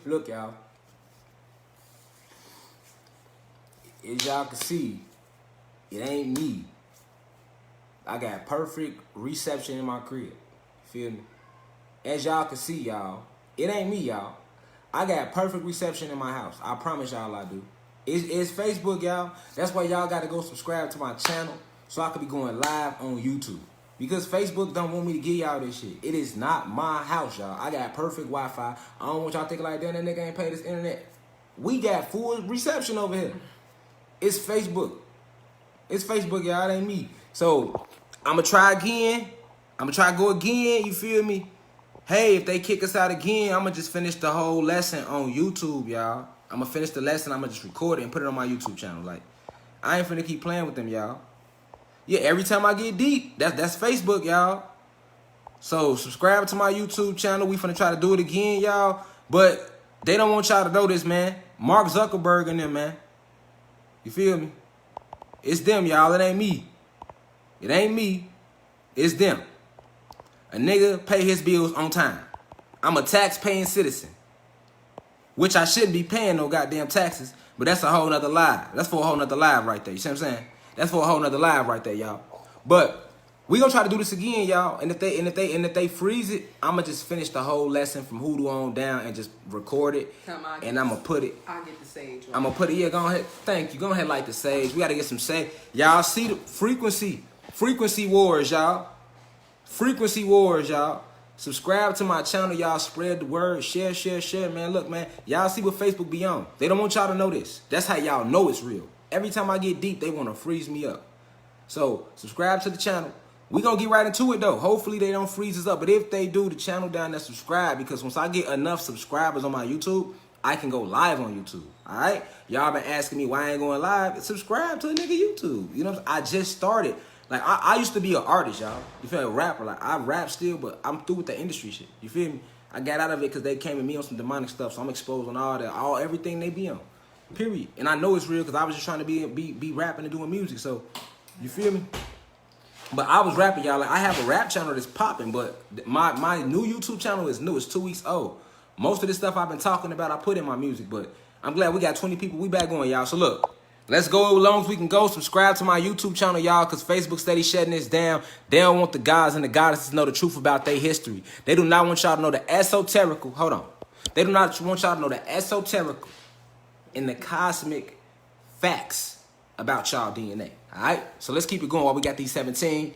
Look, y'all. As y'all can see, it ain't me. I got perfect reception in my crib. Feel me? As y'all can see, y'all, it ain't me, y'all. I got perfect reception in my house. I promise y'all I do. It's Facebook, y'all. That's why y'all got to go subscribe to my channel so I can be going live on YouTube. Because Facebook don't want me to give y'all this shit. It is not my house, y'all. I got perfect Wi-Fi. I don't want y'all thinking like, damn, that nigga ain't paid his internet. We got full reception over here. It's Facebook. It's Facebook, y'all. It ain't me. So, I'm going to try again. I'm going to try to go again. You feel me? Hey, if they kick us out again, I'm going to just finish the whole lesson on YouTube, y'all. I'm going to finish the lesson. I'm going to just record it and put it on my YouTube channel. Like, I ain't finna keep playing with them, y'all. Yeah, every time I get deep, that's Facebook, y'all. So, subscribe to my YouTube channel. We finna try to do it again, y'all. But they don't want y'all to know this, man. Mark Zuckerberg and them, man. You feel me? It's them, y'all. It ain't me. It ain't me. It's them. A nigga pay his bills on time. I'm a tax-paying citizen. Which I shouldn't be paying no goddamn taxes. But that's a whole nother live. That's for a whole nother live right there. You see what I'm saying? That's for a whole nother live right there, y'all. But we gonna try to do this again, y'all. And if they freeze it, I'ma just finish the whole lesson from Hoodoo on down and just record it. And I'ma put it. I'll get the sage. Right? I'ma put it. Yeah, go ahead. Thank you. Go ahead, light the sage. We gotta get some sage. Y'all see the frequency wars, y'all. Frequency wars, y'all. Subscribe to my channel, y'all. Spread the word. Share, man. Look, man. Y'all see what Facebook be on. They don't want y'all to know this. That's how y'all know it's real. Every time I get deep, they want to freeze me up. So, subscribe to the channel. We going to get right into it, though. Hopefully, they don't freeze us up. But if they do, the channel down there, subscribe. Because once I get enough subscribers on my YouTube, I can go live on YouTube. All right? Y'all been asking me why I ain't going live. Subscribe to a nigga YouTube. You know what I'm saying? I just started. Like, I used to be an artist, y'all. You feel me? A rapper. Like, I rap still, but I'm through with the industry shit. You feel me? I got out of it because they came at me on some demonic stuff. So I'm exposed on everything they be on. Period. And I know it's real because I was just trying to be rapping and doing music. So, you feel me? But I was rapping, y'all. Like, I have a rap channel that's popping, but my new YouTube channel is new. It's 2 weeks old. Most of this stuff I've been talking about, I put in my music. But I'm glad we got 20 people. We back on, y'all. So, look. Let's go as long as we can go. Subscribe to my YouTube channel, y'all, because Facebook steady shutting this down. They don't want the gods and the goddesses to know the truth about their history. They do not want y'all to know the esoterical. Hold on. They do not want y'all to know the esoterical and the cosmic facts about y'all DNA. All right? So let's keep it going while we got these 17.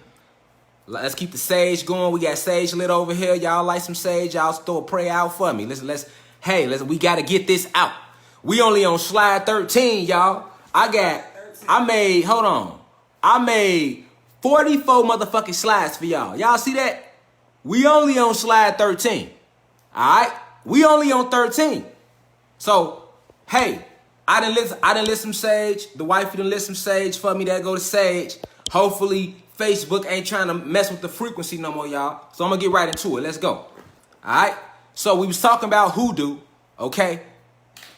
Let's keep the sage going. We got sage lit over here. Y'all like some sage. Y'all throw a prayer out for me. Listen, we got to get this out. We only on slide 13, y'all. I made 44 motherfucking slides for y'all. Y'all see that? We only on slide 13. All right? We only on 13. So, hey, I done lit some sage. The wifey done lit some sage for me. That go to sage. Hopefully, Facebook ain't trying to mess with the frequency no more, y'all. So I'm going to get right into it. Let's go. All right? So we was talking about hoodoo, okay?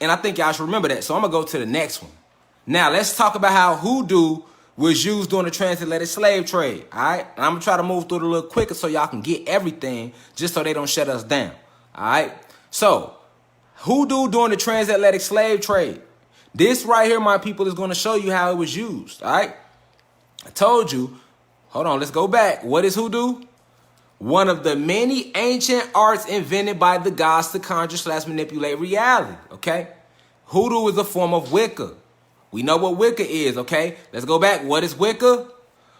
And I think y'all should remember that. So I'm going to go to the next one. Now, let's talk about how hoodoo was used during the transatlantic slave trade, all right? And I'm going to try to move through it a little quicker so y'all can get everything just so they don't shut us down, all right? So, hoodoo during the transatlantic slave trade. This right here, my people, is going to show you how it was used, all right? I told you. Hold on, let's go back. What is hoodoo? One of the many ancient arts invented by the gods to conjure/manipulate reality, okay? Hoodoo is a form of Wicca. We know what Wicca is, okay? Let's go back. What is Wicca?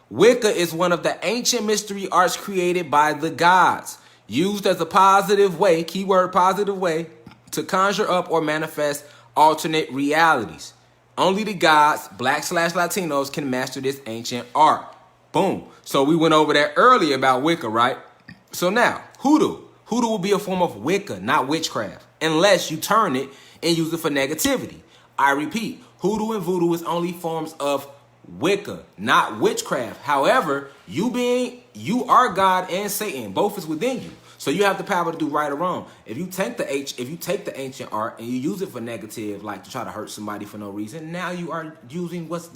Wicca is one of the ancient mystery arts created by the gods, used as a positive way, keyword positive way, to conjure up or manifest alternate realities. Only the gods, Black/Latinos, can master this ancient art. Boom. So we went over that earlier about Wicca, right? So now, hoodoo. Hoodoo will be a form of Wicca, not witchcraft, unless you turn it and use it for negativity. I repeat, hoodoo and voodoo is only forms of Wicca, not witchcraft. However, you are God and Satan. Both is within you. So you have the power to do right or wrong. If you take the ancient art and you use it for negative, like to try to hurt somebody for no reason, now you are doing what's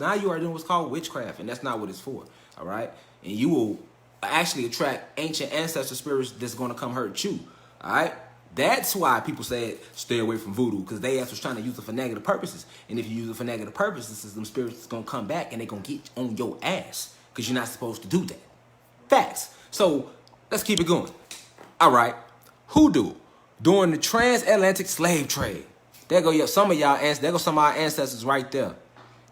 called witchcraft, and that's not what it's for. All right? And you will actually attract ancient ancestor spirits that's going to come hurt you. All right? That's why people said stay away from voodoo, because they was trying to use it for negative purposes. And if you use it for negative purposes, them spirits is going to come back and they're going to get on your ass because you're not supposed to do that. Facts. So let's keep it going. All right. Hoodoo. During the transatlantic slave trade. There go some of our ancestors right there.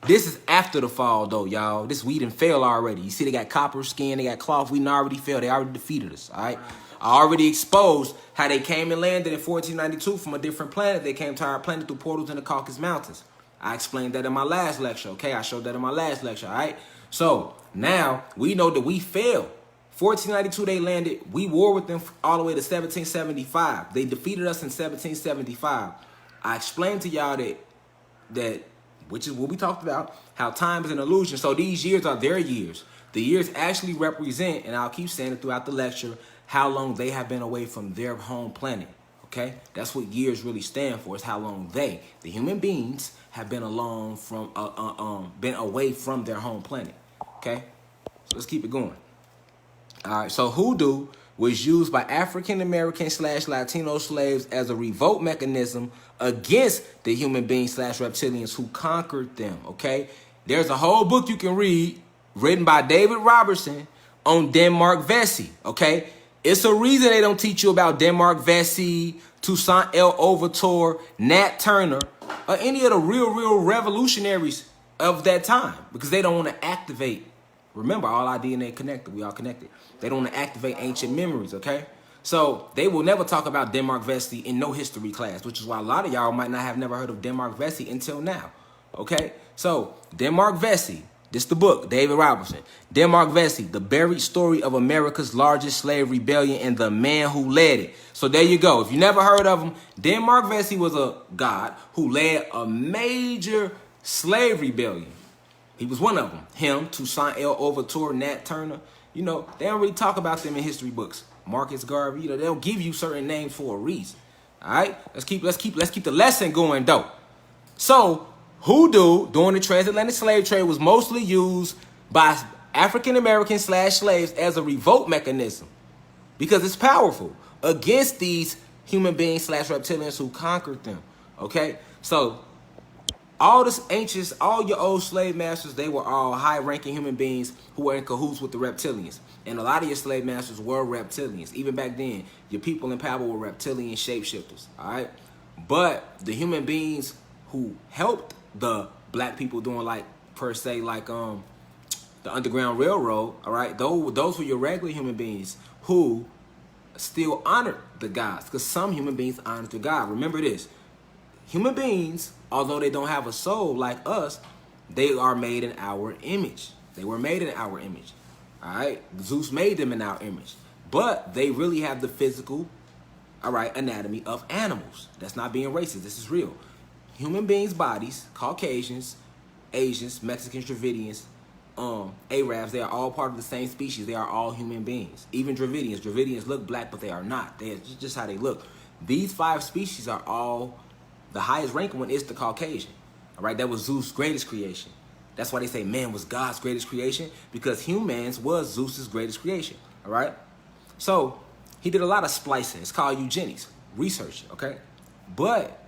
This is after the fall, though, y'all. This we done fell already. You see, they got copper skin, they got cloth. We done already fell. They already defeated us, all right? I already exposed how they came and landed in 1492 from a different planet. They came to our planet through portals in the Caucasus Mountains. I explained that in my last lecture, okay? I showed that in my last lecture, all right? So now we know that we failed. 1492 they landed. We war with them all the way to 1775. They defeated us in 1775. I explained to y'all that which is what we talked about, how time is an illusion. So these years are their years. The years actually represent, and I'll keep saying it throughout the lecture, how long they have been away from their home planet. Okay? That's what years really stand for. It's how long they, the human beings, have been alone from been away from their home planet. Okay? So let's keep it going. All right, so hoodoo was used by African American / Latino slaves as a revolt mechanism against the human beings / reptilians who conquered them, okay? There's a whole book you can read written by David Robertson on Denmark Vesey, okay? It's a reason they don't teach you about Denmark Vesey, Toussaint L'Ouverture, Nat Turner, or any of the real revolutionaries of that time, because they don't want to activate. Remember, all our DNA connected. We all connected. They don't want to activate ancient memories, okay? So they will never talk about Denmark Vesey in no history class, which is why a lot of y'all might not have never heard of Denmark Vesey until now, okay? So Denmark Vesey, this is the book, David Robertson. Denmark Vesey, the buried story of America's largest slave rebellion and the man who led it. So there you go. If you never heard of him, Denmark Vesey was a god who led a major slave rebellion. He was one of them. Him, Toussaint L'Ouverture, Nat Turner. You know, they don't really talk about them in history books. Marcus Garvey, you know, they'll give you certain names for a reason. All right? Let's keep the lesson going, though. So, hoodoo during the transatlantic slave trade was mostly used by African American / slaves as a revolt mechanism because it's powerful against these human beings / reptilians who conquered them. Okay? So, all this ancients, all your old slave masters, they were all high-ranking human beings who were in cahoots with the reptilians. And a lot of your slave masters were reptilians. Even back then, your people in power were reptilian shapeshifters, all right? But the human beings who helped the black people doing, like, per se, like the Underground Railroad, all right? Those were your regular human beings who still honored the gods, because some human beings honored the god. Remember this. Human beings, although they don't have a soul like us, they are made in our image. They were made in our image. All right? Zeus made them in our image. But they really have the physical, all right, anatomy of animals. That's not being racist. This is real. Human beings' bodies, Caucasians, Asians, Mexicans, Dravidians, Arabs, they are all part of the same species. They are all human beings. Even Dravidians. Dravidians look black, but they are not. They're just how they look. These 5 species are all... The highest ranking one is the Caucasian, all right? That was Zeus' greatest creation. That's why they say man was God's greatest creation, because humans was Zeus' greatest creation, all right? So he did a lot of splicing. It's called eugenics, research, okay? But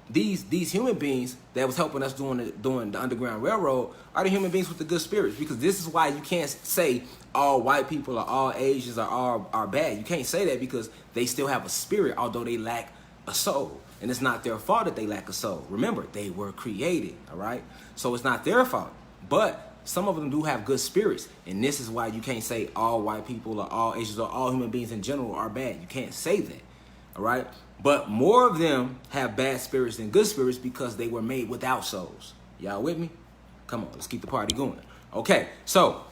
these human beings that was helping us doing the Underground Railroad are the human beings with the good spirits, because this is why you can't say all white people or all Asians are bad. You can't say that because they still have a spirit, although they lack a soul. And it's not their fault that they lack a soul. Remember, they were created, all right? So it's not their fault. But some of them do have good spirits. And this is why you can't say all white people or all Asians or all human beings in general are bad. You can't say that, all right? But more of them have bad spirits than good spirits because they were made without souls. Y'all with me? Come on, let's keep the party going. Okay, so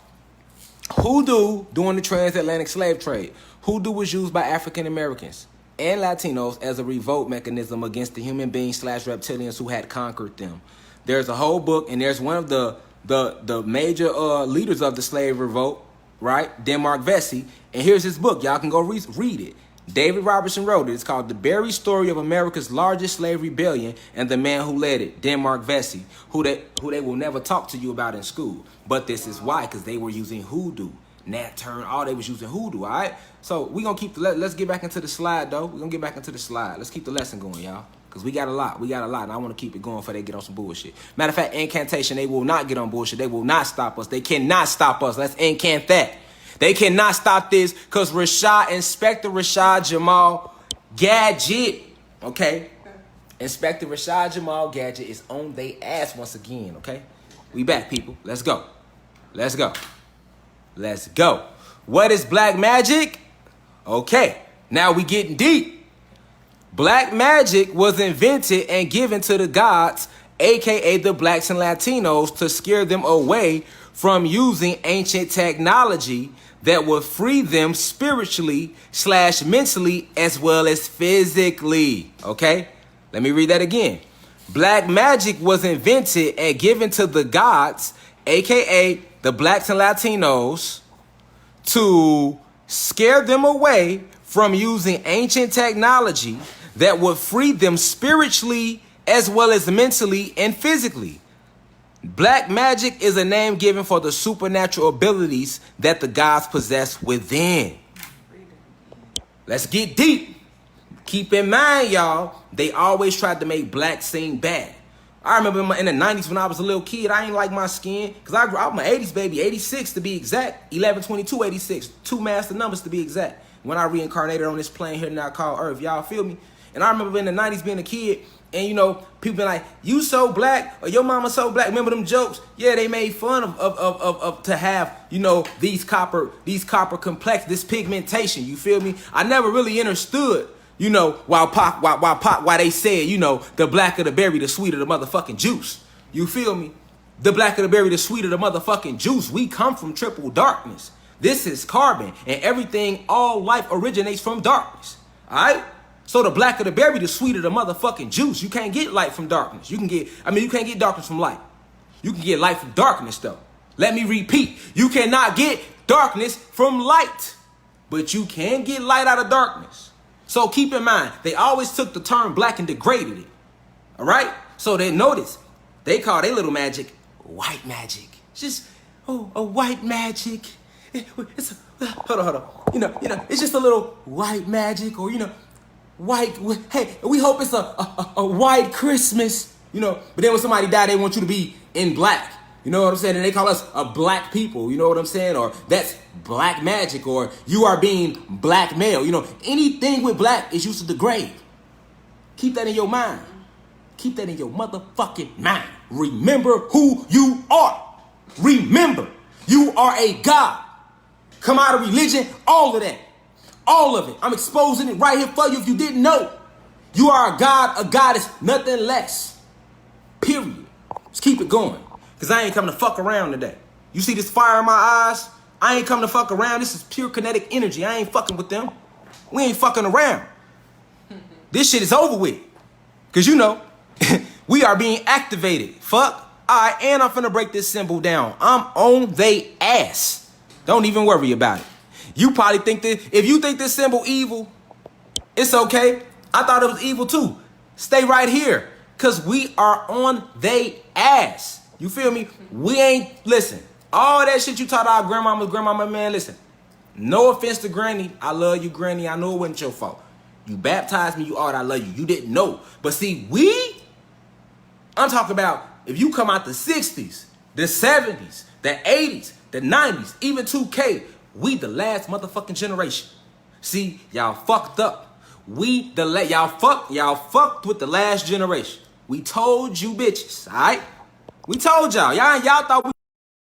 hoodoo during the transatlantic slave trade. Hoodoo was used by African Americans and Latinos as a revolt mechanism against the human beings / reptilians who had conquered them. There's a whole book, and there's one of the major leaders of the slave revolt, right? Denmark Vesey. And here's his book. Y'all can go read it. David Robertson wrote it. It's called The Buried Story of America's Largest Slave Rebellion and the Man Who Led It, Denmark Vesey, who they will never talk to you about in school. But this is why, because they were using hoodoo. Nat Turn, all they was using hoodoo, all right? So we gonna keep let's get back into the slide though. We're gonna get back into the slide. Let's keep the lesson going, y'all. Because we got a lot, and I want to keep it going before they get on some bullshit. Matter of fact, incantation, they will not get on bullshit. They will not stop us. They cannot stop us. Let's incant that. They cannot stop this because Inspector Rashad Jamal Gadget, okay? Inspector Rashad Jamal Gadget is on they ass once again, okay? We back, people. Let's go. Let's go. Let's go. What is black magic? Okay, now we getting deep. Black magic was invented and given to the gods, aka the blacks and Latinos, to scare them away from using ancient technology that would free them spiritually / mentally as well as physically. Okay? Let me read that again. Black magic was invented and given to the gods, aka the blacks and Latinos, to scare them away from using ancient technology that would free them spiritually as well as mentally and physically. Black magic is a name given for the supernatural abilities that the gods possess within. Let's get deep. Keep in mind, y'all, they always tried to make black seem bad. I remember in the 90s when I was a little kid, I ain't like my skin. Because I'm an 80s baby, 86 to be exact. 11/22/86. 2 master numbers to be exact. When I reincarnated on this plane here now called Earth. Y'all feel me? And I remember in the 90s being a kid, and you know, people be like, you so black, or your mama so black. Remember them jokes? Yeah, they made fun of to have, you know, these copper complex, this pigmentation. You feel me? I never really understood, you know, why they said, you know, the blacker the berry, the sweeter the motherfucking juice. You feel me? The blacker the berry, the sweeter the motherfucking juice. We come from triple darkness. This is carbon, and everything, all life originates from darkness. All right? So the blacker the berry, the sweeter the motherfucking juice. You can't get light from darkness. You can't get darkness from light. You can get light from darkness, though. Let me repeat. You cannot get darkness from light, but you can get light out of darkness. So keep in mind, they always took the term black and degraded it. All right? So they notice, they call their little magic white magic. It's just, a white magic. It's hold on. You know, it's just a little white magic, or, you know, white, hey, we hope it's a white Christmas, you know. But then when somebody die, they want you to be in black. You know what I'm saying? And they call us a black people, you know what I'm saying? Or that's black magic, or you are being blackmailed. You know, anything with black is used to degrade. Keep that in your mind. Keep that in your motherfucking mind. Remember who you are. Remember, you are a god. Come out of religion, all of that. All of it. I'm exposing it right here for you if you didn't know. You are a god, a goddess, nothing less. Period. Let's keep it going. Because I ain't coming to fuck around today. You see this fire in my eyes? I ain't coming to fuck around. This is pure kinetic energy. I ain't fucking with them. We ain't fucking around. This shit is over with. Because you know, we are being activated. Fuck. All right, and I'm finna break this symbol down. I'm on they ass. Don't even worry about it. You probably think that if you think this symbol evil, it's okay. I thought it was evil too. Stay right here, because we are on they ass. You feel me? We ain't, listen, all that shit you taught our grandmama, man, listen. No offense to Granny. I love you, Granny. I know it wasn't your fault. You baptized me, you ought, I love you. You didn't know. But see, I'm talking about if you come out the 60s, the 70s, the 80s, the 90s, even 2K, we the last motherfucking generation. See, y'all fucked up. Y'all fucked with the last generation. We told you bitches, all right? We told y'all. Y'all thought we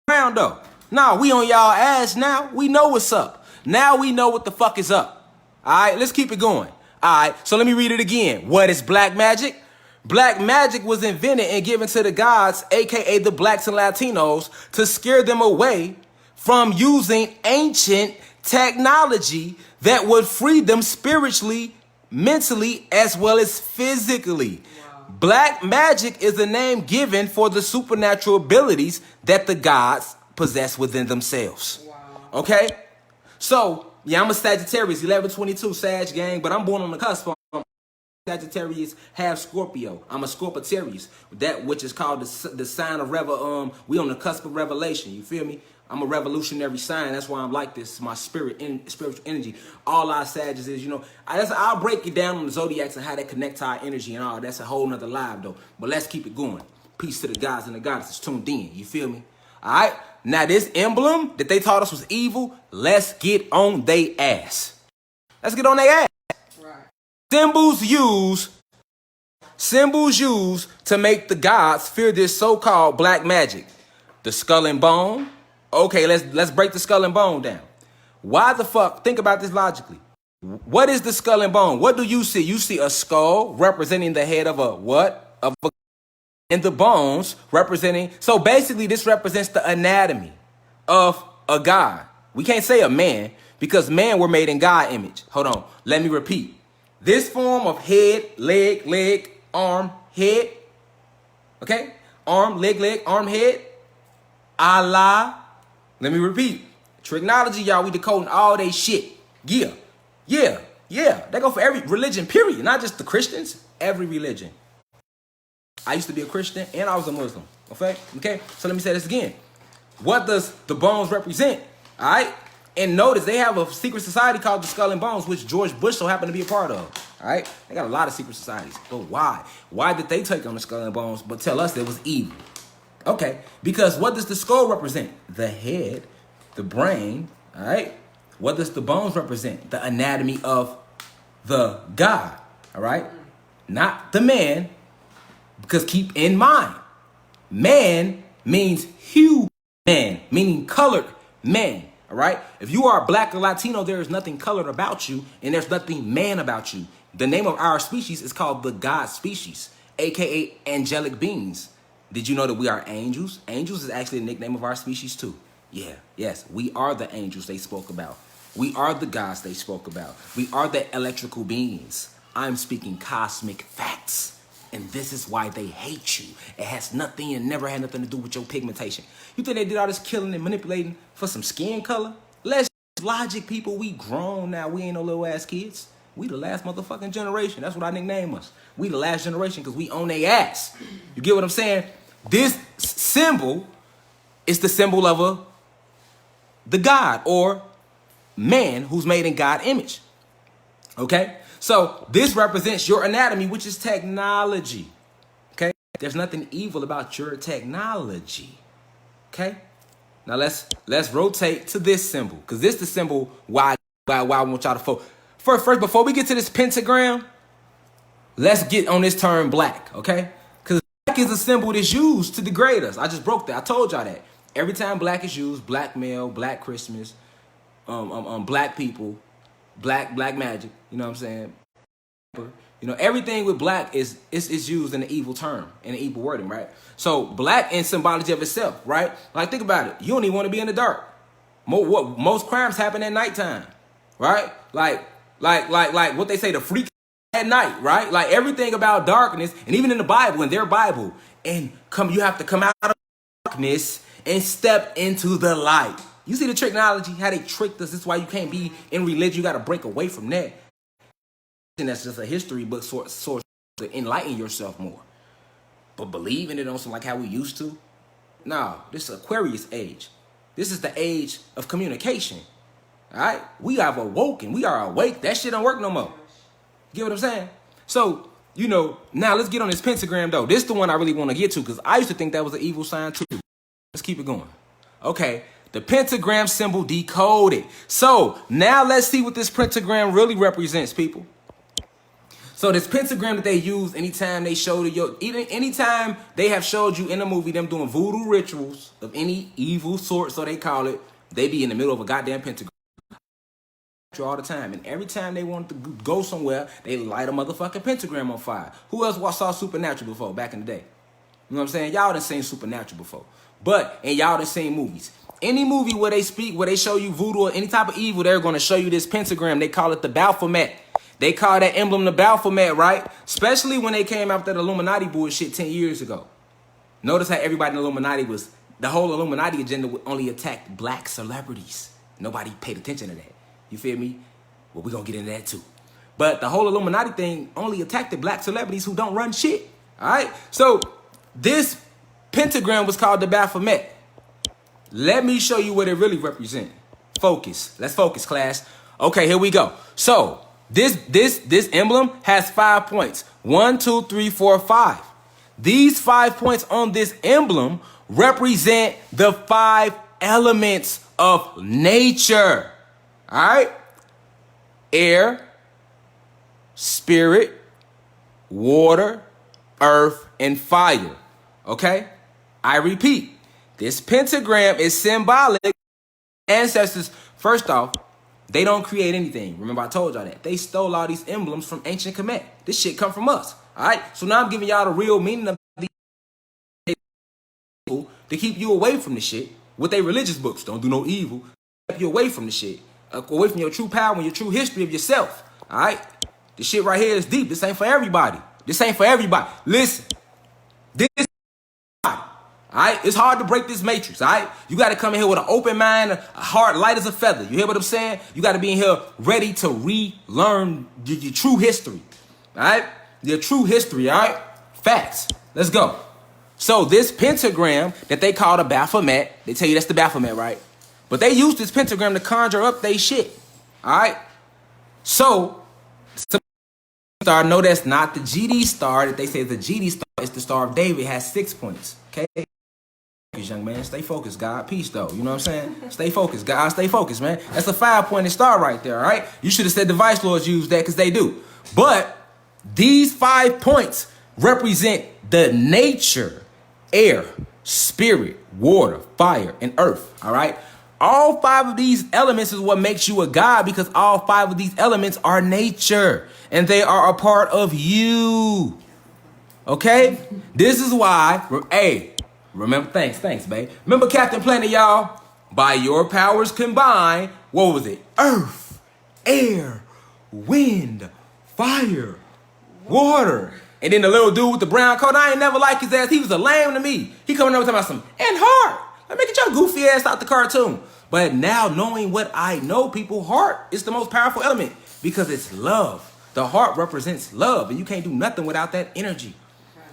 around though. Nah, we on y'all ass now. We know what's up. Now we know what the fuck is up. All right, let's keep it going. All right, so let me read it again. What is black magic? Black magic was invented and given to the gods, aka the blacks and Latinos, to scare them away from using ancient technology that would free them spiritually, mentally, as well as physically. Wow. Black magic is a name given for the supernatural abilities that the gods possess within themselves. Wow. Okay? So, yeah, I'm a Sagittarius, 11/22 Sag gang, but I'm born on the cusp. Sagittarius, half Scorpio. I'm a Scorpitarius, that which is called the sign of we on the cusp of revelation. You feel me? I'm a revolutionary sign. That's why I'm like this. It's my spiritual energy. All our Sagittarius is, you know, I'll break it down on the zodiacs and how they connect to our energy and all. That's a whole nother live though. But let's keep it going. Peace to the gods and the goddesses tuned in. You feel me? All right. Now this emblem that they taught us was evil. Let's get on they ass. Let's get on their ass. Right. Symbols used to make the gods fear this so-called black magic. The skull and bone. Okay, let's break the skull and bone down. Why the fuck? Think about this logically. What is the skull and bone? What do you see? You see a skull representing the head of a what? And the bones representing. So basically, this represents the anatomy of a god. We can't say a man because man were made in God image. Hold on. Let me repeat. This form of head, leg, arm, head. Okay? Arm, leg, arm, head. Allah. Let me repeat. Trigonology, y'all, we decoding all they shit. Yeah. They go for every religion, period. Not just the Christians. Every religion. I used to be a Christian and I was a Muslim. Okay? So let me say this again. What does the bones represent? All right? And notice they have a secret society called the Skull and Bones, which George Bush so happened to be a part of. All right? They got a lot of secret societies. But why? Why did they take on the Skull and Bones but tell us it was evil? Okay, because what does the skull represent? The head, the brain, all right? What does the bones represent? The anatomy of the god, all right? Not the man, because keep in mind, man means human, meaning colored man, all right? If you are black or Latino, there is nothing colored about you, and there's nothing man about you. The name of our species is called the God species, aka angelic beings. Did you know that we are angels? Angels is actually a nickname of our species too. Yeah, yes, we are the angels they spoke about. We are the gods they spoke about. We are the electrical beings. I'm speaking cosmic facts. And this is why they hate you. It has nothing and never had nothing to do with your pigmentation. You think they did all this killing and manipulating for some skin color? Let's logic, people. We grown now. We ain't no little ass kids. We the last motherfucking generation. That's what I nickname us. We the last generation because we own their ass. You get what I'm saying? This symbol is the symbol of the God or man who's made in God image. Okay? So this represents your anatomy, which is technology. Okay? There's nothing evil about your technology. Okay? Now let's rotate to this symbol because this is the symbol why I want y'all to focus. First, before we get to this pentagram, let's get on this term black, okay? Because black is a symbol that's used to degrade us. I just broke that. I told y'all that. Every time black is used, black male, black Christmas, black people, black magic, you know what I'm saying? You know, everything with black is used in an evil term, in an evil wording, right? So black in symbology of itself, right? Like, think about it. You don't even want to be in the dark. Most crimes happen at nighttime, right? Like what they say, the freak at night, right? Like everything about darkness, and even in the Bible, in their Bible, you have to come out of darkness and step into the light. You see the technology, how they tricked us. This is why you can't be in religion. You got to break away from that. And that's just a history book source to enlighten yourself more. But believe in it on some like how we used to. No, this is Aquarius age. This is the age of communication. All right, we have awoken. We are awake. That shit don't work no more. Get what I'm saying? So, you know, now let's get on this pentagram, though. This is the one I really want to get to because I used to think that was an evil sign, too. Let's keep it going. Okay, the pentagram symbol decoded. So, now let's see what this pentagram really represents, people. So, this pentagram that they use anytime they show you, anytime they have showed you in a movie them doing voodoo rituals of any evil sort, so they call it, they be in the middle of a goddamn pentagram. All the time, and every time they want to go somewhere, they light a motherfucking pentagram on fire. Who else saw Supernatural before back in the day? You know what I'm saying? Y'all done seen Supernatural before, and y'all done seen movies. Any movie where they speak, where they show you voodoo or any type of evil, they're going to show you this pentagram. They call it the Baphomet. They call that emblem the Baphomet, right? Especially when they came out that Illuminati bullshit 10 years ago. Notice how everybody in the Illuminati the whole Illuminati agenda only attacked black celebrities. Nobody paid attention to that. You feel me? Well, we're going to get into that too. But the whole Illuminati thing only attacked the black celebrities who don't run shit. All right? So this pentagram was called the Baphomet. Let me show you what it really represents. Focus. Let's focus, class. Okay, here we go. So this emblem has 5 points. 1, 2, 3, 4, 5. These 5 points on this emblem represent the 5 elements of nature. All right? Air, spirit, water, earth, and fire. Okay? I repeat, this pentagram is symbolic. Ancestors, first off, they don't create anything. Remember, I told y'all that. They stole all these emblems from ancient Kemet. This shit come from us. All right? So now I'm giving y'all the real meaning of these to keep you away from the shit with their religious books. Don't do no evil. Keep you away from the shit. Away from your true power and your true history of yourself. All right? This shit right here is deep. This ain't for everybody. This ain't for everybody. Listen. This is all right? It's hard to break this matrix, all right? You got to come in here with an open mind, a heart light as a feather. You hear what I'm saying? You got to be in here ready to relearn your true history, all right? Your true history, all right? Facts. Let's go. So this pentagram that they call the Baphomet, they tell you that's the Baphomet, right? But they use this pentagram to conjure up they shit, all right? So, star, no, that's not the GD star that they say is the GD star. It's the Star of David. It has 6 points, okay? Young man, stay focused, God. Peace, though. You know what I'm saying? Stay focused, God. Stay focused, man. That's a 5-pointed star right there, all right? You should have said the Vice Lords use that because they do. But these 5 points represent the nature, air, spirit, water, fire, and earth, all right? All 5 of these elements is what makes you a god because all 5 of these elements are nature and they are a part of you, okay? This is why, hey, remember, thanks, babe. Remember Captain Planet, y'all? By your powers combined, what was it? Earth, air, wind, fire, water. And then the little dude with the brown coat, I ain't never liked his ass. He was a lame to me. He coming over talking about some, and heart. Like, man, get your goofy ass out the cartoon. But now knowing what I know, people, heart is the most powerful element because it's love. The heart represents love, and you can't do nothing without that energy.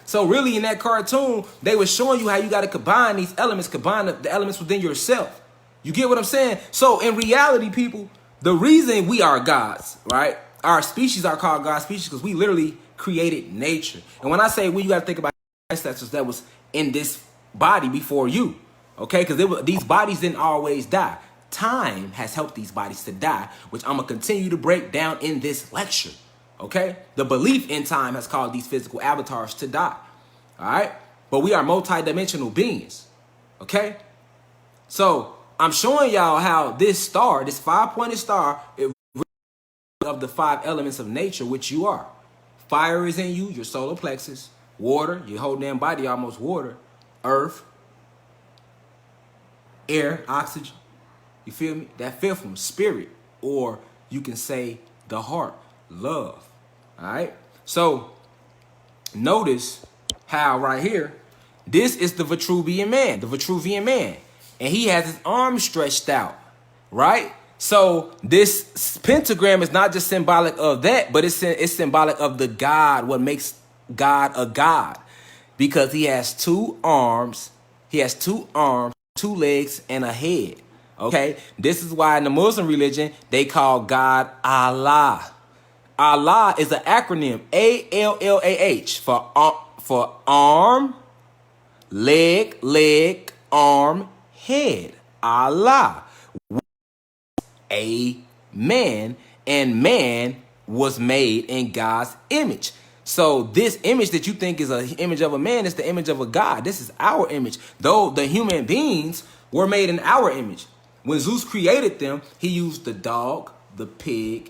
So really in that cartoon, they were showing you how you got to combine these elements, combine the elements within yourself. You get what I'm saying? So in reality, people, the reason we are gods, right? Our species are called God species because we literally created nature. And when I say we, you got to think about ancestors that was in this body before you, okay? Because these bodies didn't always die. Time has helped these bodies to die, which I'm going to continue to break down in this lecture. Okay? The belief in time has caused these physical avatars to die. All right? But we are multidimensional beings. Okay? So, I'm showing y'all how this star, this 5-pointed star, it of the 5 elements of nature, which you are. Fire is in you, your solar plexus. Water, your whole damn body almost water. Earth. Air, oxygen. You feel me? That 5th one, spirit. Or you can say the heart, love. All right, so notice how right here, this is the Vitruvian man, and he has his arms stretched out, right? So this pentagram is not just symbolic of that, but it's symbolic of the God, what makes God a god, because he has 2 arms, 2 legs, and a head. Okay, this is why in the Muslim religion they call God Allah. Allah is an acronym, ALLAH, for arm, leg, arm, head. Allah. A man, and man was made in God's image. So this image that you think is an image of a man is the image of a God. This is our image. Though the human beings were made in our image. When Zeus created them, he used the dog, the pig.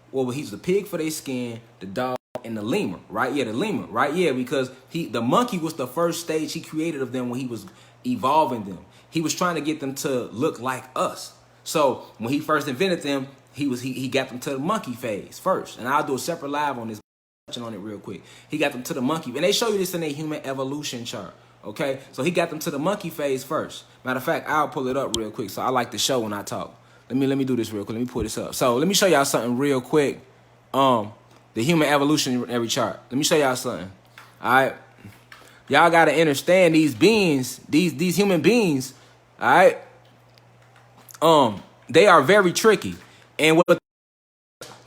Well, he used the pig for their skin, the dog, and the lemur, right? Yeah, the lemur, right? Yeah, because the monkey was the first stage he created of them when he was evolving them. He was trying to get them to look like us. So when he first invented them, he got them to the monkey phase first. And I'll do a separate live on this, touching on it real quick. He got them to the monkey, and they show you this in a human evolution chart. Okay, so he got them to the monkey phase first. Matter of fact, I'll pull it up real quick. So I like to show when I talk. Let me do this real quick. Let me pull this up. So let me show y'all something real quick. The human evolutionary chart. Let me show y'all something. All right, y'all gotta understand these beings, these human beings, All right. They are very tricky, and what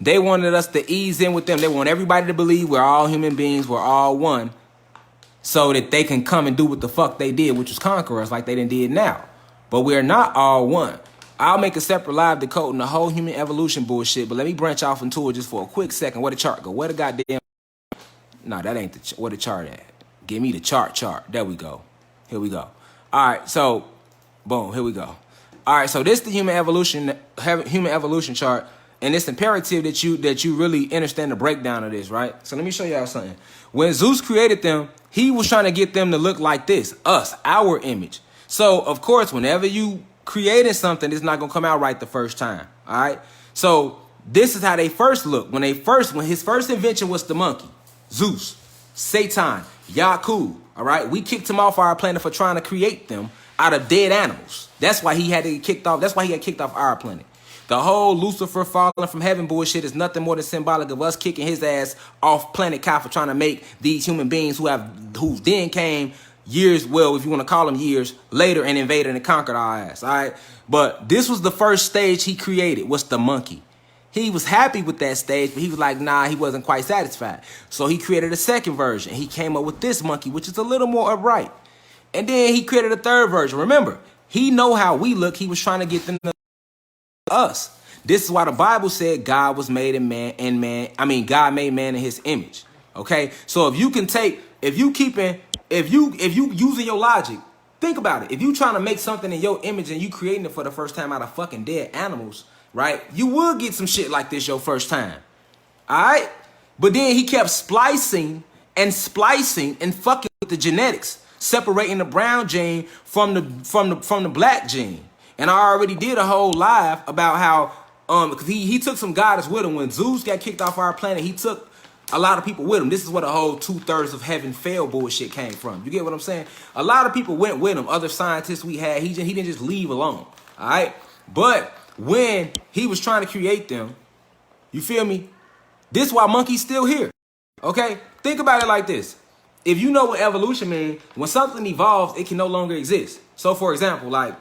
they wanted us to ease in with them. They want everybody to believe we're all human beings, we're all one, so that they can come and do what the fuck they did, which was conquer us like they did now. But we're not all one. I'll make a separate live decoding the whole human evolution bullshit, but let me branch off into it just for a quick second. Where the chart go? Where the goddamn... No, that ain't the... Where the chart at? Give me the chart. There we go. Here we go. All right, so... Boom, here we go. All right, so this is the human evolution chart, and it's imperative that you really understand the breakdown of this, right? So let me show y'all something. When Zeus created them, he was trying to get them to look like this, us, our image. So, of course, whenever you creating something, it's not going to come out right the first time, all right? So this is how they first look. When his first invention was the monkey, Zeus, Satan, Yakub, all right? We kicked him off our planet for trying to create them out of dead animals. That's why he had to get kicked off. That's why he got kicked off our planet. The whole Lucifer falling from heaven bullshit is nothing more than symbolic of us kicking his ass off planet Kai for trying to make these human beings who then came years, well, if you want to call them years, later and invaded and conquered our ass, all right? But this was the first stage he created, was the monkey. He was happy with that stage, but he was like, nah, he wasn't quite satisfied. So he created a second version. He came up with this monkey, which is a little more upright. And then he created a third version. Remember, he know how we look. He was trying to get them to us. This is why the Bible said God was made in man, God made man in his image. Okay? So if you using your logic, think about it. If you trying to make something in your image and you creating it for the first time out of fucking dead animals, right? You will get some shit like this your first time. All right? But then he kept splicing and fucking with the genetics, separating the brown gene from the black gene. And I already did a whole live about how because he took some goddess with him. When Zeus got kicked off our planet, he took a lot of people with him. This is where the whole 2/3 of heaven fell bullshit came from. You get what I'm saying? A lot of people went with him. Other scientists we had, he didn't just leave alone. All right? But when he was trying to create them, you feel me? This is why monkeys still here. Okay? Think about it like this. If you know what evolution means, when something evolves, it can no longer exist. So for example, like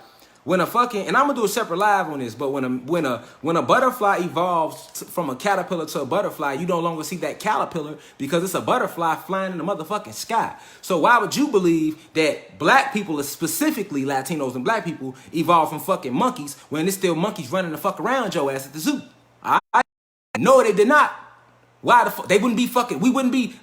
when a fucking, and I'm gonna do a separate live on this, but when a butterfly evolves from a caterpillar to a butterfly, you no longer see that caterpillar because it's a butterfly flying in the motherfucking sky. So why would you believe that black people, specifically Latinos and black people, evolved from fucking monkeys when it's still monkeys running the fuck around your ass at the zoo? No, they did not. Why the fuck? They wouldn't be fucking, we would be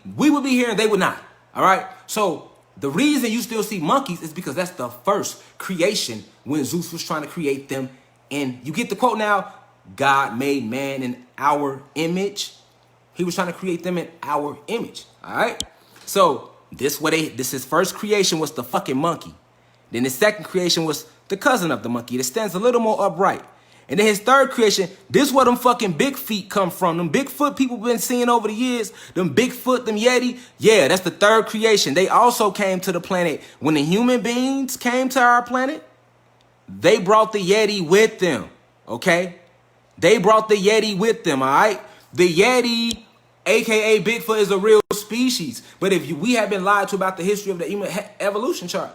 here and they would not. All right? So the reason you still see monkeys is because that's the first creation when Zeus was trying to create them. And you get the quote now, God made man in our image. He was trying to create them in our image. All right? So this his first creation was the fucking monkey. Then his second creation was the cousin of the monkey that stands a little more upright. And then his third creation, this is where them fucking big feet come from. Them Bigfoot people been seeing over the years. Them Bigfoot, them Yeti. Yeah, that's the third creation. They also came to the planet. When the human beings came to our planet, they brought the Yeti with them. Okay? They brought the Yeti with them, all right? The Yeti, a.k.a. Bigfoot, is a real species. But if we have been lied to about the history of the human evolution chart,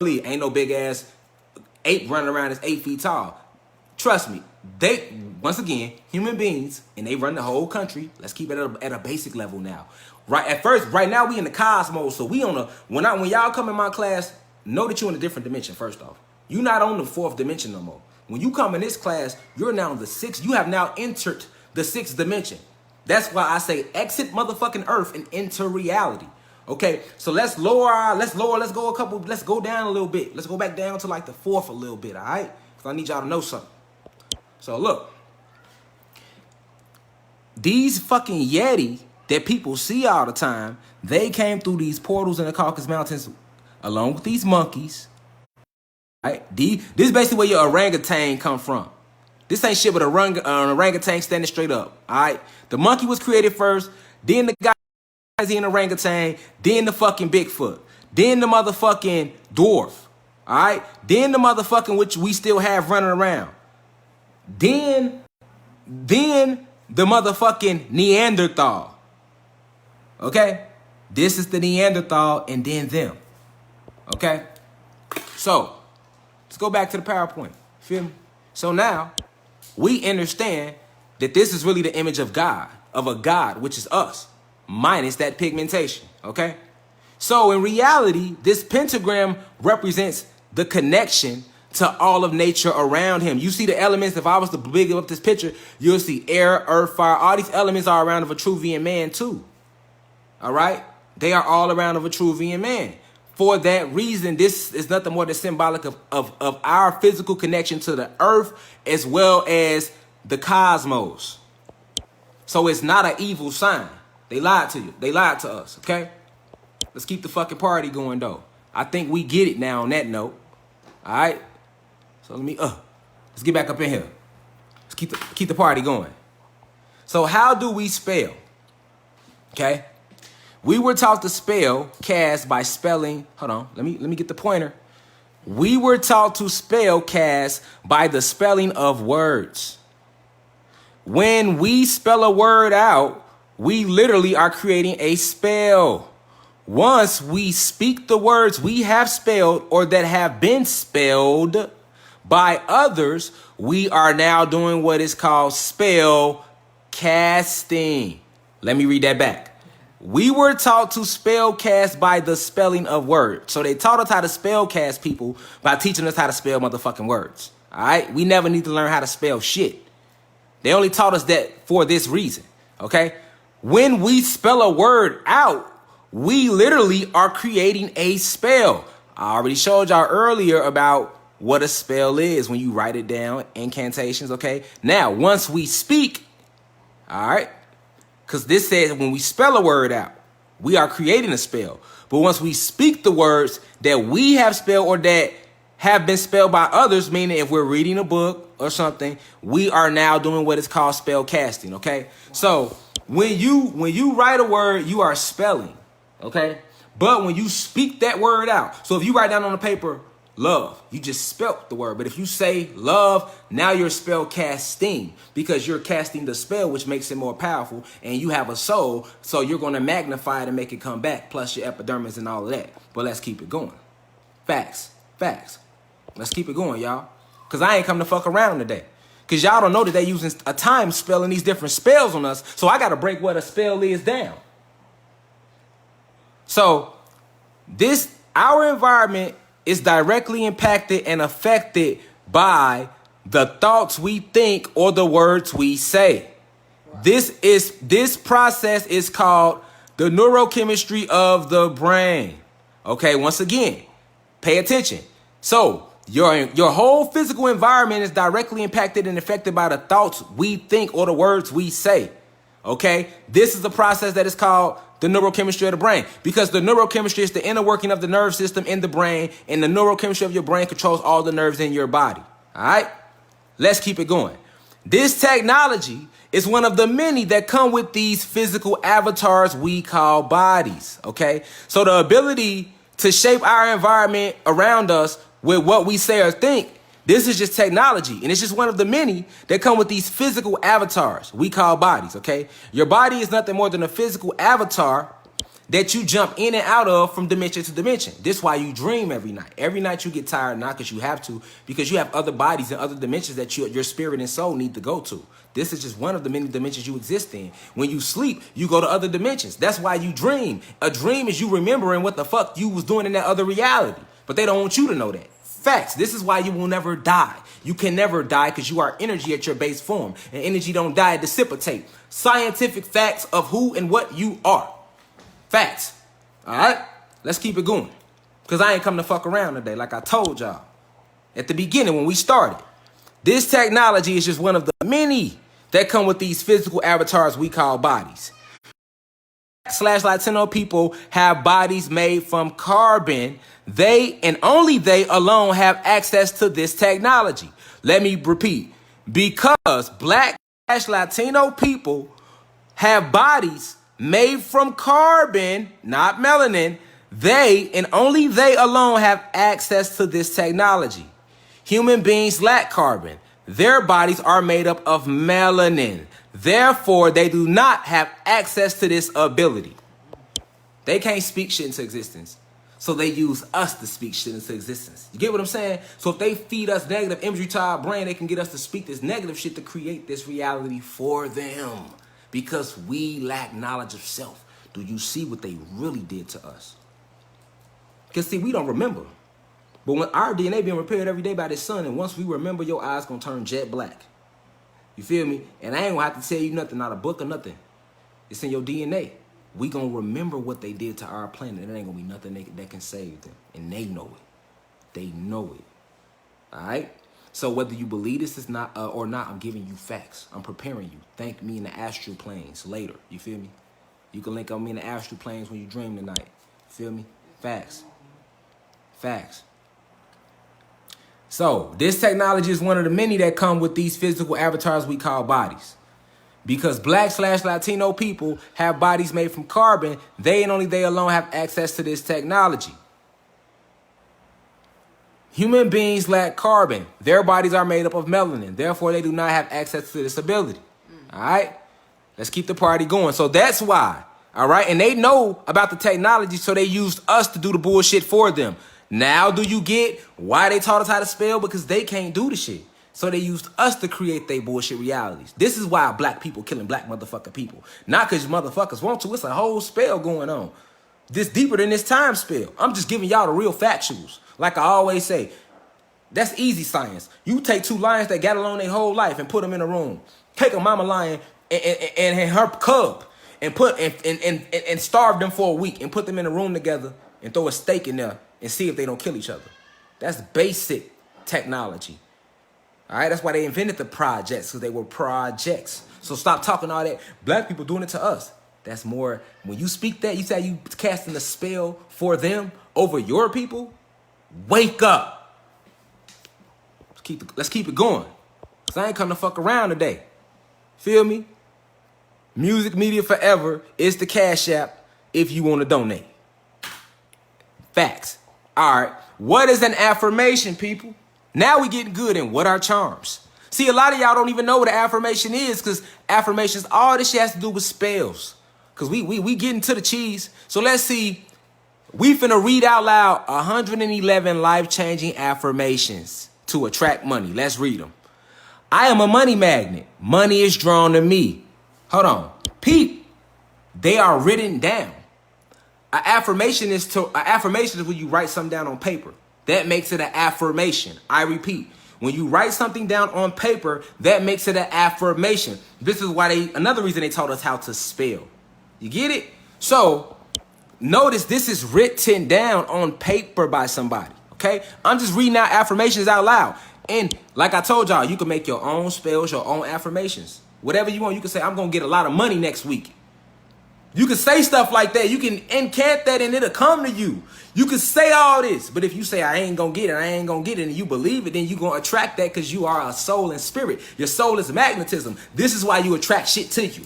ain't no big-ass ape running around that's 8 feet tall. Trust me, they, once again, human beings, and they run the whole country. Let's keep it at a basic level now. Right now we in the cosmos, so we on a, when y'all come in my class, know that you're in a different dimension, first off. You're not on the 4th dimension no more. When you come in this class, you're now in the 6th. You have now entered the 6th dimension. That's why I say exit motherfucking Earth and enter reality. Okay, so let's go down a little bit. Let's go back down to like the 4th a little bit, all right? Because I need y'all to know something. So look, these fucking Yeti that people see all the time, they came through these portals in the Caucasus Mountains along with these monkeys. Right? This is basically where your orangutan come from. This ain't shit but an orangutan standing straight up. All right, the monkey was created first, then the guy in orangutan, then the fucking Bigfoot, then the motherfucking dwarf. All right, then the motherfucking which we still have running around. Then the motherfucking Neanderthal. Okay? This is the Neanderthal and then them. Okay? So, Let's go back to the PowerPoint. Feel me? So now we understand that this is really the image of God, of a God, which is us, minus that pigmentation, okay? So in reality, this pentagram represents the connection to all of nature around him. You see the elements. If I was to big up this picture, you'll see air, earth, fire. All these elements are around of a Truvian man too. All right? They are all around of a Truvian man. For that reason, this is nothing more than symbolic of our physical connection to the earth as well as the cosmos. So it's not an evil sign. They lied to you. They lied to us, okay? Let's keep the fucking party going, though. I think we get it now on that note. All right? So let's get back up in here. Let's keep the party going. So how do we spell? Okay? We were taught to spell cast by spelling. Hold on. Let me get the pointer. We were taught to spell cast by the spelling of words. When we spell a word out, we literally are creating a spell. Once we speak the words we have spelled or that have been spelled by others, we are now doing what is called spell casting. Let me read that back. We were taught to spell cast by the spelling of words. So they taught us how to spell cast people by teaching us how to spell motherfucking words. All right? We never need to learn how to spell shit. They only taught us that for this reason. Okay? When we spell a word out, we literally are creating a spell. I already showed y'all earlier about what a spell is when you write it down, incantations, okay? Now, once we speak, all right, because this says when we spell a word out, we are creating a spell. But once we speak the words that we have spelled or that have been spelled by others, meaning if we're reading a book or something, we are now doing what is called spell casting, okay? So when you write a word, you are spelling, okay? But when you speak that word out, so if you write down on the paper, love, you just spelt the word. But if you say love, now you're spell casting because you're casting the spell, which makes it more powerful. And you have a soul, so you're going to magnify it and make it come back, plus your epidermis and all of that. But let's keep it going. Facts. Let's keep it going, y'all. Because I ain't come to fuck around today. Because y'all don't know that they using a time spell and these different spells on us. So I got to break what a spell is down. So our environment is directly impacted and affected by the thoughts we think or the words we say. This process is called the neurochemistry of the brain. Okay, once again, pay attention. So your whole physical environment is directly impacted and affected by the thoughts we think or the words we say. Okay, this is a process that is called the neurochemistry of the brain, because the neurochemistry is the inner working of the nerve system in the brain, and the neurochemistry of your brain controls all the nerves in your body. All right, let's keep it going. This technology is one of the many that come with these physical avatars we call bodies. Okay, so the ability to shape our environment around us with what we say or think, this is just technology, and it's just one of the many that come with these physical avatars we call bodies, okay? Your body is nothing more than a physical avatar that you jump in and out of from dimension to dimension. This is why you dream every night. Every night you get tired, not because you have to, because you have other bodies and other dimensions that your spirit and soul need to go to. This is just one of the many dimensions you exist in. When you sleep, you go to other dimensions. That's why you dream. A dream is you remembering what the fuck you was doing in that other reality, but they don't want you to know that. Facts. This is why you will never die. You can never die because you are energy at your base form. And energy don't die, it dissipate. Scientific facts of who and what you are. Facts. All right? Let's keep it going. Because I ain't come to fuck around today like I told y'all at the beginning when we started. This technology is just one of the many that come with these physical avatars we call bodies. /Latino people have bodies made from carbon. They and only they alone have access to this technology. Let me repeat. Because Black/Latino people have bodies made from carbon, not melanin, they and only they alone have access to this technology. Human beings lack carbon. Their bodies are made up of melanin. Therefore, they do not have access to this ability. They can't speak shit into existence. So they use us to speak shit into existence. You get what I'm saying? So if they feed us negative imagery to our brain, they can get us to speak this negative shit to create this reality for them. Because we lack knowledge of self. Do you see what they really did to us? Because see, we don't remember. But when our DNA being repaired every day by the sun, and once we remember, your eyes gonna turn jet black. You feel me? And I ain't gonna have to tell you nothing, not a book or nothing. It's in your DNA. We gonna remember what they did to our planet, and it ain't gonna be nothing that can save them. And they know it. They know it. All right? So whether you believe this is not or not, I'm giving you facts. I'm preparing you. Thank me in the astral planes later. You feel me? You can link on me in the astral planes when you dream tonight. Feel me? Facts. Facts. So this technology is one of the many that come with these physical avatars we call bodies. Because Black/Latino people have bodies made from carbon, they and only they alone have access to this technology. Human beings lack carbon. Their bodies are made up of melanin. Therefore, they do not have access to this ability. All right? Let's keep the party going. So that's why. All right? And they know about the technology, so they used us to do the bullshit for them. Now do you get why they taught us how to spell? Because they can't do the shit. So they used us to create their bullshit realities. This is why black people killing black motherfucking people. Not because motherfuckers want to. It's a whole spell going on. This deeper than this time spell. I'm just giving y'all the real factuals. Like I always say, that's easy science. You take two lions that got along their whole life and put them in a room. Take a mama lion and her cub and starve them for a week and put them in a room together and throw a stake in there and see if they don't kill each other. That's basic technology. All right, that's why they invented the projects, because they were projects. So stop talking all that. Black people doing it to us. That's more, when you speak that, you say you casting a spell for them over your people. Wake up. Let's keep it going. Because I ain't come to fuck around today. Feel me? Music Media Forever is the Cash App if you want to donate. Facts. All right. What is an affirmation, people? Now we getting good in what are charms. See, a lot of y'all don't even know what an affirmation is, because affirmations, all this shit has to do with spells. Because we getting to the cheese. So let's see. We finna read out loud 111 life-changing affirmations to attract money. Let's read them. I am a money magnet. Money is drawn to me. Hold on. Peep. They are written down. An affirmation is when you write something down on paper. That makes it an affirmation. I repeat, when you write something down on paper, that makes it an affirmation. This is why another reason they taught us how to spell. You get it? So notice this is written down on paper by somebody. Okay? I'm just reading out affirmations out loud. And like I told y'all, you can make your own spells, your own affirmations. Whatever you want, you can say, I'm going to get a lot of money next week. You can say stuff like that. You can incant that and it'll come to you. You can say all this. But if you say, I ain't going to get it, I ain't going to get it, and you believe it, then you're going to attract that because you are a soul and spirit. Your soul is magnetism. This is why you attract shit to you.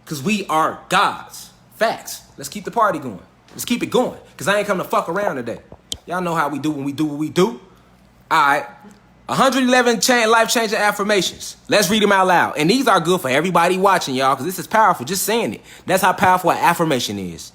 Because we are gods. Facts. Let's keep the party going. Let's keep it going. Because I ain't come to fuck around today. Y'all know how we do when we do what we do. All right. 111 life-changing affirmations. Let's read them out loud. And these are good for everybody watching, y'all, because this is powerful. Just saying it. That's how powerful an affirmation is.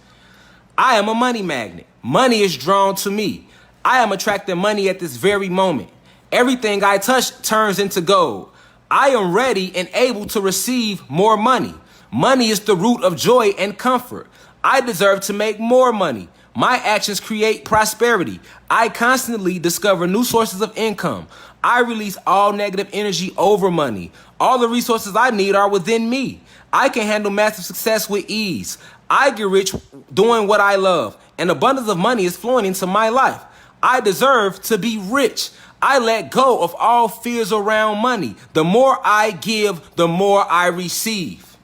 I am a money magnet. Money is drawn to me. I am attracting money at this very moment. Everything I touch turns into gold. I am ready and able to receive more money. Money is the root of joy and comfort. I deserve to make more money. My actions create prosperity. I constantly discover new sources of income. I release all negative energy over money. All the resources I need are within me. I can handle massive success with ease. I get rich doing what I love. An abundance of money is flowing into my life. I deserve to be rich. I let go of all fears around money. The more I give, the more I receive.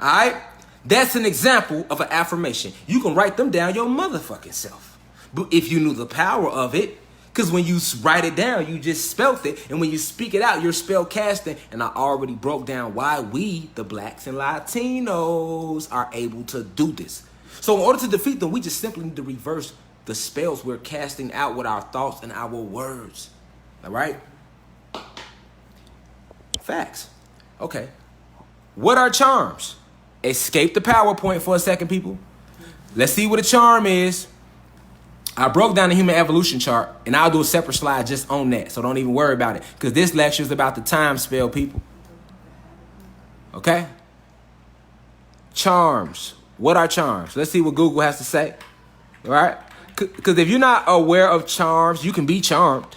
All right? That's an example of an affirmation. You can write them down your motherfucking self. But if you knew the power of it, because when you write it down, you just spelt it. And when you speak it out, you're spell casting. And I already broke down why we, the blacks and Latinos, are able to do this. So in order to defeat them, we just simply need to reverse the spells we're casting out with our thoughts and our words. All right? Facts. Okay. What are charms? Escape the PowerPoint for a second, people. Let's see what a charm is. I broke down the human evolution chart, and I'll do a separate slide just on that, so don't even worry about it, because this lecture is about the time spell, people. Okay? Charms. What are charms? Let's see what Google has to say. All right? Because if you're not aware of charms, you can be charmed.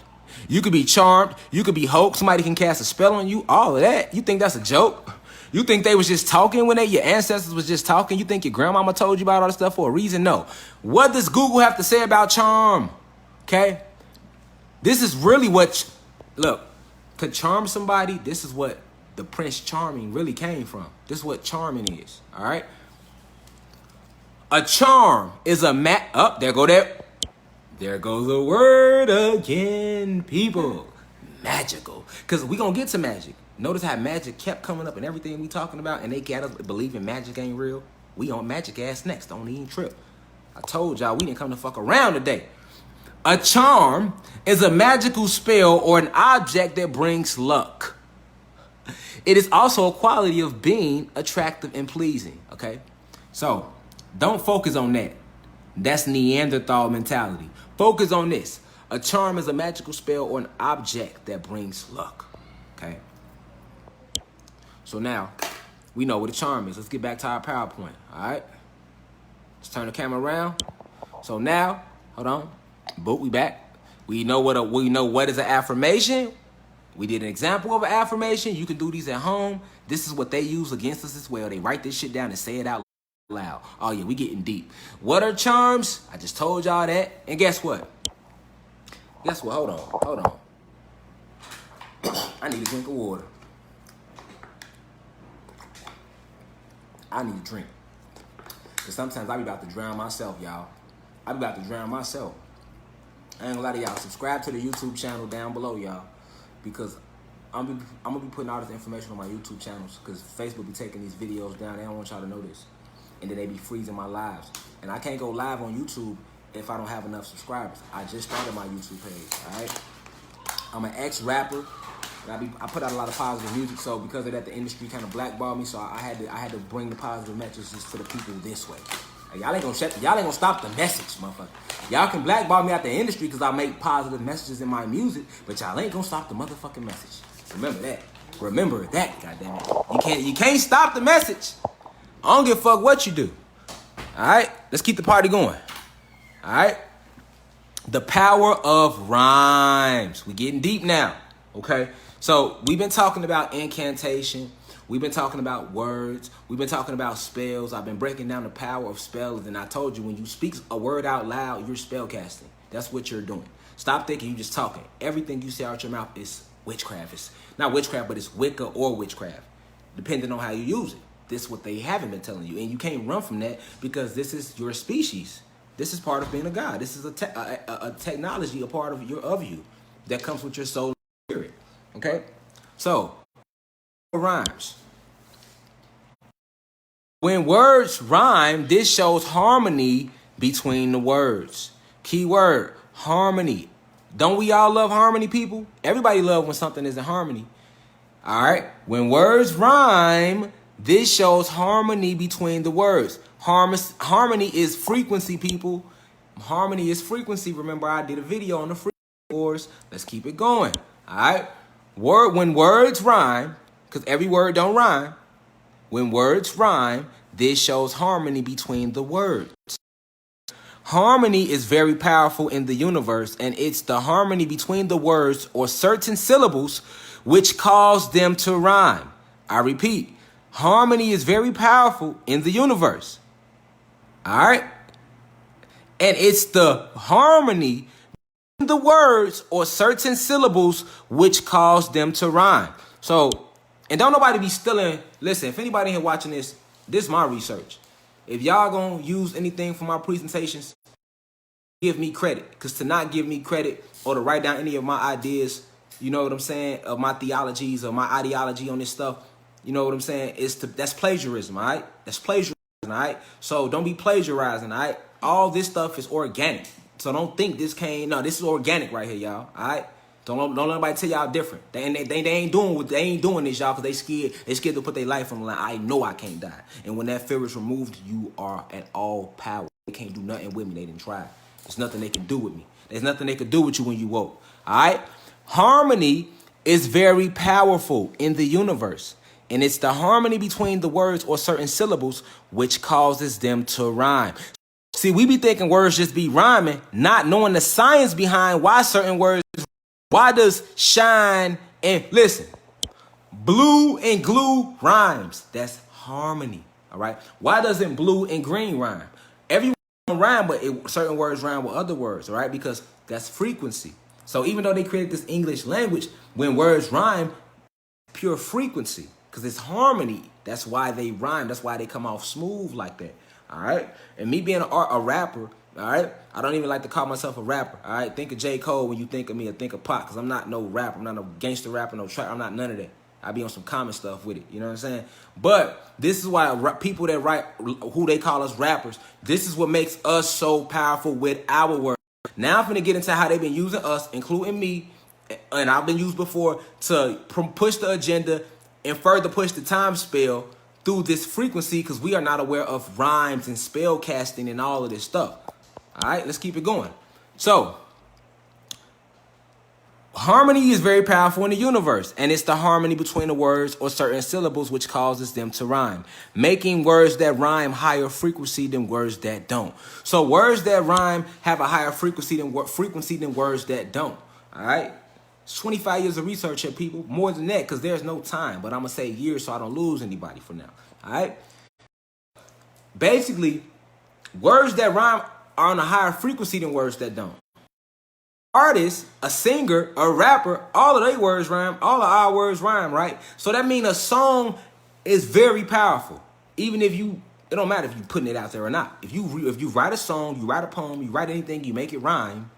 You could be charmed. You could be hoaxed. Somebody can cast a spell on you. All of that. You think that's a joke? You think they was just talking when your ancestors was just talking? You think your grandmama told you about all this stuff for a reason? No. What does Google have to say about charm? Okay? This is really what, look, could charm somebody. This is what the Prince Charming really came from. This is what charming is. All right? A charm is a there goes the word again, people. Magical. Because we going to get to magic. Notice how magic kept coming up in everything we talking about, and they got us believing magic ain't real. We on magic ass next. Don't even trip. I told y'all we didn't come to fuck around today. A charm is a magical spell or an object that brings luck. It is also a quality of being attractive and pleasing, okay? So, don't focus on that. That's Neanderthal mentality. Focus on this. A charm is a magical spell or an object that brings luck, okay? So now, we know what a charm is. Let's get back to our PowerPoint, all right? Let's turn the camera around. So now, hold on. Boop, we back. We know what is an affirmation. We did an example of an affirmation. You can do these at home. This is what they use against us as well. They write this shit down and say it out loud. Oh yeah, we getting deep. What are charms? I just told y'all that. And guess what? Hold on. I need a drink of water. I need a drink. Because sometimes I be about to drown myself, y'all. I ain't gonna lie to y'all. Subscribe to the YouTube channel down below, y'all. Because I'm gonna be putting all this information on my YouTube channels, because Facebook be taking these videos down. They don't want y'all to know this, and then they be freezing my lives. And I can't go live on YouTube if I don't have enough subscribers. I just started my YouTube page. All right, I'm an ex-rapper, and I put out a lot of positive music. So because of that, the industry kind of blackballed me. So I had to bring the positive messages to the people this way. Y'all ain't gonna stop the message, motherfucker. Y'all can blackball me out the industry because I make positive messages in my music, but y'all ain't gonna stop the motherfucking message. Remember that, goddammit. You can't stop the message. I don't give a fuck what you do. Alright? Let's keep the party going. Alright? The power of rhymes. We getting deep now. Okay? So we've been talking about incantation. We've been talking about words. We've been talking about spells. I've been breaking down the power of spells. And I told you, when you speak a word out loud, you're spell casting. That's what you're doing. Stop thinking you're just talking. Everything you say out your mouth is witchcraft. It's not witchcraft, but it's Wicca or witchcraft, depending on how you use it. This is what they haven't been telling you. And you can't run from that, because this is your species. This is part of being a god. This is a technology, a part of you that comes with your soul and spirit. Okay? So, rhymes. When words rhyme, this shows harmony between the words. Key word, harmony. Don't we all love harmony, people? Everybody loves when something is in harmony. All right? When words rhyme, this shows harmony between the words. Harmony is frequency, people. Harmony is frequency. Remember, I did a video on the frequency wars. Let's keep it going. All right? When words rhyme, because every word don't rhyme. When words rhyme, this shows harmony between the words. Harmony is very powerful in the universe, and it's the harmony between the words or certain syllables which cause them to rhyme. I repeat, harmony is very powerful in the universe. All right? And it's the harmony between the words or certain syllables which cause them to rhyme. So, and don't nobody be stealing. Listen, if anybody here watching this, this is my research. If y'all gonna use anything for my presentations, give me credit. Because to not give me credit or to write down any of my ideas, you know what I'm saying, of my theologies or my ideology on this stuff, you know what I'm saying, that's plagiarism, all right? That's plagiarism, all right? So don't be plagiarizing, all right? All this stuff is organic. So don't think this is organic right here, y'all, all right? Don't let nobody tell y'all different. They ain't doing this, y'all, because they scared to put their life on the line. I know I can't die. And when that fear is removed, you are at all power. They can't do nothing with me. They didn't try. There's nothing they can do with me. There's nothing they can do with you when you woke. All right? Harmony is very powerful in the universe. And it's the harmony between the words or certain syllables which causes them to rhyme. See, we be thinking words just be rhyming, not knowing the science behind why certain words. Why does shine and listen? Blue and glue rhymes. That's harmony. All right. Why doesn't blue and green rhyme? Every word rhyme, but certain words rhyme with other words. All right, because that's frequency. So even though they created this English language, when words rhyme, pure frequency, because it's harmony. That's why they rhyme. That's why they come off smooth like that. All right. And me being a rapper. All right. I don't even like to call myself a rapper. All right. Think of J. Cole when you think of me, or think of Pac, because I'm not no rapper. I'm not no gangster rapper, no trap. I'm not none of that. I be on some common stuff with it. You know what I'm saying? But this is why people that write, who they call us rappers, this is what makes us so powerful with our words. Now I'm going to get into how they've been using us, including me, and I've been used before to push the agenda and further push the time spell through this frequency, because we are not aware of rhymes and spell casting and all of this stuff. All right, let's keep it going. So, harmony is very powerful in the universe, and it's the harmony between the words or certain syllables which causes them to rhyme, making words that rhyme higher frequency than words that don't. So words that rhyme have a higher frequency than words that don't. All right? It's 25 years of research here, people. More than that, because there's no time. But I'm going to say years so I don't lose anybody for now. All right? Basically, words that rhyme are on a higher frequency than words that don't. Artist, a singer, a rapper, all of their words rhyme. All of our words rhyme, right? So that means a song is very powerful. Even if it don't matter if you're putting it out there or not. If you write a song, you write a poem, you write anything, you make it rhyme.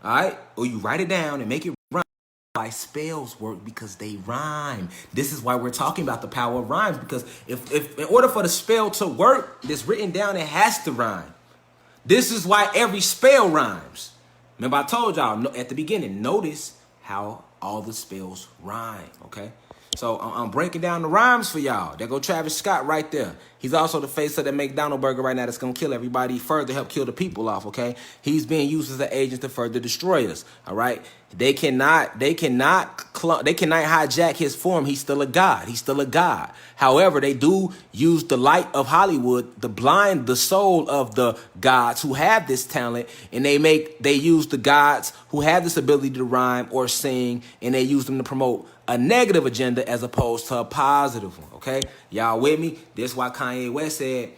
All right? Or you write it down and make it rhyme. Why spells work, because they rhyme. This is why we're talking about the power of rhymes, because if in order for the spell to work that's written down, it has to rhyme. This is why every spell rhymes. Remember, I told y'all at the beginning, notice how all the spells rhyme, okay? So I'm breaking down the rhymes for y'all. There go Travis Scott right there. He's also the face of the McDonald's burger right now that's going to kill everybody, further help kill the people off, okay? He's being used as an agent to further destroy us, all right? They cannot hijack his form. He's still a god. He's still a god. However, they do use the light of Hollywood to blind the soul of the gods who have this talent, and they use the gods who have this ability to rhyme or sing, and they use them to promote a negative agenda as opposed to a positive one, okay? Y'all with me? This is why Kanye West said,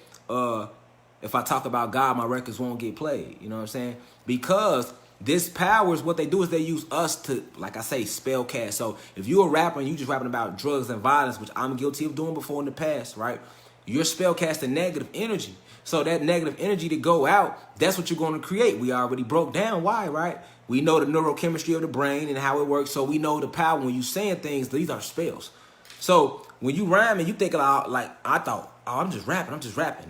if I talk about God, my records won't get played. You know what I'm saying? Because this power is what they do is they use us to, like I say, spell cast. So if you're a rapper and you just rapping about drugs and violence, which I'm guilty of doing before in the past, right? You're spell casting negative energy. So that negative energy to go out, that's what you're going to create. We already broke down why, right? We know the neurochemistry of the brain and how it works. So we know the power when you saying things, these are spells. So when you rhyme and you think about, like, I thought, oh, I'm just rapping.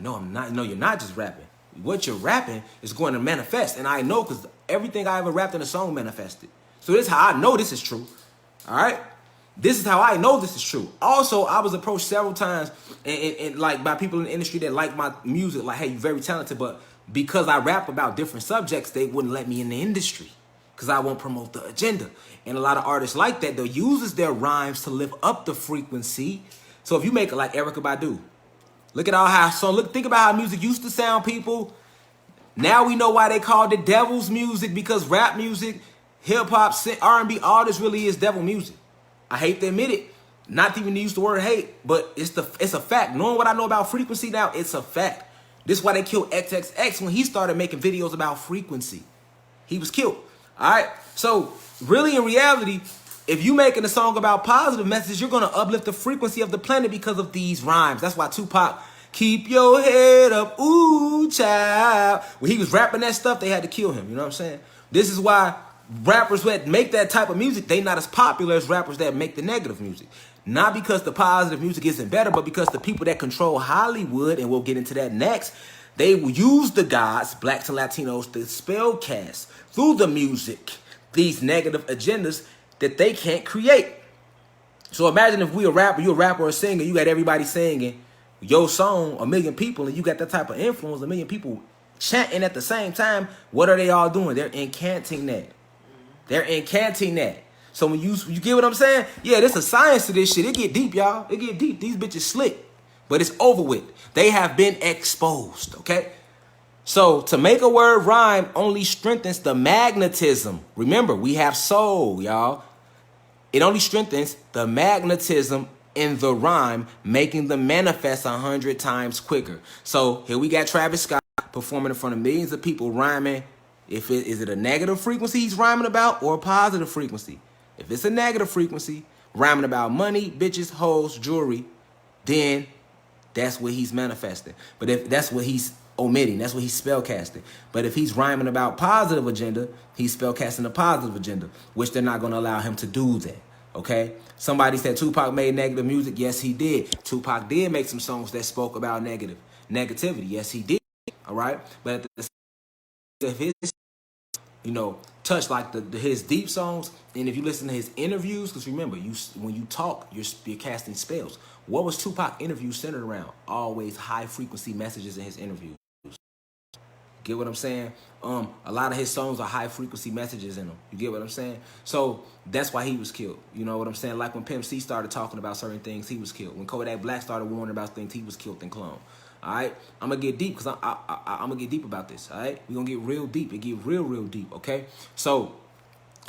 No, I'm not. No, you're not just rapping. What you're rapping is going to manifest. And I know because everything I ever rapped in a song manifested. So this is how I know this is true. All right? This is how I know this is true. Also, I was approached several times and like by people in the industry that like my music, like, hey, you're very talented, but because I rap about different subjects, they wouldn't let me in the industry because I won't promote the agenda. And a lot of artists like that, they'll use their rhymes to lift up the frequency. So if you make it like Erykah Badu, look at all how think about how music used to sound, people. Now we know why they called it devil's music, because rap music, hip hop, R&B, all this really is devil music. I hate to admit it, not to even use the word hate, but it's a fact. Knowing what I know about frequency now, it's a fact. This is why they killed XXX when he started making videos about frequency. He was killed. All right. So really, in reality, if you making a song about positive messages, you're going to uplift the frequency of the planet because of these rhymes. That's why Tupac, keep your head up, ooh, child. When he was rapping that stuff, they had to kill him. You know what I'm saying? This is why rappers that make that type of music, they not as popular as rappers that make the negative music. Not because the positive music isn't better, but because the people that control Hollywood, and we'll get into that next, they will use the gods, blacks and Latinos, to spell cast through the music these negative agendas that they can't create. So imagine if you're a rapper or a singer, you got everybody singing your song, 1 million people, and you got that type of influence, 1 million people chanting at the same time, what are they all doing? They're incanting that. They're incanting that. So when you get what I'm saying? Yeah, there's a science to this shit. It get deep, y'all. It get deep. These bitches slick. But it's over with. They have been exposed, okay? So to make a word rhyme only strengthens the magnetism. Remember, we have soul, y'all. It only strengthens the magnetism in the rhyme, making them manifest 100 times quicker. So here we got Travis Scott performing in front of millions of people rhyming. Is it a negative frequency he's rhyming about or a positive frequency? If it's a negative frequency, rhyming about money, bitches, hoes, jewelry, then that's what he's manifesting. But if that's what he's omitting, that's what he's spellcasting. But if he's rhyming about positive agenda, he's spellcasting a positive agenda, which they're not going to allow him to do that. Okay? Somebody said Tupac made negative music. Yes, he did. Tupac did make some songs that spoke about negativity. Yes, he did. All right? But at the same time, his, touch like his deep songs, and if you listen to his interviews, because remember, when you talk, you're casting spells. What was Tupac interviews centered around? Always high frequency messages in his interviews. Get what I'm saying? A lot of his songs are high frequency messages in them. You get what I'm saying? So that's why he was killed. You know what I'm saying? Like when Pimp C started talking about certain things, he was killed. When Kodak Black started warning about things, he was killed and cloned. All right? I'm going to get deep because I'm going to get deep about this. All right? We're going to get real deep. It get real deep. Okay? So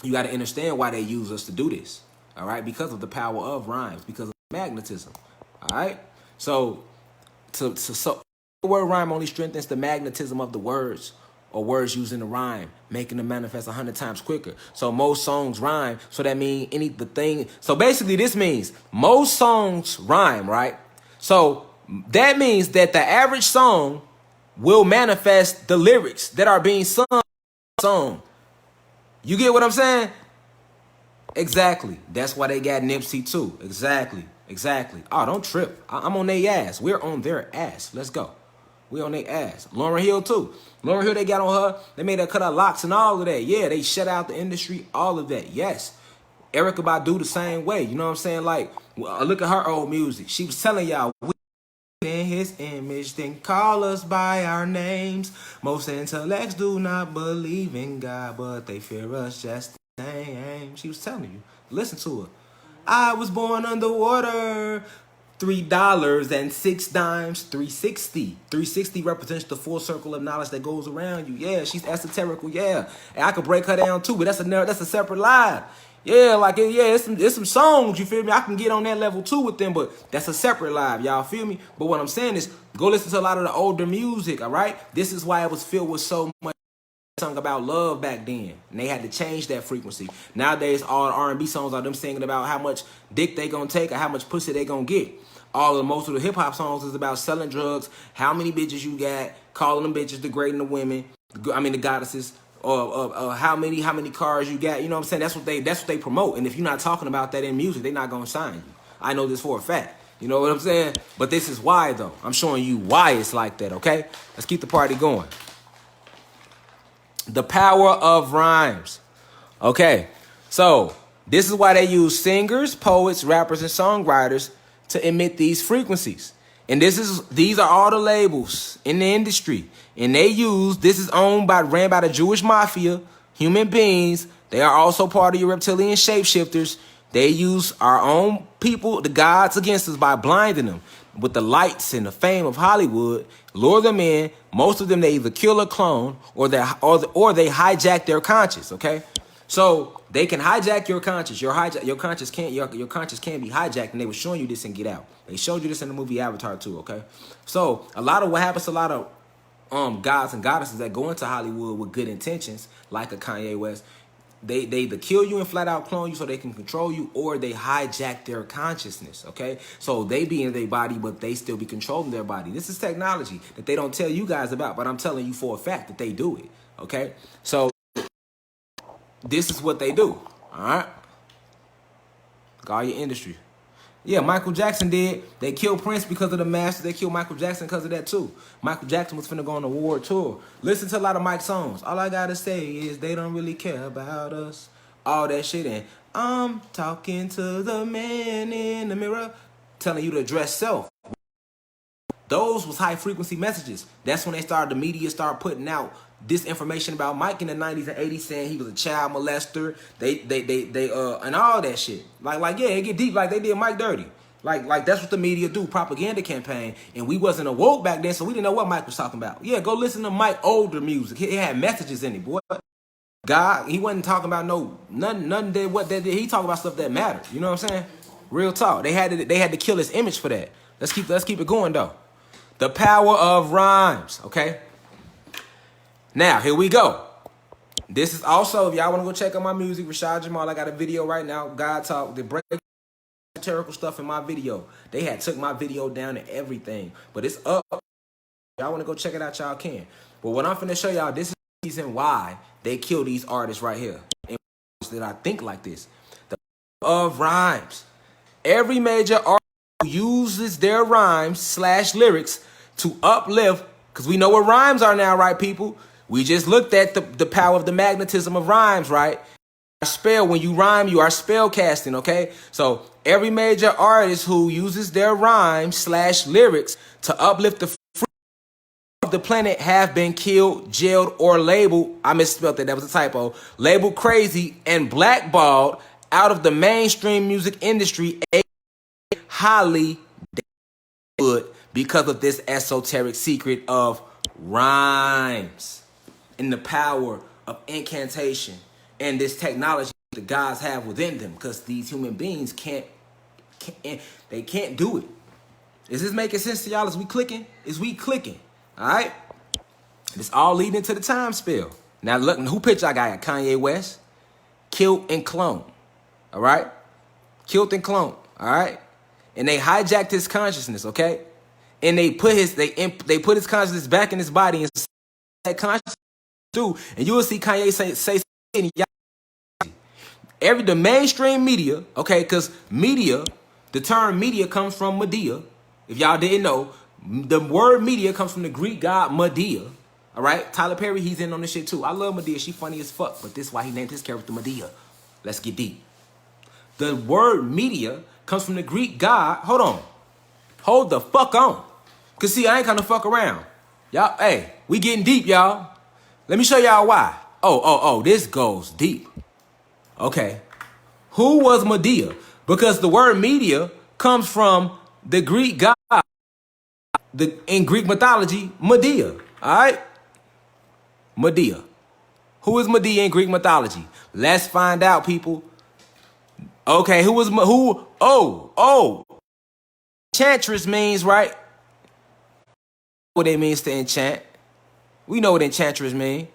you got to understand why they use us to do this. All right? Because of the power of rhymes. Because of magnetism. All right? So the word rhyme only strengthens the magnetism of the words or words used in the rhyme, making them manifest 100 times quicker. So most songs rhyme. So that means So basically this means most songs rhyme, right? So that means that the average song will manifest the lyrics that are being sung. You get what I'm saying? Exactly. That's why they got Nipsey too. Exactly. Oh, don't trip. I'm on their ass. We're on their ass. Let's go. We on their ass. Lauryn Hill too. Lauryn Hill, they got on her. They made her cut her locks and all of that. Yeah, they shut out the industry. All of that. Yes. Erykah Badu the same way. You know what I'm saying? Like, look at her old music. She was telling y'all, we in his image, then call us by our names. Most intellects do not believe in God, but they fear us just the same. She was telling you. Listen to her. I was born underwater. $3 and 6 dimes, 360. 360 represents the full circle of knowledge that goes around you. Yeah, she's esoterical. Yeah, and I could break her down too, but that's a separate live. Yeah, like it's some songs. You feel me? I can get on that level too with them, but that's a separate live. Y'all feel me? But what I'm saying is, go listen to a lot of the older music. All right, this is why it was filled with so much song about love back then, and they had to change that frequency. Nowadays, all R&B songs are them singing about how much dick they gonna take or how much pussy they gonna get. Most of the hip hop songs is about selling drugs, how many bitches you got, calling them bitches, degrading the women, the goddesses, or how many cars you got. You know what I'm saying? That's what they promote. And if you're not talking about that in music, they're not gonna sign you. I know this for a fact. You know what I'm saying? But this is why though. I'm showing you why it's like that. Okay? Let's keep the party going. The power of rhymes. Okay, so this is why they use singers, poets, rappers, and songwriters to emit these frequencies. And these are all the labels in the industry. And this is ran by the Jewish mafia, human beings. They are also part of your reptilian shapeshifters. They use our own people, the gods, against us by blinding them with the lights and the fame of Hollywood, lure them in. Most of them, they either kill or clone, or they hijack their conscience. Okay, so they can hijack your conscience. Your conscience can't be hijacked, and they were showing you this in Get Out. They showed you this in the movie Avatar too. Okay, so a lot of what happens to a lot of gods and goddesses that go into Hollywood with good intentions, like a Kanye West. They either kill you and flat out clone you so they can control you, or they hijack their consciousness, okay? So they be in their body, but they still be controlling their body. This is technology that they don't tell you guys about, but I'm telling you for a fact that they do it, okay? So this is what they do, all right? All your industry. Yeah, Michael Jackson did. They killed Prince because of the master. They killed Michael Jackson because of that too. Michael Jackson was finna go on a world tour. Listen to a lot of Mike songs. All I gotta say is they don't really care about us. All that shit. And I'm talking to the man in the mirror, telling you to address self. Those was high frequency messages. That's when the media started putting out this information about Mike in the 90s and 80s, saying he was a child molester. They and all that shit. Like yeah, it get deep like they did Mike dirty. Like that's what the media do, propaganda campaign. And we wasn't awoke back then, so we didn't know what Mike was talking about. Yeah, go listen to Mike older music. It had messages in it, boy. God, he wasn't talking about nothing that what that did. He talking about stuff that mattered. You know what I'm saying? Real talk. They had to kill his image for that. Let's keep it going though. The power of rhymes. Okay. Now here we go. This is also, if y'all want to go check out my music, Rashad Jamal. I got a video right now. God talk. The break satirical stuff in my video. They had took my video down and everything, but it's up. Y'all want to go check it out? Y'all can. But what I'm finna show y'all, this is the reason why they kill these artists right here. And that I think like this. The power of rhymes. Every major artist uses their rhymes / lyrics to uplift, because we know what rhymes are now, right, people? We just looked at the power of the magnetism of rhymes, right? Spell, when you rhyme, you are spell casting, okay? So every major artist who uses their rhymes / lyrics to uplift the free of the planet have been killed, jailed, or labeled, I misspelled that was a typo, labeled crazy and blackballed out of the mainstream music industry, highly good, because of this esoteric secret of rhymes and the power of incantation and this technology the gods have within them, because these human beings can't do it. Is this making sense to y'all? Is we clicking? All right? It's all leading into the time spell. Now look, who picture I got? Kanye West, killed and cloned. All right? Killed and cloned. All right? And they hijacked his consciousness, okay? And they put his consciousness back in his body and that consciousness through. And you will see Kanye say the mainstream media, okay, because media, the term media comes from Medea. If y'all didn't know, the word media comes from the Greek god Medea. All right, Tyler Perry, he's in on this shit too. I love Medea. She funny as fuck, but this is why he named his character Medea. Let's get deep. The word media comes from the Greek god. Hold the fuck on. Cause see, I ain't gonna fuck around. Y'all, hey, we getting deep, y'all. Let me show y'all why. Oh, this goes deep. Okay. Who was Medea? Because the word media comes from the Greek god, in Greek mythology, Medea. All right? Medea. Who is Medea in Greek mythology? Let's find out, people. Okay, who? Enchantress means, right? What it means to enchant. We know what enchantress mean.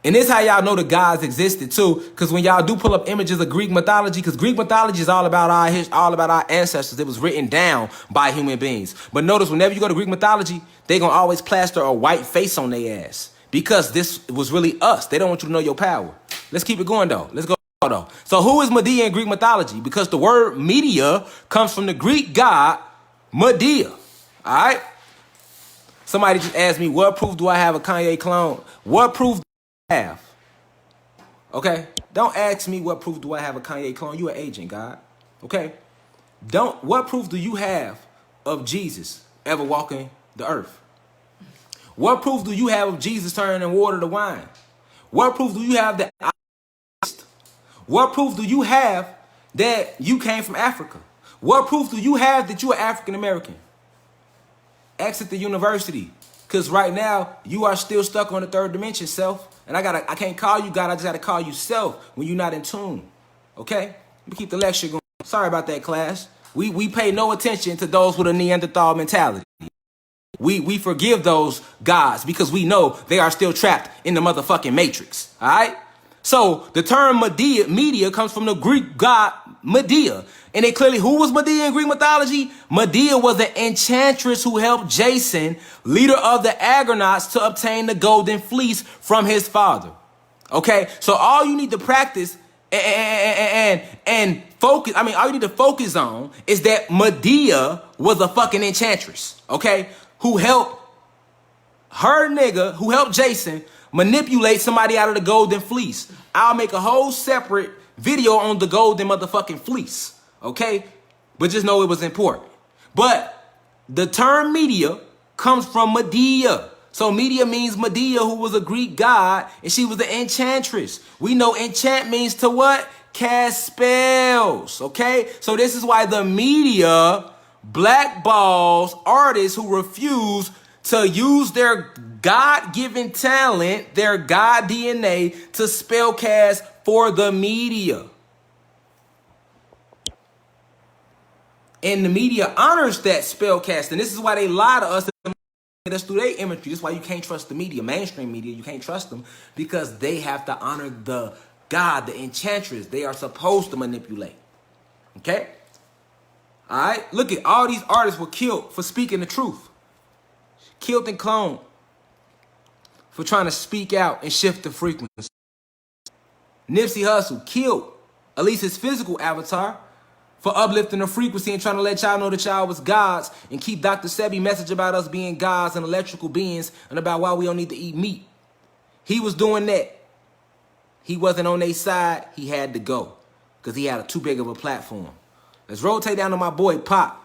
And this is how y'all know the gods existed too, because when y'all do pull up images of Greek mythology, because Greek mythology is all about our ancestors. It was written down by human beings. But notice, whenever you go to Greek mythology, they gonna always plaster a white face on their ass, because this was really us. They don't want you to know your power. Let's keep it going though. Let's go though. So who is Medea in Greek mythology? Because the word media comes from the Greek god Medea. All right. Somebody just asked me, what proof do I have a Kanye clone? What proof do I have? Okay? Don't ask me what proof do I have a Kanye clone. You an agent, God. Okay? What proof do you have of Jesus ever walking the earth? What proof do you have of Jesus turning water to wine? What proof do you have that What proof do you have that you came from Africa? What proof do you have that you are African American? Exit the university, because right now you are still stuck on the third dimension, self. And I can't call you God. I just got to call you self when you're not in tune. Okay? Let me keep the lecture going. Sorry about that, class. We pay no attention to those with a Neanderthal mentality. We forgive those gods because we know they are still trapped in the motherfucking matrix. All right? So the term media comes from the Greek god Medea. And they clearly, who was Medea in Greek mythology? Medea was an enchantress who helped Jason, leader of the Argonauts, to obtain the golden fleece from his father. Okay? So all you need to practice and focus, all you need to focus on is that Medea was a fucking enchantress. Okay? Who helped Jason manipulate somebody out of the golden fleece. I'll make a whole separate video on the golden motherfucking fleece. Okay? But just know it was important. But The term Medea comes from Medea. So Medea means Medea, who was a Greek god, and she was the enchantress. We know enchant means to what? Cast spells, okay? So this is why the media blackballs artists who refuse to use their God-given talent, their God DNA, to spell cast for the media. And the media honors that spell cast, and this is why they lie to us. That's through their imagery. That's why you can't trust the media, mainstream media. You can't trust them because they have to honor the God, the enchantress. They are supposed to manipulate. Okay? All right? Look at all these artists were killed for speaking the truth. Killed and cloned for trying to speak out and shift the frequency. Nipsey Hussle killed at least his physical avatar for uplifting the frequency and trying to let y'all know that y'all was gods and keep Dr. Sebi's message about us being gods and electrical beings and about why we don't need to eat meat. He was doing that. He wasn't on their side. He had to go because he had too big of a platform. Let's rotate down to my boy Pop.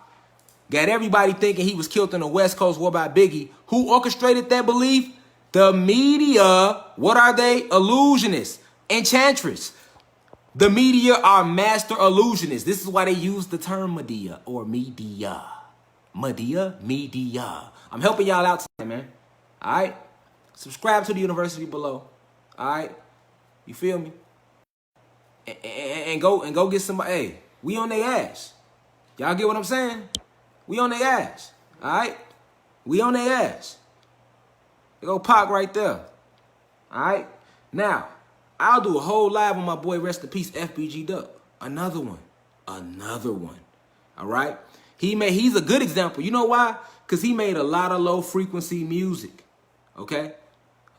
Got everybody thinking he was killed in the West Coast war by Biggie. Who orchestrated that belief? The media. What are they? Illusionists. Enchantress. The media are master illusionists. This is why they use the term Medea or media. Medea, media. I'm helping y'all out today, man. All right? Subscribe to the university below. All right? You feel me? And go get somebody. Hey, we on their ass. Y'all get what I'm saying? We on their ass. All right? We on their ass. They go Pac right there. All right? Now, I'll do a whole live on my boy, rest in peace, FBG Duck. Another one. Another one. All right? He's a good example. You know why? Because he made a lot of low-frequency music. Okay?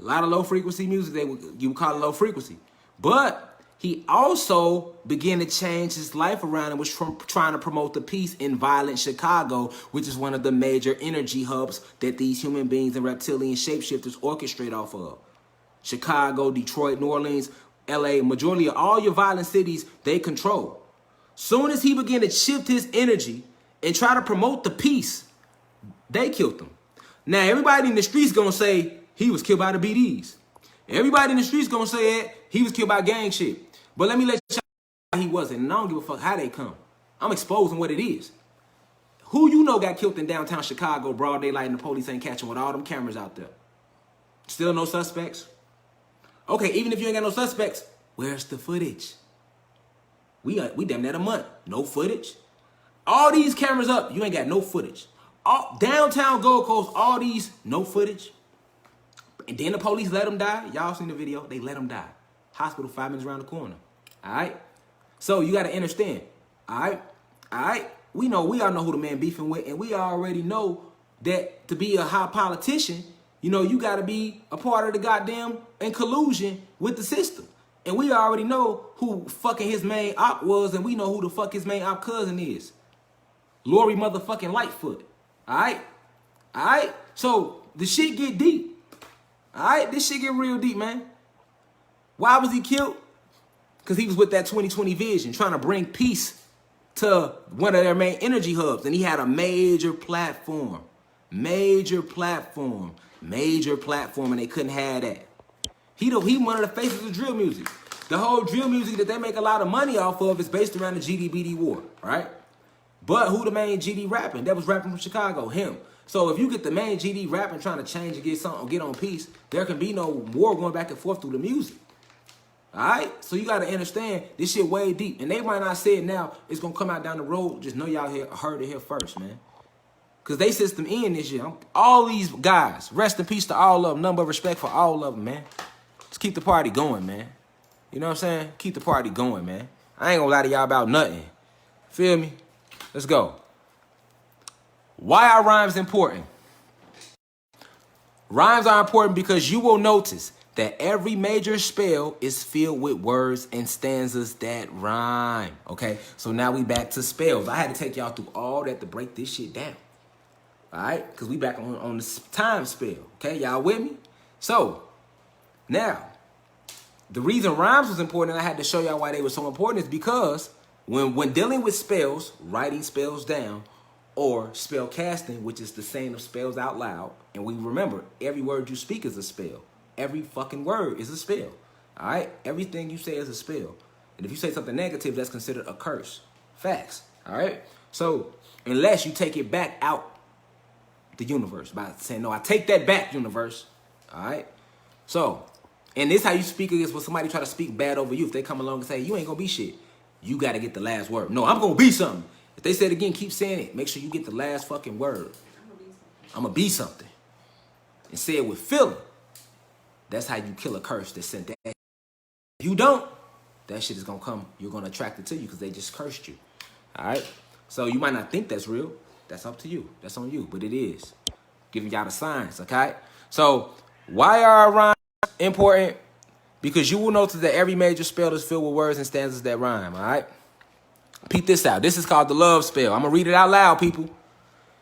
A lot of low-frequency music, you would call it low frequency. But he also began to change his life around and was trying to promote the peace in violent Chicago, which is one of the major energy hubs that these human beings and reptilian shapeshifters orchestrate off of. Chicago, Detroit, New Orleans, LA, majority of all your violent cities, they control. Soon as he began to shift his energy and try to promote the peace, they killed him. Now, everybody in the streets gonna say he was killed by the BDs. Everybody in the streets gonna say he was killed by gang shit. But let me let you know he wasn't, and I don't give a fuck how they come. I'm exposing what it is. Who you know got killed in downtown Chicago, broad daylight, and the police ain't catching with all them cameras out there? Still no suspects? Okay, even if you ain't got no suspects, where's the footage? We damn near a month. No footage. All these cameras up, you ain't got no footage. All, downtown Gold Coast, all these, no footage. And then the police let them die. Y'all seen the video. They let them die. Hospital 5 minutes around the corner. All right? So you got to understand. All right? All right? We all know who the man beefing with. And we already know that to be a high politician, you know, you got to be a part of the goddamn in collusion with the system. And we already know who fucking his main op was, and we know who the fuck his main op cousin is. Lori motherfucking Lightfoot. All right? All right? So the shit get deep. All right? This shit get real deep, man. Why was he killed? Because he was with that 2020 vision, trying to bring peace to one of their main energy hubs. And he had a major platform. Major platform, and they couldn't have that. He one of the faces of drill music. The whole drill music that they make a lot of money off of is based around the GDBD war, right? But who the main GD rapping? That was rapping from Chicago, him. So if you get the main GD rapping trying to change and get something, get on peace, there can be no war going back and forth through the music. All right? So you got to understand, this shit way deep. And they might not say it now. It's going to come out down the road. Just know y'all heard it here first, man. Because they system in this shit. All these guys, rest in peace to all of them. Nothing but respect for all of them, man. Just keep the party going, man. You know what I'm saying? Keep the party going, man. I ain't going to lie to y'all about nothing. Feel me? Let's go. Why are rhymes important? Rhymes are important because you will notice that every major spell is filled with words and stanzas that rhyme. Okay? So now we back to spells. I had to take y'all through all that to break this shit down. All right? Because we back on the time spell. Okay? Y'all with me? So, now, the reason rhymes was important, and I had to show y'all why they were so important, is because when dealing with spells, writing spells down, or spell casting, which is the saying of spells out loud. And we remember, every word you speak is a spell. Every fucking word is a spell. All right? Everything you say is a spell. And if you say something negative, that's considered a curse. Facts. All right? So, unless you take it back out the universe by saying, no, I take that back, universe. All right? So, and this is how you speak against when somebody try to speak bad over you. If they come along and say, you ain't going to be shit, you got to get the last word. No, I'm going to be something. If they say it again, keep saying it. Make sure you get the last fucking word. I'm going to be something. And say it with feeling. That's how you kill a curse that sent that. If you don't, that shit is going to come. You're going to attract it to you because they just cursed you. All right? So you might not think that's real. That's up to you. That's on you. But it is. Giving y'all the signs, okay? So why are rhymes important? Because you will notice that every major spell is filled with words and stanzas that rhyme, all right? Peep this out. This is called the love spell. I'm going to read it out loud, people.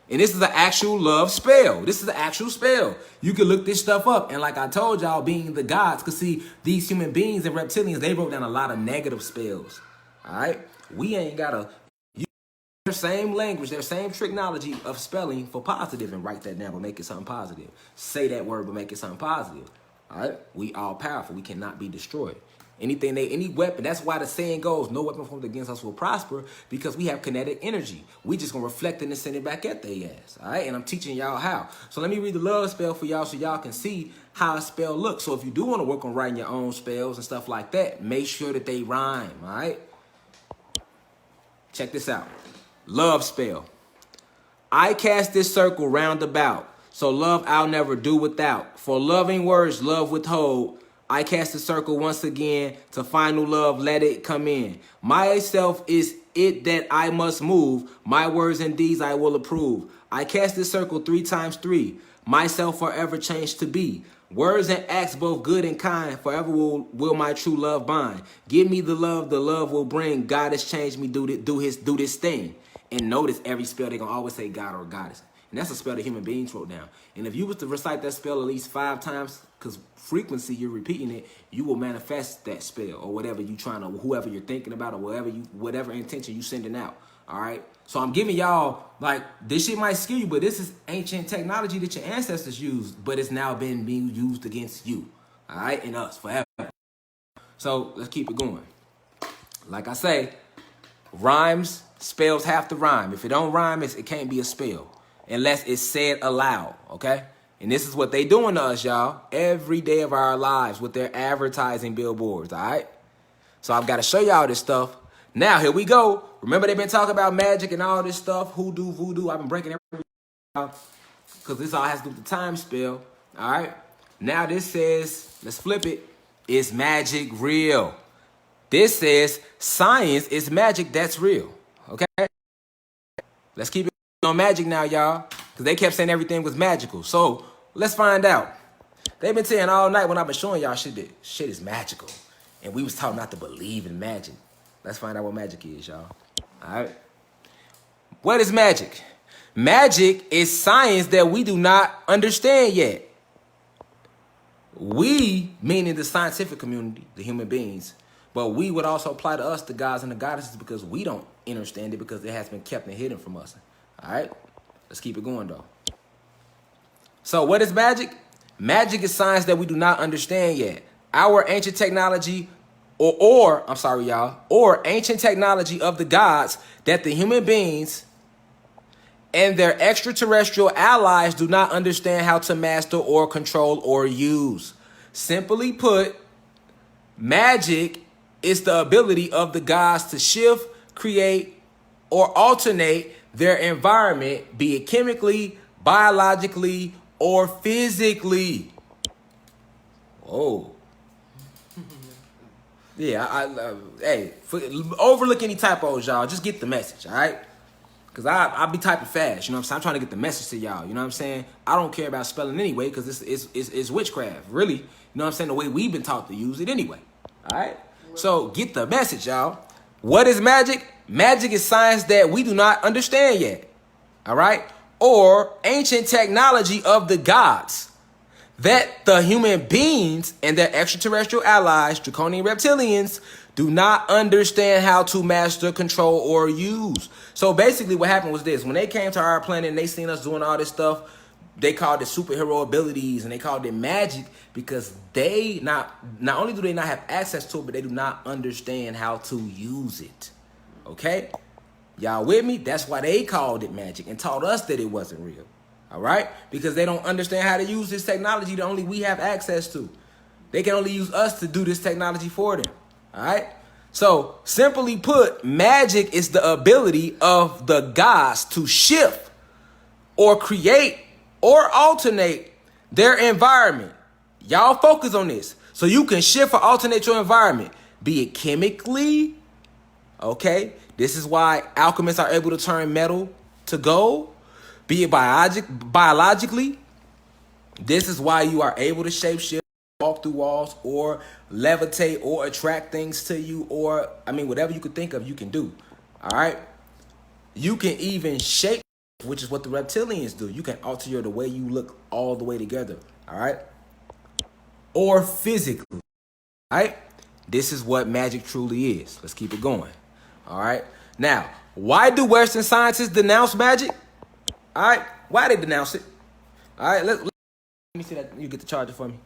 And this is an actual love spell. This is an actual spell. You can look this stuff up. And like I told y'all, being the gods, because see, these human beings and reptilians, they wrote down a lot of negative spells. All right? We ain't got to use their same language, their same technology of spelling for positive and write that down but make it something positive. Say that word but make it something positive. All right? We all powerful. We cannot be destroyed. Any weapon, that's why the saying goes, no weapon formed against us will prosper, because we have kinetic energy. We just gonna reflect it and send it back at their ass. All right, and I'm teaching y'all how. So let me read the love spell for y'all so y'all can see how a spell looks. So if you do want to work on writing your own spells and stuff like that, make sure that they rhyme. All right, check this out. Love spell. I cast this circle round about, so love I'll never do without. For loving words, love withhold. I cast the circle once again to final love, let it come in. Myself is it that I must move. My words and deeds I will approve. I cast this circle 3 times 3. Myself forever changed to be. Words and acts both good and kind. Forever will my true love bind. Give me the love will bring. God has changed me, do this thing. And notice every spell they gonna always say God or goddess. And that's a spell that human beings wrote down. And if you was to recite that spell at least 5 times, because frequency you're repeating it, you will manifest that spell or whatever you trying to, whoever you're thinking about, or whatever intention you sending out. All right. So I'm giving y'all, like, this shit might scare you, but this is ancient technology that your ancestors used, but it's now being used against you. All right, and us forever. So let's keep it going. Like I say, rhymes, spells have to rhyme. If it don't rhyme, it can't be a spell unless it's said aloud. Okay. And this is what they doing to us, y'all, every day of our lives with their advertising billboards, all right? So I've got to show y'all this stuff. Now, here we go. Remember they've been talking about magic and all this stuff, hoodoo, voodoo. I've been breaking everything down because this all has to do with the time spell, all right? Now this says, let's flip it, is magic real? This says science is magic that's real, okay? Let's keep it on magic now, y'all, because they kept saying everything was magical. So let's find out. They've been saying all night when I've been showing y'all shit that shit is magical. And we was taught not to believe in magic. Let's find out what magic is, y'all. All right. What is magic? Magic is science that we do not understand yet. We, meaning the scientific community, the human beings, but we would also apply to us, the gods and the goddesses, because we don't understand it because it has been kept and hidden from us. All right. Let's keep it going, though. So what is magic? Magic is science that we do not understand yet. Our ancient technology, or ancient technology of the gods that the human beings and their extraterrestrial allies do not understand how to master or control or use. Simply put, magic is the ability of the gods to shift, create, or alternate their environment, be it chemically, biologically, or physically. Oh. Yeah, hey, overlook any typos, y'all. Just get the message, all right? Because I be typing fast, you know what I'm saying? I'm trying to get the message to y'all, you know what I'm saying? I don't care about spelling anyway because it's witchcraft, really. You know what I'm saying? The way we've been taught to use it anyway, all right? So get the message, y'all. What is magic? Magic is science that we do not understand yet, all right? Or ancient technology of the gods that the human beings and their extraterrestrial allies, draconian reptilians, do not understand how to master, control, or use. So basically what happened was this. When they came to our planet and they seen us doing all this stuff, they called it superhero abilities and they called it magic because they not only do they not have access to it, but they do not understand how to use it. Okay? Y'all with me? That's why they called it magic and taught us that it wasn't real. All right? Because they don't understand how to use this technology that only we have access to. They can only use us to do this technology for them. All right? So, simply put, magic is the ability of the gods to shift or create or alternate their environment. Y'all focus on this. So you can shift or alternate your environment, be it chemically. Okay? This is why alchemists are able to turn metal to gold, be it biologically. This is why you are able to shapeshift, walk through walls, or levitate, or attract things to you, or, I mean, whatever you could think of, you can do. All right? You can even shape, which is what the reptilians do. You can alter the way you look all the way together. All right? Or physically. All right? This is what magic truly is. Let's keep it going. All right? Now, why do Western scientists denounce magic? All right? Why they denounce it? All right? Let me see that. You get the charger for me.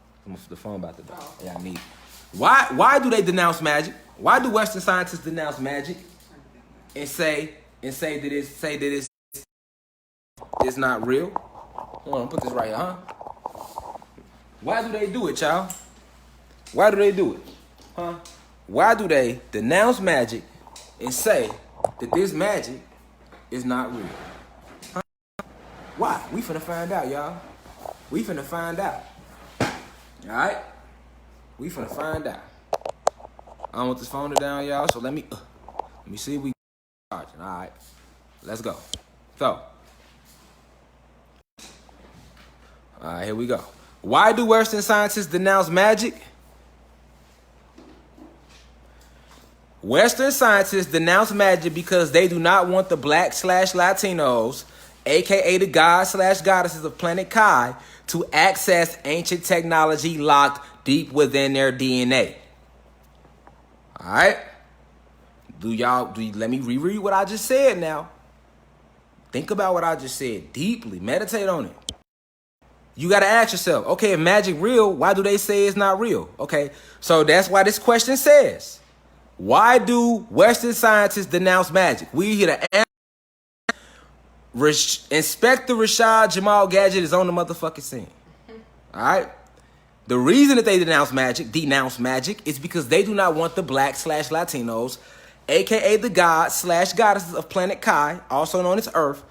The phone about to die. Yeah, I need it. Why do they denounce magic? Why do Western scientists denounce magic and say that it's not real? Hold on, put this right here, huh? Why do they do it, y'all? Why do they do it? Huh? Why do they denounce magic and say that this magic is not real? Huh? Why? We finna find out, y'all. We finna find out. All right? We finna find out. I don't want this phone to down, y'all, so let me see if we charging. All right. Let's go. So, all right, here we go. Why do Western scientists denounce magic? Western scientists denounce magic because they do not want the black/Latinos, aka the gods/goddesses of planet Kai, to access ancient technology locked deep within their DNA. All right? Let me reread what I just said now. Think about what I just said deeply. Meditate on it. You got to ask yourself, okay, if magic real, why do they say it's not real? Okay, so that's why this question says, why do Western scientists denounce magic? We here to answer. Inspector Rashad Jamal gadget is on the motherfucking scene. All right? The reason that they denounce magic, is because they do not want the black/Latinos, aka the gods/goddesses of planet Kai, also known as Earth,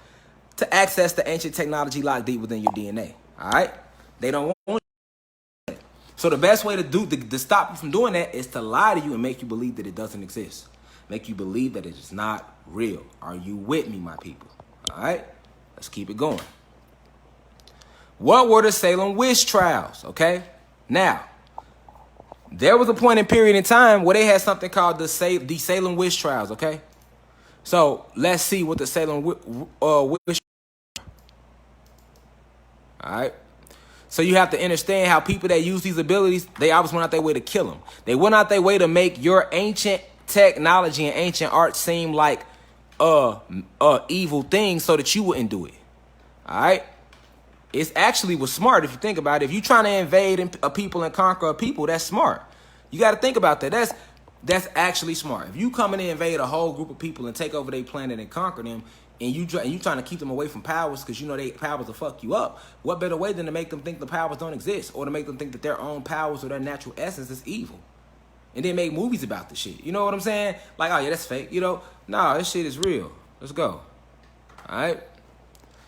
to access the ancient technology locked deep within your DNA. All right? They don't want it. So the best way to stop you from doing that is to lie to you and make you believe that it doesn't exist. Make you believe that it is not real. Are you with me, my people? All right? Let's keep it going. What were the Salem witch trials? Okay? Now, there was a point in period in time where they had something called the Salem witch trials, okay? So, let's see what the Salem witch. All right? So you have to understand how people that use these abilities, they always went out their way to kill them. They went out their way to make your ancient technology and ancient art seem like evil things so that you wouldn't do it. All right? It actually was smart if you think about it. If you're trying to invade a people and conquer a people, that's smart. You got to think about that. That's actually smart. If you come in and invade a whole group of people and take over their planet and conquer them, and you trying to keep them away from powers because you know they powers will fuck you up, what better way than to make them think the powers don't exist, or to make them think that their own powers or their natural essence is evil, and then make movies about the shit. You know what I'm saying? Like, oh yeah, that's fake. You know, nah, this shit is real. Let's go. All right.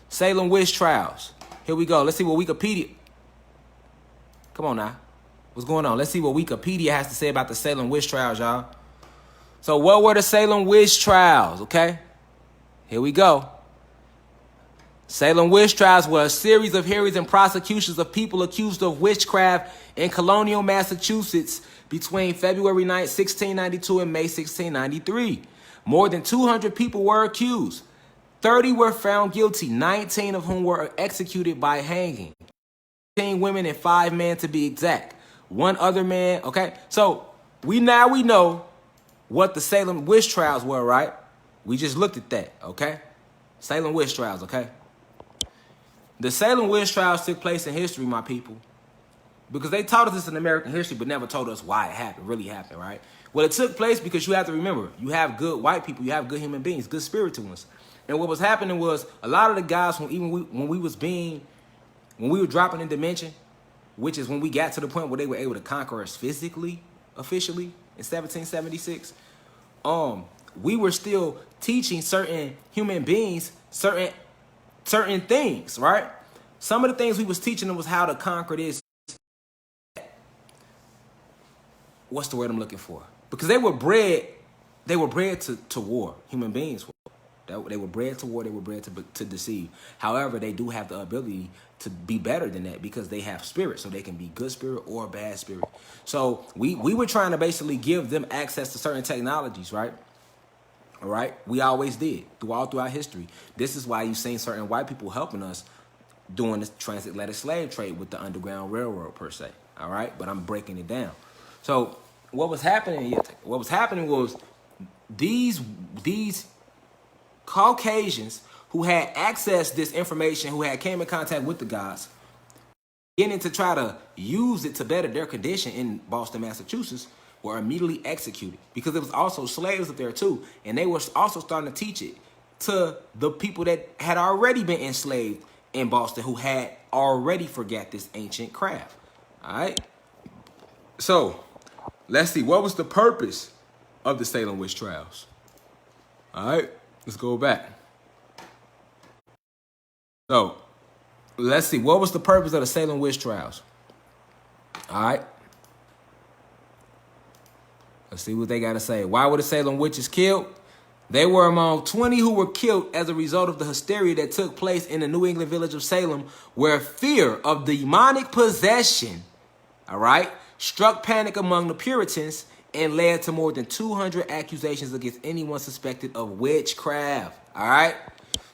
Salem witch trials. Here we go. Let's see what Wikipedia. Come on now. What's going on? Let's see what Wikipedia has to say about the Salem witch trials, y'all. So what were the Salem witch trials? Okay. Here we go. Salem witch trials were a series of hearings and prosecutions of people accused of witchcraft in colonial Massachusetts between February 9, 1692 and May 1693. More than 200 people were accused. 30 were found guilty, 19 of whom were executed by hanging. 13 women and 5 men to be exact. One other man, okay? So we know what the Salem witch trials were, right? We just looked at that, okay? Salem witch trials, okay? The Salem witch trials took place in history, my people, because they taught us this in American history, but never told us why it happened, really happened, right? Well, it took place because you have to remember, you have good white people, you have good human beings, good spiritual ones. And what was happening was a lot of the guys, when we were dropping in dimension, which is when we got to the point where they were able to conquer us physically, officially, in 1776, we were still teaching certain human beings certain things, right? Some of the things we was teaching them was how to conquer this. What's the word I'm looking for? Because they were bred to war. Human beings were. They were bred to war. They were bred to deceive. However, they do have the ability to be better than that because they have spirit. So they can be good spirit or bad spirit. So we were trying to basically give them access to certain technologies, right? All right? We always did throughout history. This is why you've seen certain white people helping us doing this transatlantic slave trade with the Underground Railroad, per se. All right? But I'm breaking it down. So what was happening was these Caucasians who had accessed this information, who had came in contact with the gods, beginning to try to use it to better their condition in Boston, Massachusetts, were immediately executed because there was also slaves up there too. And they were also starting to teach it to the people that had already been enslaved in Boston, who had already forgot this ancient craft. All right. So let's see. What was the purpose of the Salem witch trials? All right. Let's go back. So let's see. What was the purpose of the Salem witch trials? All right. Let's see what they got to say. Why were the Salem witches killed? They were among 20 who were killed as a result of the hysteria that took place in the New England village of Salem, where fear of demonic possession, all right, struck panic among the Puritans and led to more than 200 accusations against anyone suspected of witchcraft. All right.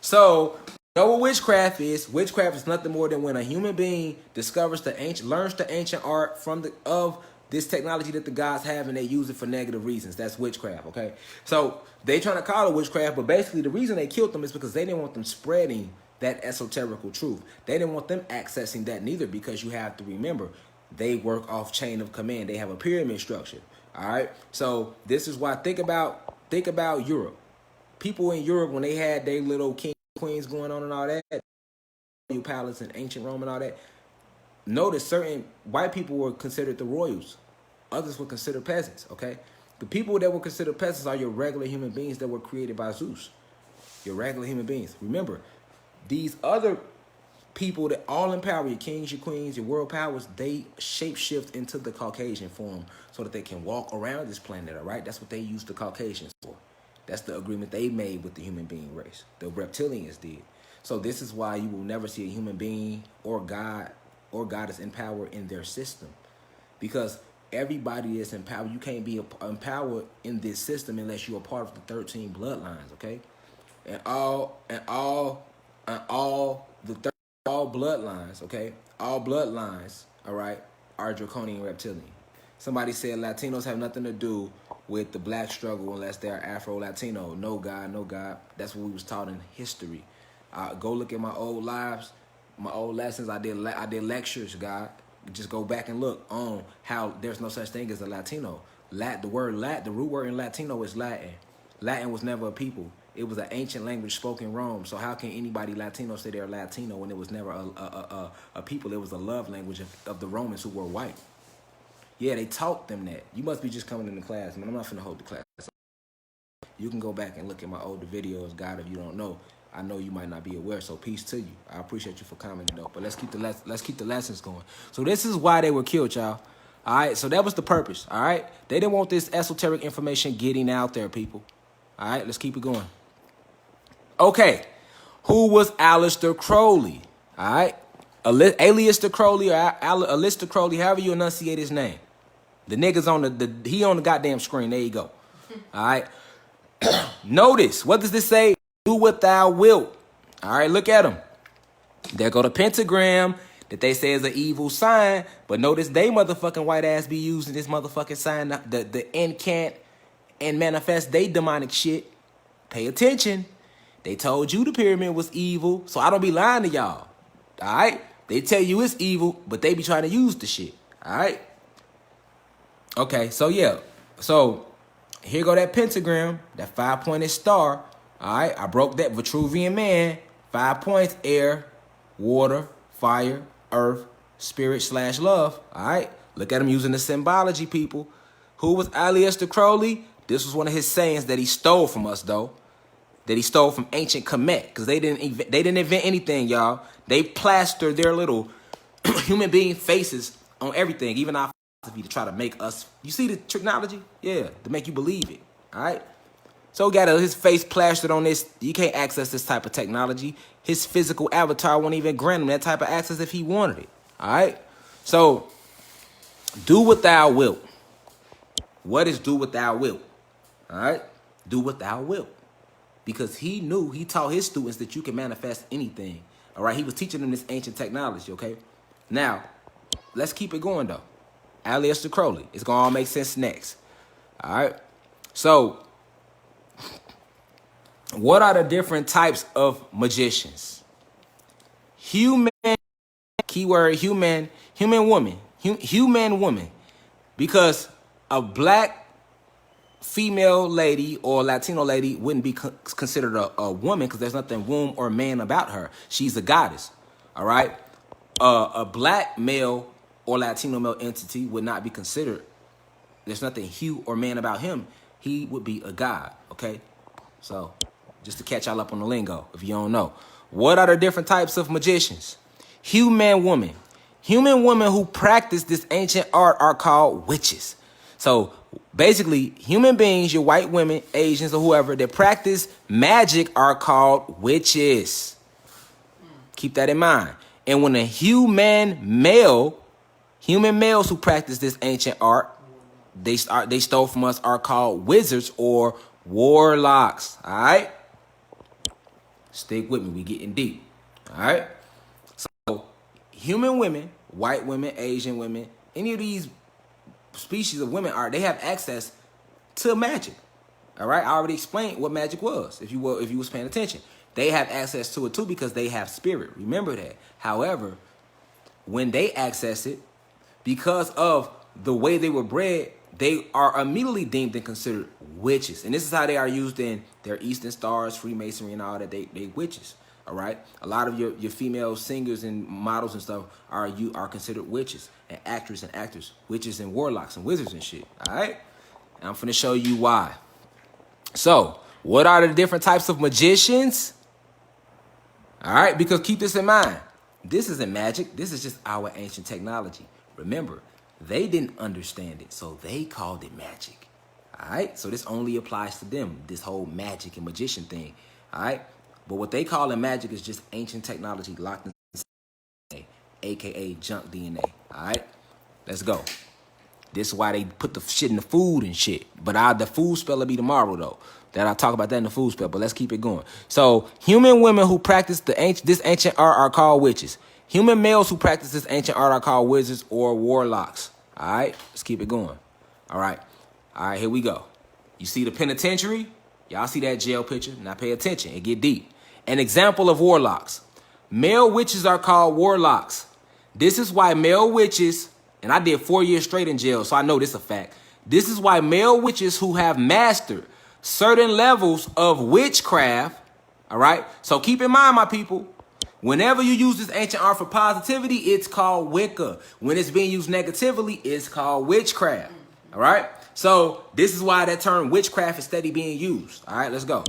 So, you know what witchcraft is? Witchcraft is nothing more than when a human being learns the ancient art of this technology that the gods have, and they use it for negative reasons. That's witchcraft. Okay. So they trying to call it witchcraft, but basically the reason they killed them is because they didn't want them spreading that esoterical truth. They didn't want them accessing that neither, because you have to remember they work off chain of command. They have a pyramid structure. All right. So this is why think about Europe. People in Europe, when they had their little kings, queens going on and all that, palace and ancient Rome and all that, notice certain white people were considered the royals. Others were considered peasants. Okay. The people that were considered peasants are your regular human beings that were created by Zeus. Your regular human beings. Remember, these other people that all in power, your kings, your queens, your world powers, they shapeshift into the Caucasian form so that they can walk around this planet, all right? That's what they use the Caucasians for. That's the agreement they made with the human being race. The reptilians did. So this is why you will never see a human being or God or goddess in power in their system. Because everybody is in power. You can't be empowered in this system unless you're a part of the 13 bloodlines, okay? And all bloodlines, okay? All bloodlines, all right, are draconian reptilian. Somebody said Latinos have nothing to do with the black struggle unless they're Afro-Latino. No God, no God. That's what we was taught in history. Go look at my old lives, my old lessons. I did lectures, God. Just go back and look on how there's no such thing as a Latino. The root word in Latino is Latin. Latin was never a people. It was an ancient language spoken in Rome. So how can anybody Latino say they're Latino when it was never a people? It was a love language of the Romans who were white. Yeah, they taught them that. You must be just coming into class, man. I'm not finna hold the class. You can go back and look at my older videos, God, if you don't know. I know you might not be aware, so peace to you. I appreciate you for commenting, though. But let's keep the lessons going. So this is why they were killed, y'all. All right, so that was the purpose, all right? They didn't want this esoteric information getting out there, people. All right, let's keep it going. Okay, who was Aleister Crowley? All right, alias the Crowley or Aleister Crowley, however you enunciate his name. The nigga's on he on the goddamn screen. There you go. All right. Notice, what does this say? Do what thou wilt. All right, look at him. There go the pentagram. that they say is an evil sign, but notice they motherfucking white ass be using this motherfucking sign, the incant and manifest they demonic shit. Pay attention. They told you the pyramid was evil, so I don't be lying to y'all. All right? They tell you it's evil, but they be trying to use the shit. All right? Okay, so yeah. So here go that pentagram, that 5-pointed star. All right? I broke that Vitruvian man. 5 points: air, water, fire, earth, spirit / love. All right? Look at him using the symbology, people. Who was Aleister Crowley? This was one of his sayings that he stole from us, though. That he stole from ancient Kemet, because they didn't invent anything, y'all. They plastered their little human being faces on everything, even our philosophy, to try to make us. You see the technology? Yeah, to make you believe it. All right. So got his face plastered on this. You can't access this type of technology. His physical avatar won't even grant him that type of access if he wanted it. All right. So do what thou wilt. What is do what thou wilt? All right. Do what thou wilt. Because he taught his students that you can manifest anything. All right, he was teaching them this ancient technology, okay? Now, let's keep it going, though. Aleister Crowley. It's going to all make sense next. All right? So, what are the different types of magicians? Human, keyword human woman. Human woman. Because a black female lady or Latino lady wouldn't be considered a woman because there's nothing womb or man about her. She's a goddess, all right? A black male or Latino male entity would not be considered. There's nothing hue or man about him. He would be a god, okay? So just to catch y'all up on the lingo, if you don't know. What are the different types of magicians? Human woman. Human women who practice this ancient art are called witches. So basically, human beings, your white women, Asians, or whoever, that practice magic are called witches. Keep that in mind. And when a human males who practice this ancient art, they stole from us, are called wizards or warlocks. All right? Stick with me. We getting deep. All right? So human women, white women, Asian women, any of these species of women they have access to magic. All right, I already explained what magic was. If you was paying attention, they have access to it too because they have spirit. Remember that. However, when they access it, because of the way they were bred, they are immediately deemed and considered witches. And this is how they are used in their Eastern Stars, Freemasonry, and all that. They witches. All right. A lot of your female singers and models and stuff are considered witches, and actors, witches and warlocks and wizards and shit. All right. And I'm finna show you why. So, what are the different types of magicians? All right. Because keep this in mind. This isn't magic. This is just our ancient technology. Remember, they didn't understand it, so they called it magic. All right. So this only applies to them. This whole magic and magician thing. All right. But what they call in magic is just ancient technology locked in DNA, a.k.a. junk DNA. All right? Let's go. This is why they put the shit in the food and shit. But the food spell will be tomorrow, though. I'll talk about that in the food spell, but let's keep it going. So, human women who practice this ancient art are called witches. Human males who practice this ancient art are called wizards or warlocks. All right? Let's keep it going. All right. All right, here we go. You see the penitentiary? Y'all see that jail picture? Now pay attention and get deep. An example of warlocks. Male witches are called warlocks. This is why male witches, and I did 4 years straight in jail, so I know this is a fact. This is why male witches who have mastered certain levels of witchcraft, all right? So keep in mind, my people, whenever you use this ancient art for positivity, it's called Wicca. When it's being used negatively, it's called witchcraft, all right? So this is why that term witchcraft is steady being used. All right, let's go.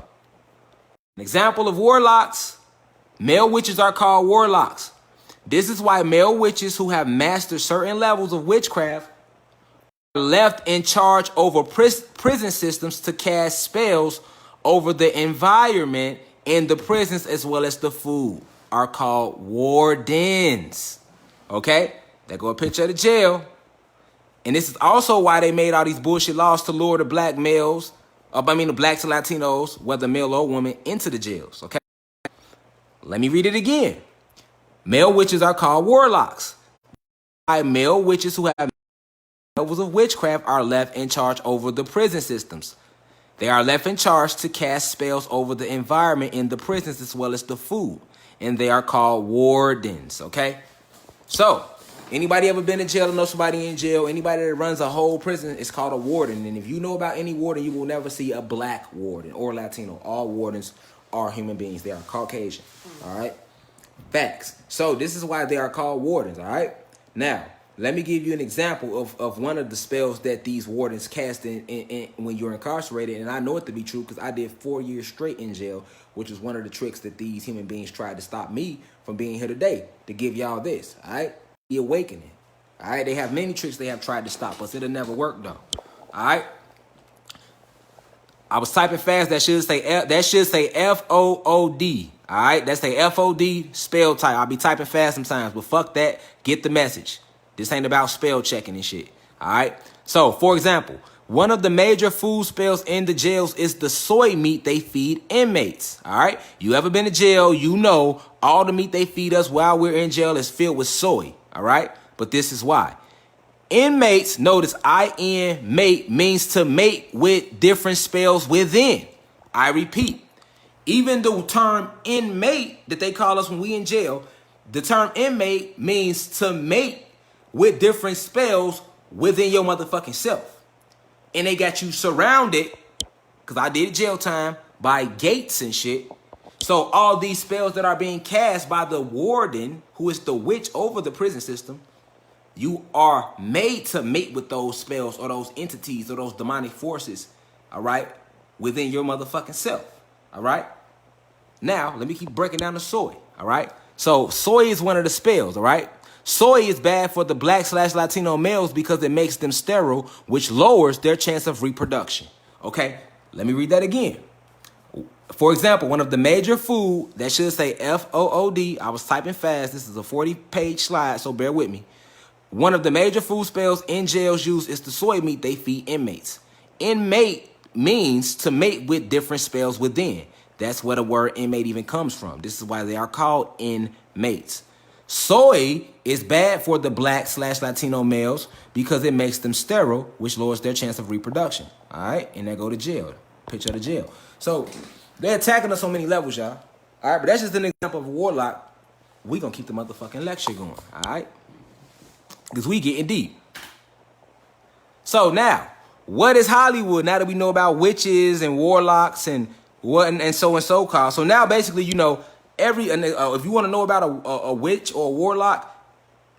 An example of warlocks. Male witches are called warlocks. This is why male witches who have mastered certain levels of witchcraft are left in charge over prison systems to cast spells over the environment in the prisons as well as the food. Are called wardens. Okay? There go a picture of the jail. And this is also why they made all these bullshit laws to lure the black males, the blacks and Latinos, whether male or woman, into the jails, okay? Let me read it again. Male witches are called warlocks. Male witches who have levels of witchcraft are left in charge over the prison systems. They are left in charge to cast spells over the environment in the prisons as well as the food. And they are called wardens, okay? So, anybody ever been in jail or know somebody in jail? Anybody that runs a whole prison is called a warden. And if you know about any warden, you will never see a black warden or Latino. All wardens are human beings. They are Caucasian, all right? Facts. So, this is why they are called wardens, all right? Now, let me give you an example of one of the spells that these wardens cast in when you're incarcerated. And I know it to be true because I did 4 years straight in jail, which was one of the tricks that these human beings tried to stop me from being here today, to give y'all this, all right? The awakening, all right? They have many tricks they have tried to stop us. It'll never work, though, all right? I was typing fast. That should say F-O-O-D, all right? That's a F-O-D spell type. I'll be typing fast sometimes, but fuck that. Get the message. This ain't about spell checking and shit. All right. So, for example, one of the major food spells in the jails is the soy meat they feed inmates. All right. You ever been to jail? You know all the meat they feed us while we're in jail is filled with soy. All right. But this is why. Inmates, notice I-N, mate, means to mate with different spells within. I repeat, even the term inmate that they call us when we in jail, the term inmate means to mate with different spells within your motherfucking self. And they got you surrounded, because I did jail time, by gates and shit. So all these spells that are being cast by the warden, who is the witch over the prison system, you are made to mate with those spells or those entities or those demonic forces, all right, within your motherfucking self, all right? Now, let me keep breaking down the soy, all right? So soy is one of the spells, all right? Soy is bad for the black/Latino males because it makes them sterile, which lowers their chance of reproduction. Okay, let me read that again. For example, one of the major food, that should say F-O-O-D. I was typing fast. This is a 40-page slide, so bear with me. One of the major food spells in jails use is the soy meat they feed inmates. Inmate means to mate with different spells within. That's where the word inmate even comes from. This is why they are called inmates. Soy is bad for the black/Latino males because it makes them sterile, which lowers their chance of reproduction. All right, and they go to jail. Picture of the jail. So they're attacking us on many levels, y'all. All right, but that's just an example of a warlock. We gonna keep the motherfucking lecture going. All right, because we getting deep. So now, what is Hollywood? Now that we know about witches and warlocks and what and so called. So now basically, you know. If you want to know about a witch or a warlock,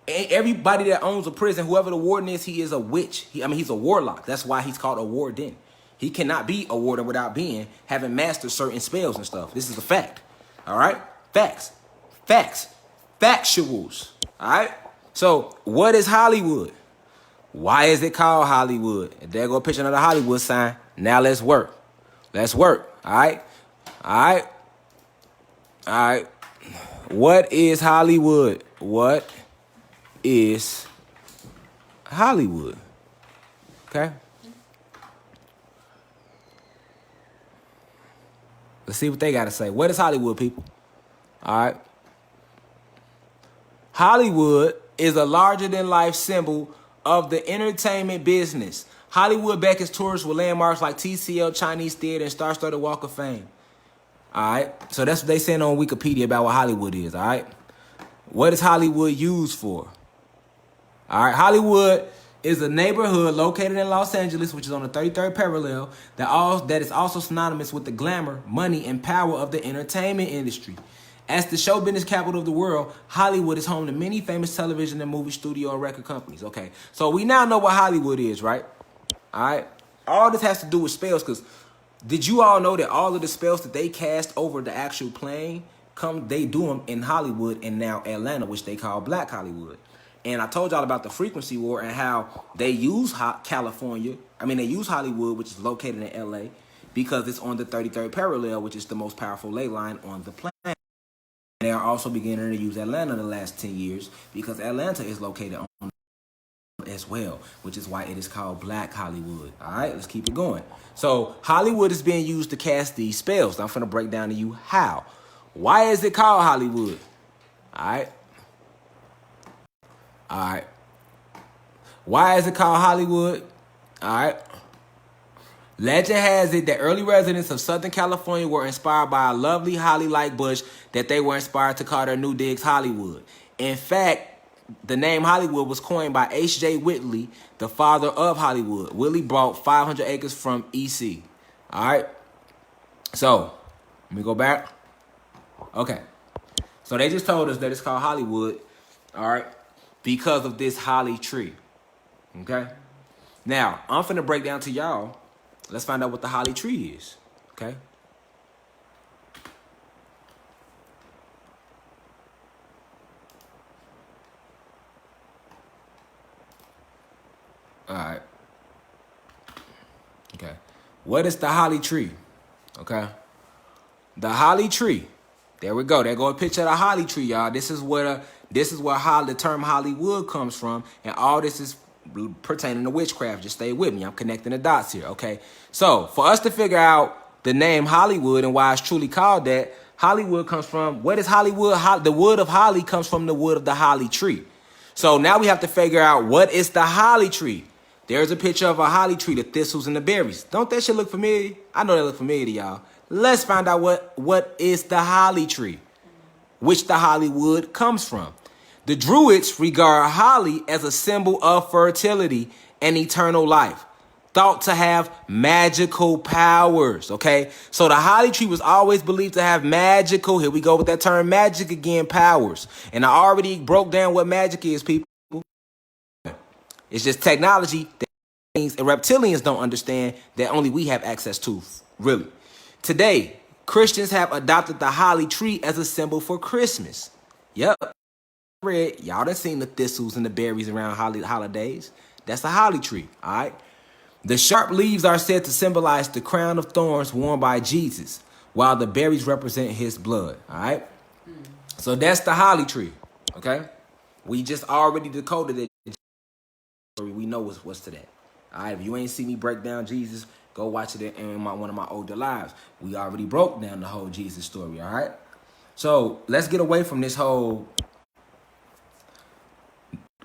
everybody that owns a prison, whoever the warden is, he is a witch. He's a warlock. That's why he's called a warden. He cannot be a warden without having mastered certain spells and stuff. This is a fact. All right? Facts. Factuals. All right? So, what is Hollywood? Why is it called Hollywood? And there go a picture of the Hollywood sign. Now let's work. All right? All right. What is Hollywood? What is Hollywood? Okay. Let's see what they got to say. What is Hollywood, people? All right. Hollywood is a larger-than-life symbol of the entertainment business. Hollywood beckons tourists with landmarks like TCL, Chinese Theater, and Star-Studded Walk of Fame. All right, so that's what they saying on Wikipedia about what Hollywood is, all right? What is Hollywood used for? All right, Hollywood is a neighborhood located in Los Angeles, which is on the 33rd parallel, that is also synonymous with the glamour, money, and power of the entertainment industry. As the show business capital of the world, Hollywood is home to many famous television and movie studio and record companies. Okay, so we now know what Hollywood is, right? All right, all this has to do with spells, because did you all know that all of the spells that they cast over the actual plane, they do them in Hollywood and now Atlanta, which they call Black Hollywood. And I told y'all about the frequency war and how they use they use Hollywood, which is located in LA, because it's on the 33rd parallel, which is the most powerful ley line on the planet. They are also beginning to use Atlanta the last 10 years because Atlanta is located on as well, which is why it is called Black Hollywood. All right, let's keep it going. So Hollywood is being used to cast these spells. Now, I'm going to break down to you how. Why is it called Hollywood? All right. All right. Why is it called Hollywood? All right. Legend has it that early residents of Southern California were inspired by a lovely holly-like bush that they were inspired to call their new digs Hollywood. In fact, the name Hollywood was coined by H.J. Whitley, the father of Hollywood. Whitley bought 500 acres from E.C. All right? So, let me go back. Okay. So, they just told us that it's called Hollywood, all right, because of this holly tree. Okay? Now, I'm finna break down to y'all. Let's find out what the holly tree is, okay? All right. Okay. What is the holly tree? Okay. The holly tree. There we go. There go a picture of the holly tree, y'all. This is where the term Hollywood comes from, and all this is pertaining to witchcraft. Just stay with me. I'm connecting the dots here, okay? So, for us to figure out the name Hollywood and why it's truly called that, Hollywood comes from, what is Hollywood? The wood of holly comes from the wood of the holly tree. So, now we have to figure out what is the holly tree. There's a picture of a holly tree, the thistles and the berries. Don't that shit look familiar? I know they look familiar to y'all. Let's find out what is the holly tree, which the Hollywood comes from. The Druids regard holly as a symbol of fertility and eternal life, thought to have magical powers, okay? So the holly tree was always believed to have magical, here we go with that term magic again, powers. And I already broke down what magic is, people. It's just technology that things and reptilians don't understand that only we have access to, really. Today, Christians have adopted the holly tree as a symbol for Christmas. Yep. Y'all done seen the thistles and the berries around holidays. That's a holly tree, all right? The sharp leaves are said to symbolize the crown of thorns worn by Jesus, while the berries represent his blood, all right? So that's the holly tree, okay? We just already decoded it. We know what's to that. All right, if you ain't seen me break down Jesus, go watch it in one of my older lives. We already broke down the whole Jesus story, all right? So let's get away from this whole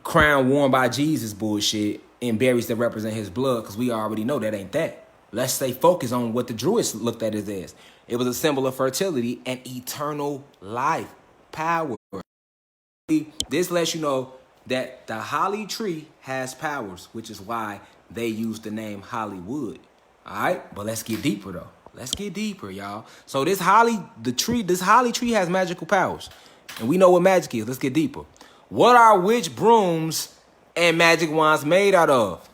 crown worn by Jesus bullshit and berries that represent his blood, because we already know that ain't that. Let's stay focused on what the Druids looked at it as. It was a symbol of fertility and eternal life, power. This lets you know that the holly tree has powers, which is why they use the name Hollywood. All right, but let's get deeper though. Let's get deeper, y'all. So this holly tree has magical powers, and we know what magic is. Let's get deeper. What are witch brooms and magic wands made out of?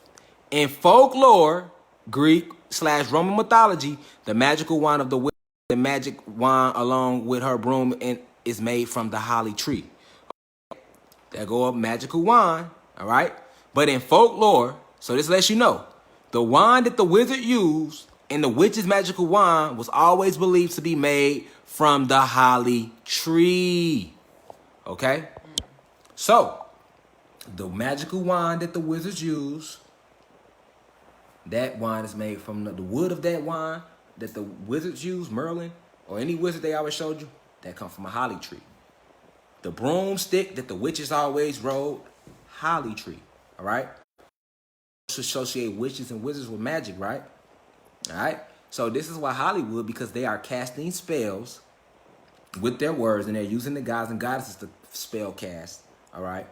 In folklore, Greek/Roman mythology, the magical wand of the witch, the magic wand along with her broom, is made from the holly tree. There go a magical wand, all right? But in folklore, so this lets you know, the wand that the wizard used and the witch's magical wand was always believed to be made from the holly tree, okay? So, the magical wand that the wizards use, that wand is made from the wood of that wand that the wizards use, Merlin, or any wizard they always showed you, that come from a holly tree. The broomstick that the witches always rode, holly tree, all right? To associate witches and wizards with magic, right? All right? So this is why Hollywood, because they are casting spells with their words, and they're using the gods and goddesses to spell cast, all right?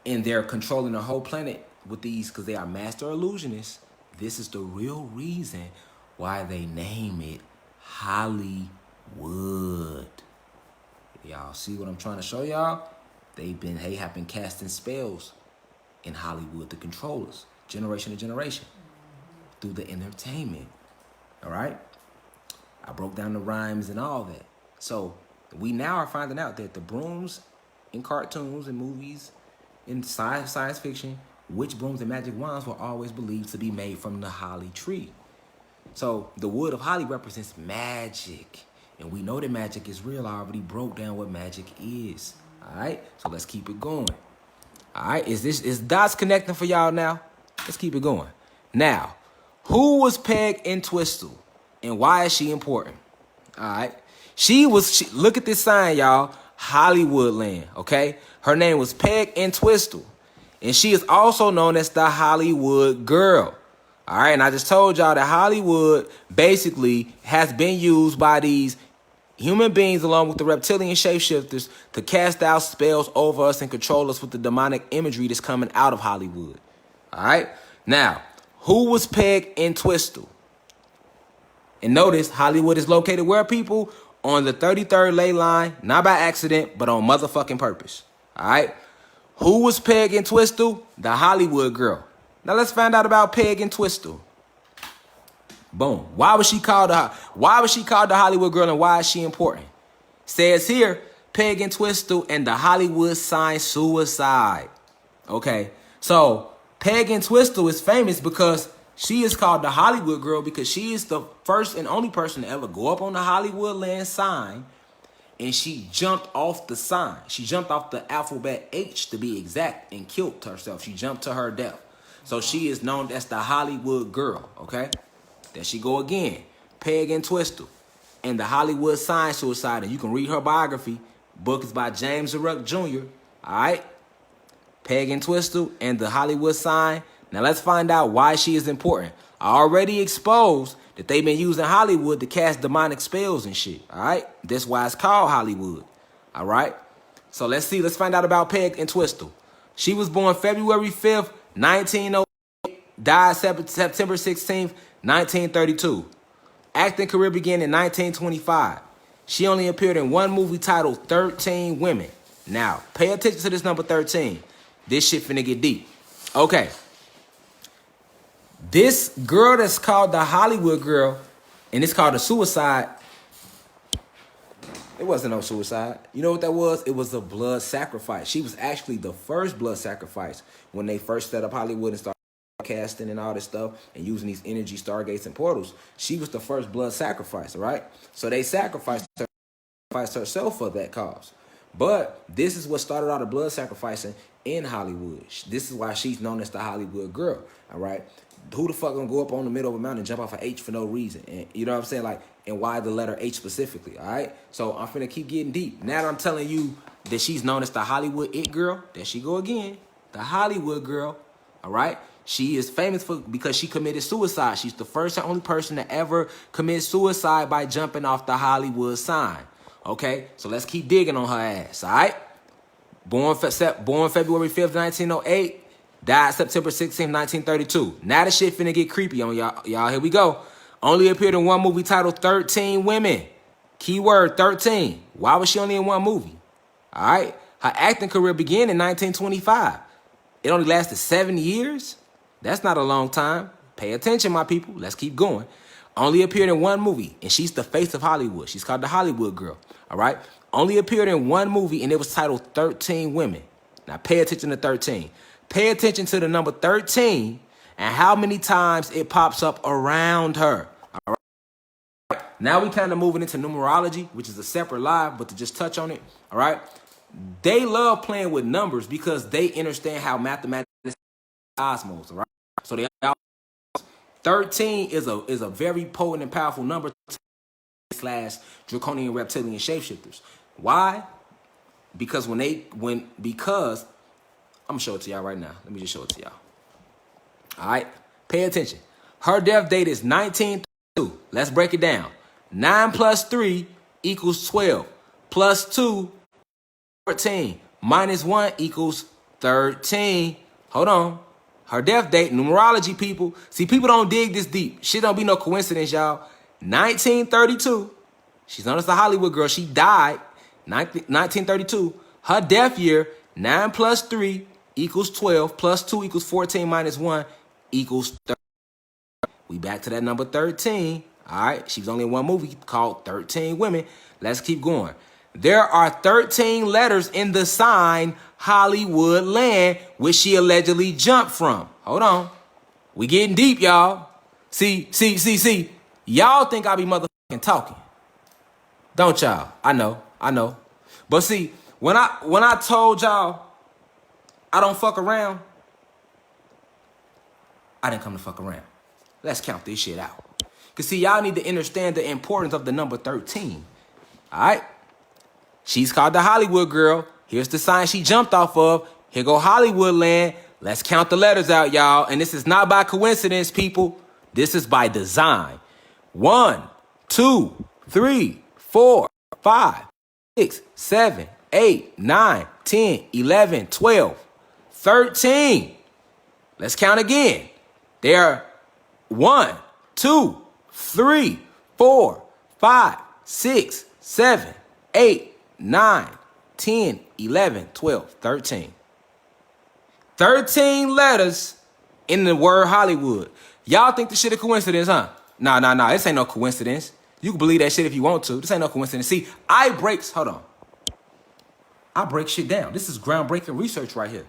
And they're controlling the whole planet with these, because they are master illusionists. This is the real reason why they name it Hollywood. Y'all see what I'm trying to show y'all? They have been casting spells in Hollywood to control us, generation to generation, through the entertainment. All right? I broke down the rhymes and all that. So we now are finding out that the brooms in cartoons and movies, in science fiction, witch brooms and magic wands were always believed to be made from the holly tree. So the wood of holly represents magic. And we know that magic is real. I already broke down what magic is. All right? So let's keep it going. All right? Is dots connecting for y'all now? Let's keep it going. Now, who was Peg Entwistle? And why is she important? All right? Look at this sign, y'all. Hollywood land, okay? Her name was Peg Entwistle. And she is also known as the Hollywood Girl. All right, and I just told y'all that Hollywood basically has been used by these human beings along with the reptilian shapeshifters to cast out spells over us and control us with the demonic imagery that's coming out of Hollywood. All right, now, who was Peg Entwistle? And notice Hollywood is located where, people? On the 33rd ley line, not by accident, but on motherfucking purpose. All right, who was Peg Entwistle? The Hollywood Girl. Now let's find out about Peg Entwistle. Boom. Why was she called the Hollywood Girl, and why is she important? Says here, Peg Entwistle and the Hollywood sign suicide. Okay, so Peg Entwistle is famous because she is called the Hollywood Girl because she is the first and only person to ever go up on the Hollywood land sign, and she jumped off the sign. She jumped off the alphabet H to be exact and killed herself. She jumped to her death. So she is known as the Hollywood Girl, okay? There she go again. Peg Entwistle and the Hollywood sign suicide. And you can read her biography. Book is by James Ruck Jr., all right? Peg Entwistle and the Hollywood sign. Now let's find out why she is important. I already exposed that they've been using Hollywood to cast demonic spells and shit, all right? That's why it's called Hollywood, all right? So let's find out about Peg Entwistle. She was born February 5th, 1908, died September 16th, 1932. Acting career began in 1925. She only appeared in one movie titled 13 Women. Now, pay attention to this number 13. This shit finna get deep. Okay. This girl that's called the Hollywood Girl, and it's called a suicide. It wasn't no suicide. You know what that was? It was a blood sacrifice. She was actually the first blood sacrifice when they first set up Hollywood and started casting and all this stuff and using these energy stargates and portals. She was the first blood sacrifice, all right? So they sacrificed herself for that cause. But this is what started all the blood sacrificing in Hollywood. This is why she's known as the Hollywood Girl, all right? Who the fuck gonna go up on the middle of a mountain and jump off an H for no reason? And you know what I'm saying? Like, and why the letter H specifically, all right? So I'm finna keep getting deep. Now that I'm telling you that she's known as the Hollywood It Girl, there she go again, the Hollywood Girl, all right? She is famous because she committed suicide. She's the first and only person to ever commit suicide by jumping off the Hollywood sign, okay? So let's keep digging on her ass, all right? Born February 5th, 1908. Died September 16th, 1932. Now the shit finna get creepy on y'all. Y'all, here we go. Only appeared in one movie titled 13 Women. Keyword 13. Why was she only in one movie? All right. Her acting career began in 1925. It only lasted 7 years. That's not a long time. Pay attention, my people. Let's keep going. Only appeared in one movie, and she's the face of Hollywood. She's called the Hollywood Girl. All right. Only appeared in one movie, and it was titled 13 Women. Now pay attention to 13. Pay attention to the number 13 and how many times it pops up around her. All right. Now we kind of moving into numerology, which is a separate live, but to just touch on it. All right. They love playing with numbers because they understand how mathematics is cosmos. All right. So they 13 is a very potent and powerful number / draconian reptilian shapeshifters. Why? Because because I'm going to show it to y'all right now. Let me just show it to y'all. All right. Pay attention. Her death date is 1932. Let's break it down. 9 plus 3 equals 12. Plus 2, 14. Minus 1 equals 13. Hold on. Her death date, numerology, people. See, people don't dig this deep. Shit don't be no coincidence, y'all. 1932. She's known as the Hollywood Girl. She died 1932. Her death year, 9 plus 3 equals 12, plus 2 equals 14, minus 1 equals 30. We back to that number 13. All right, she was only in one movie called 13 Women. Let's keep going. There are 13 letters in the sign Hollywood land, which she allegedly jumped from. Hold on. We getting deep, y'all. See. Y'all think I be motherfucking talking. Don't y'all? I know. But see, when I told y'all I don't fuck around, I didn't come to fuck around. Let's count this shit out. Because see, y'all need to understand the importance of the number 13. All right? She's called the Hollywood Girl. Here's the sign she jumped off of. Here go Hollywood land. Let's count the letters out, y'all. And this is not by coincidence, people. This is by design. 1, 2, 3, 4, 5, 6, 7, 8, 9, 10, 11, 12, 13. Let's count again. There are 1, 2, 3, 4, 5, 6, 7, 8, 9, 10, 11, 12, 13. 13 letters in the word Hollywood. Y'all think this shit a coincidence, huh? Nah. This ain't no coincidence. You can believe that shit if you want to. This ain't no coincidence. See, I break shit down. This is groundbreaking research right here.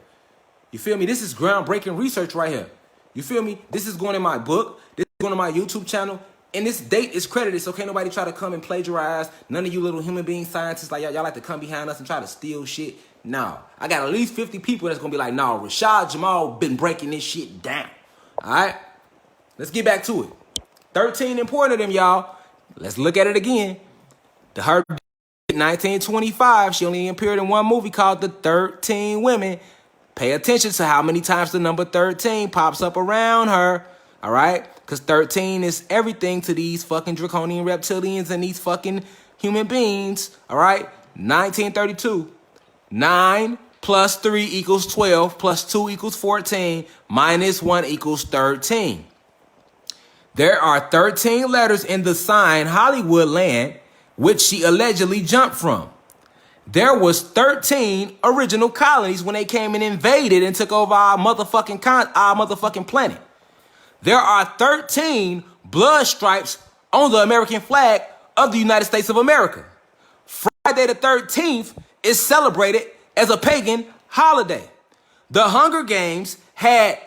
You feel me? This is groundbreaking research right here. You feel me? This is going in my book. This is going to my YouTube channel. And this date is credited, so can't nobody try to come and plagiarize. None of you little human being scientists like y'all like to come behind us and try to steal shit. No. I got at least 50 people that's going to be like, no, Rashad Jamal been breaking this shit down. All right? Let's get back to it. 13 important of them, y'all. Let's look at it again. Her 1925, she only appeared in one movie called The 13 Women. Pay attention to how many times the number 13 pops up around her. All right? Because 13 is everything to these fucking draconian reptilians and these fucking human beings. All right? 1932. 9 plus 3 equals 12 plus 2 equals 14 minus 1 equals 13. There are 13 letters in the sign Hollywood land, which she allegedly jumped from. There was 13 original colonies when they came and invaded and took over our motherfucking planet. There are 13 blood stripes on the American flag of the United States of America. Friday the 13th is celebrated as a pagan holiday. The Hunger Games had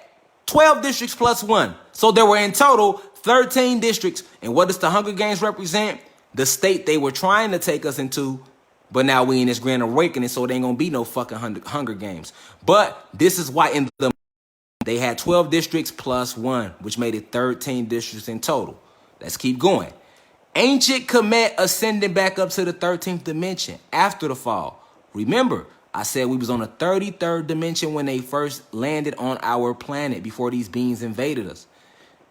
12 districts plus 1. So there were in total 13 districts. And what does the Hunger Games represent? The state they were trying to take us into. But now we in this grand awakening, so there ain't gonna be no fucking Hunger Games. But this is why in the they had 12 districts plus 1, which made it 13 districts in total. Let's keep going. Ancient Kemet ascending back up to the 13th dimension after the fall. Remember, I said we was on the 33rd dimension when they first landed on our planet before these beings invaded us.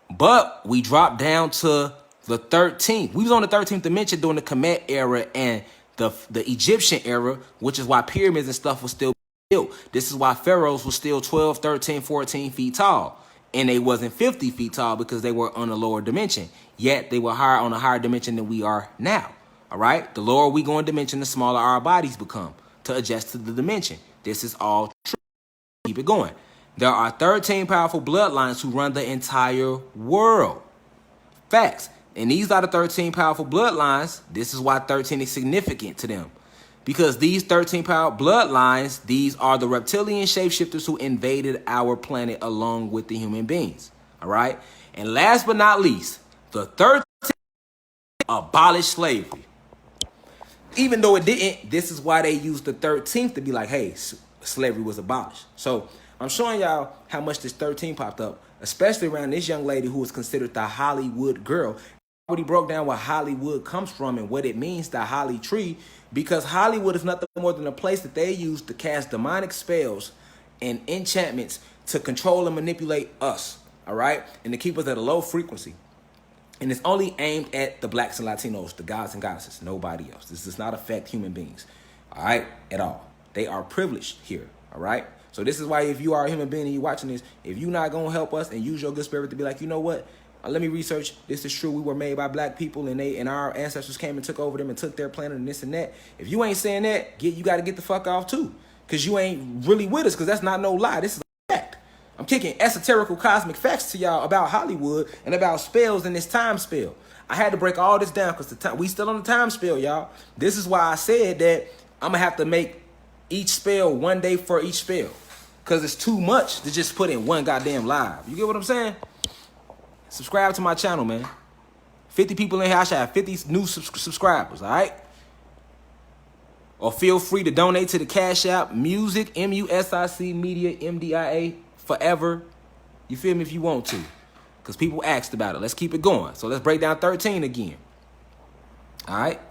But we dropped down to the 13th. We was on the 13th dimension during the Kemet era and the Egyptian era, which is why pyramids and stuff was still built. This is why pharaohs were still 12, 13, 14 feet tall. And they wasn't 50 feet tall because they were on a lower dimension. Yet they were higher on a higher dimension than we are now. All right? The lower we go in dimension, the smaller our bodies become to adjust to the dimension. This is all true. Keep it going. There are 13 powerful bloodlines who run the entire world. Facts. And these are the 13 powerful bloodlines. This is why 13 is significant to them. Because these 13 powerful bloodlines, these are the reptilian shapeshifters who invaded our planet along with the human beings. All right? And last but not least, the 13 abolished slavery. Even though it didn't, this is why they used the 13th to be like, hey, slavery was abolished. So I'm showing y'all how much this 13 popped up, especially around this young lady who was considered the Hollywood girl. He broke down where Hollywood comes from and what it means, the Holly tree, because Hollywood is nothing more than a place that they use to cast demonic spells and enchantments to control and manipulate us, all right, and to keep us at a low frequency. And it's only aimed at the blacks and Latinos, the gods and goddesses, nobody else. This does not affect human beings, all right, at all. They are privileged here, all right? So this is why if you are a human being and you're watching this, if you're not going to help us and use your good spirit to be like, you know what? Let me research. This is true. We were made by black people, and our ancestors came and took over them and took their planet and this and that. If you ain't saying that, you got to get the fuck off too, because you ain't really with us. Because that's not no lie. This is a fact. I'm kicking esoterical cosmic facts to y'all about Hollywood and about spells in this time spell. I had to break all this down because we still on the time spell, y'all. This is why I said that I'm gonna have to make each spell one day for each spell, because it's too much to just put in one goddamn live. You get what I'm saying? Subscribe to my channel, man. 50 people in here. I should have 50 new subscribers, all right? Or feel free to donate to the Cash App, Music, MUSIC, Media, MDIA, forever. You feel me if you want to? Because people asked about it. Let's keep it going. So let's break down 13 again. All right?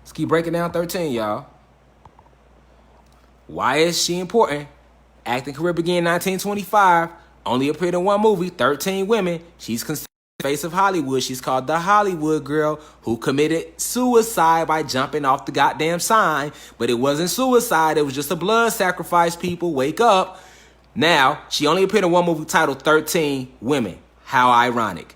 Let's keep breaking down 13, y'all. Why is she important? Acting career began in 1925. Only appeared in one movie, 13 Women. She's considered the face of Hollywood. She's called the Hollywood girl who committed suicide by jumping off the goddamn sign. But it wasn't suicide. It was just a blood sacrifice, people. Wake up. Now, she only appeared in one movie titled 13 Women. How ironic.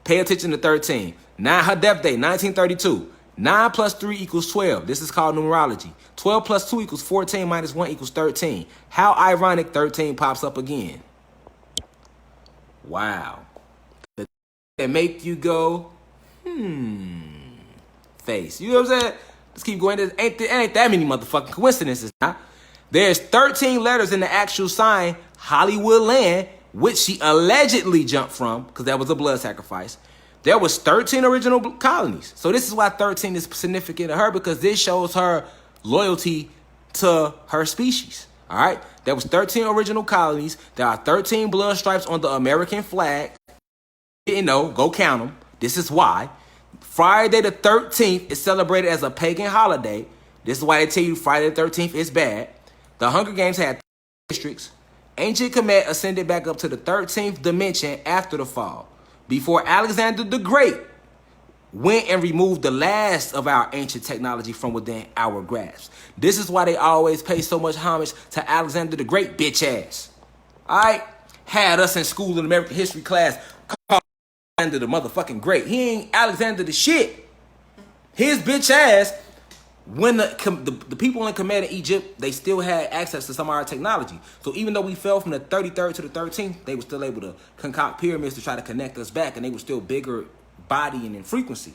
Pay attention to 13. Her death date, 1932. 9 plus 3 equals 12. This is called numerology. 12 plus 2 equals 14 minus 1 equals 13. How ironic 13 pops up again. Wow. That make you go, face. You know what I'm saying? Let's keep going. There ain't that many motherfucking coincidences now. There's 13 letters in the actual sign, Hollywood land, which she allegedly jumped from, because that was a blood sacrifice. There was 13 original colonies. So this is why 13 is significant to her, because this shows her loyalty to her species. All right? There was 13 original colonies. There are 13 blood stripes on the American flag. Didn't know, go count them. This is why. Friday the 13th is celebrated as a pagan holiday. This is why they tell you Friday the 13th is bad. The Hunger Games had districts. Ancient Kemet ascended back up to the 13th dimension after the fall, before Alexander the Great went and removed the last of our ancient technology from within our grasp. This is why they always pay so much homage to Alexander the Great, bitch ass. All right? Had us in school in American history class called Alexander the motherfucking Great. He ain't Alexander the shit. His bitch ass, when the people in Kemet in Egypt, they still had access to some of our technology. So even though we fell from the 33rd to the 13th, they were still able to concoct pyramids to try to connect us back, and they were still bigger body and in frequency.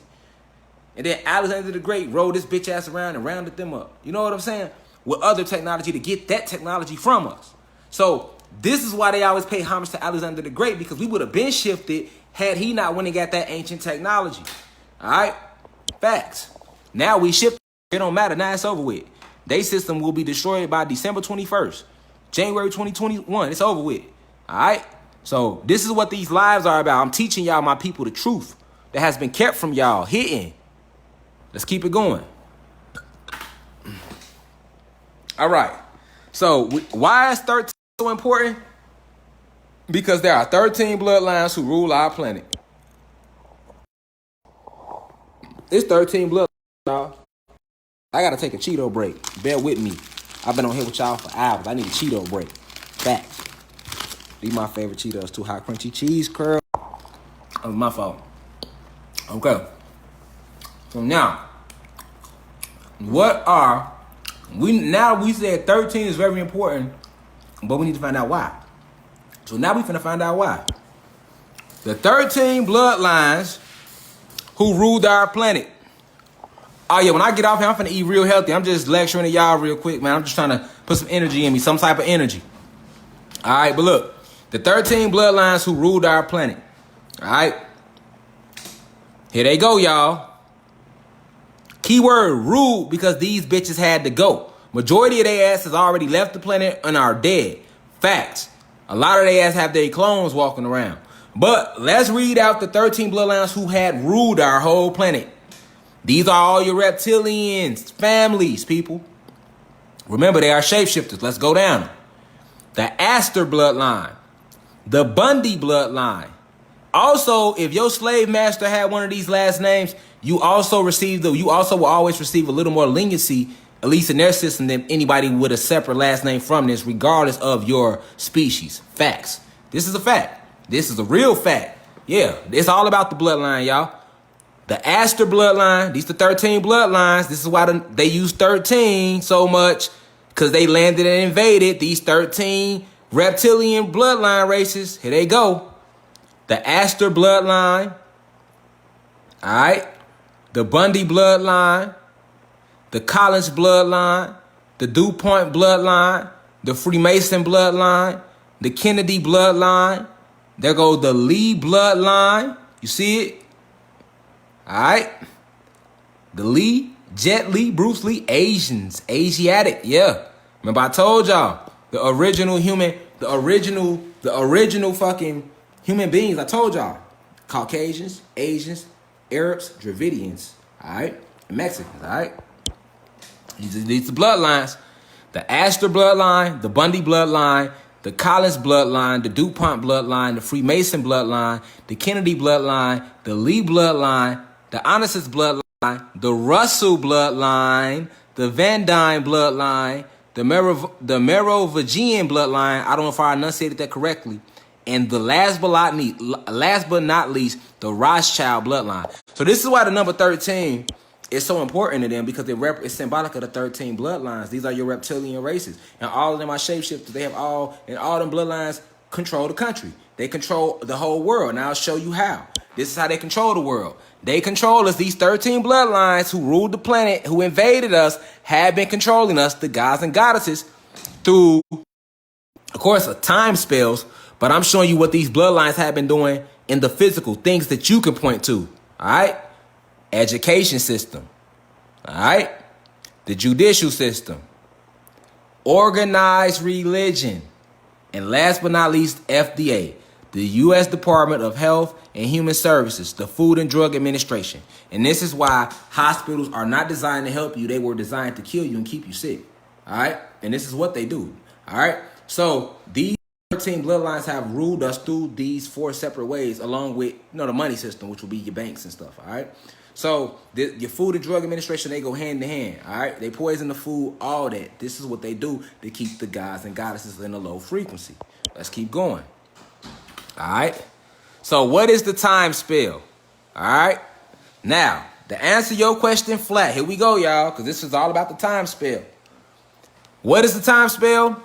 And then Alexander the Great rode this bitch ass around and rounded them up. You know what I'm saying? With other technology to get that technology from us. So this is why they always pay homage to Alexander the Great, because we would have been shifted had he not went and got that ancient technology. All right? Facts. Now we shift. It don't matter. Now it's over with. Their system will be destroyed by December 21st. January 2021. It's over with. All right? So this is what these lives are about. I'm teaching y'all, my people, the truth that has been kept from y'all, hidden. Let's keep it going. All right. So why is 13 so important? Because there are 13 bloodlines who rule our planet. It's 13 bloodlines, y'all. I gotta take a Cheeto break. Bear with me. I've been on here with y'all for hours. I need a Cheeto break. Facts. These my favorite Cheetos too. Hot crunchy cheese curl. Oh, my fault. Okay. So now, we said 13 is very important, but we need to find out why. So now we finna find out why. The 13 bloodlines who ruled our planet. Oh yeah, when I get off here, I'm finna eat real healthy. I'm just lecturing to y'all real quick, man. I'm just trying to put some energy in me, some type of energy. All right, but look, the 13 bloodlines who ruled our planet. All right, here they go, y'all. Keyword ruled, because these bitches had to go. Majority of their asses already left the planet and are dead. Facts. A lot of their ass have their clones walking around. But let's read out the 13 bloodlines who had ruled our whole planet. These are all your reptilians, families, people. Remember, they are shapeshifters. Let's go down. The Astor bloodline. The Bundy bloodline. Also, if your slave master had one of these last names, you also will always receive a little more leniency, at least in their system, than anybody with a separate last name from this, regardless of your species. Facts. This is a fact. This is a real fact. Yeah, it's all about the bloodline, y'all. The Astor bloodline, these are the 13 bloodlines. This is why they use 13 so much, because they landed and invaded these 13 reptilian bloodline races. Here they go. The Astor bloodline. All right. The Bundy bloodline. The Collins bloodline. The DuPont bloodline. The Freemason bloodline. The Kennedy bloodline. There goes the Lee bloodline. You see it? All right. The Lee, Jet Li, Bruce Lee, Asiatic. Yeah. Remember I told y'all the original fucking human beings. I told y'all Caucasians, Asians, Arabs, Dravidians. All right. And Mexicans. All right. These are bloodlines. The Astor bloodline, the Bundy bloodline, the Collins bloodline, the DuPont bloodline, the Freemason bloodline, the Kennedy bloodline, the Lee bloodline, the Onassis bloodline, the Russell bloodline, the Van Dyne bloodline, the Merovingian bloodline. I don't know if I enunciated that correctly. And the last but not least, the Rothschild bloodline. So this is why the number 13 is so important to them, because it's symbolic of the 13 bloodlines. These are your reptilian races. And all of them are shapeshifters. They have all them bloodlines control the country. They control the whole world. Now I'll show you how. This is how they control the world. They control us. These 13 bloodlines who ruled the planet, who invaded us, have been controlling us, the gods and goddesses, through, of course, time spells. But I'm showing you what these bloodlines have been doing in the physical, things that you can point to. All right? Education system. All right? The judicial system. Organized religion. And last but not least, FDA. The U.S. Department of Health and Human Services, the Food and Drug Administration. And this is why hospitals are not designed to help you. They were designed to kill you and keep you sick. All right? And this is what they do. All right? So these 13 bloodlines have ruled us through these 4 separate ways, along with, the money system, which will be your banks and stuff. All right? So your Food and Drug Administration, they go hand in hand. All right? They poison the food, all that. This is what they do to keep the gods and goddesses in a low frequency. Let's keep going. All right. So what is the time spell? All right. Now, to answer your question flat, here we go, y'all, because this is all about the time spell. What is the time spell?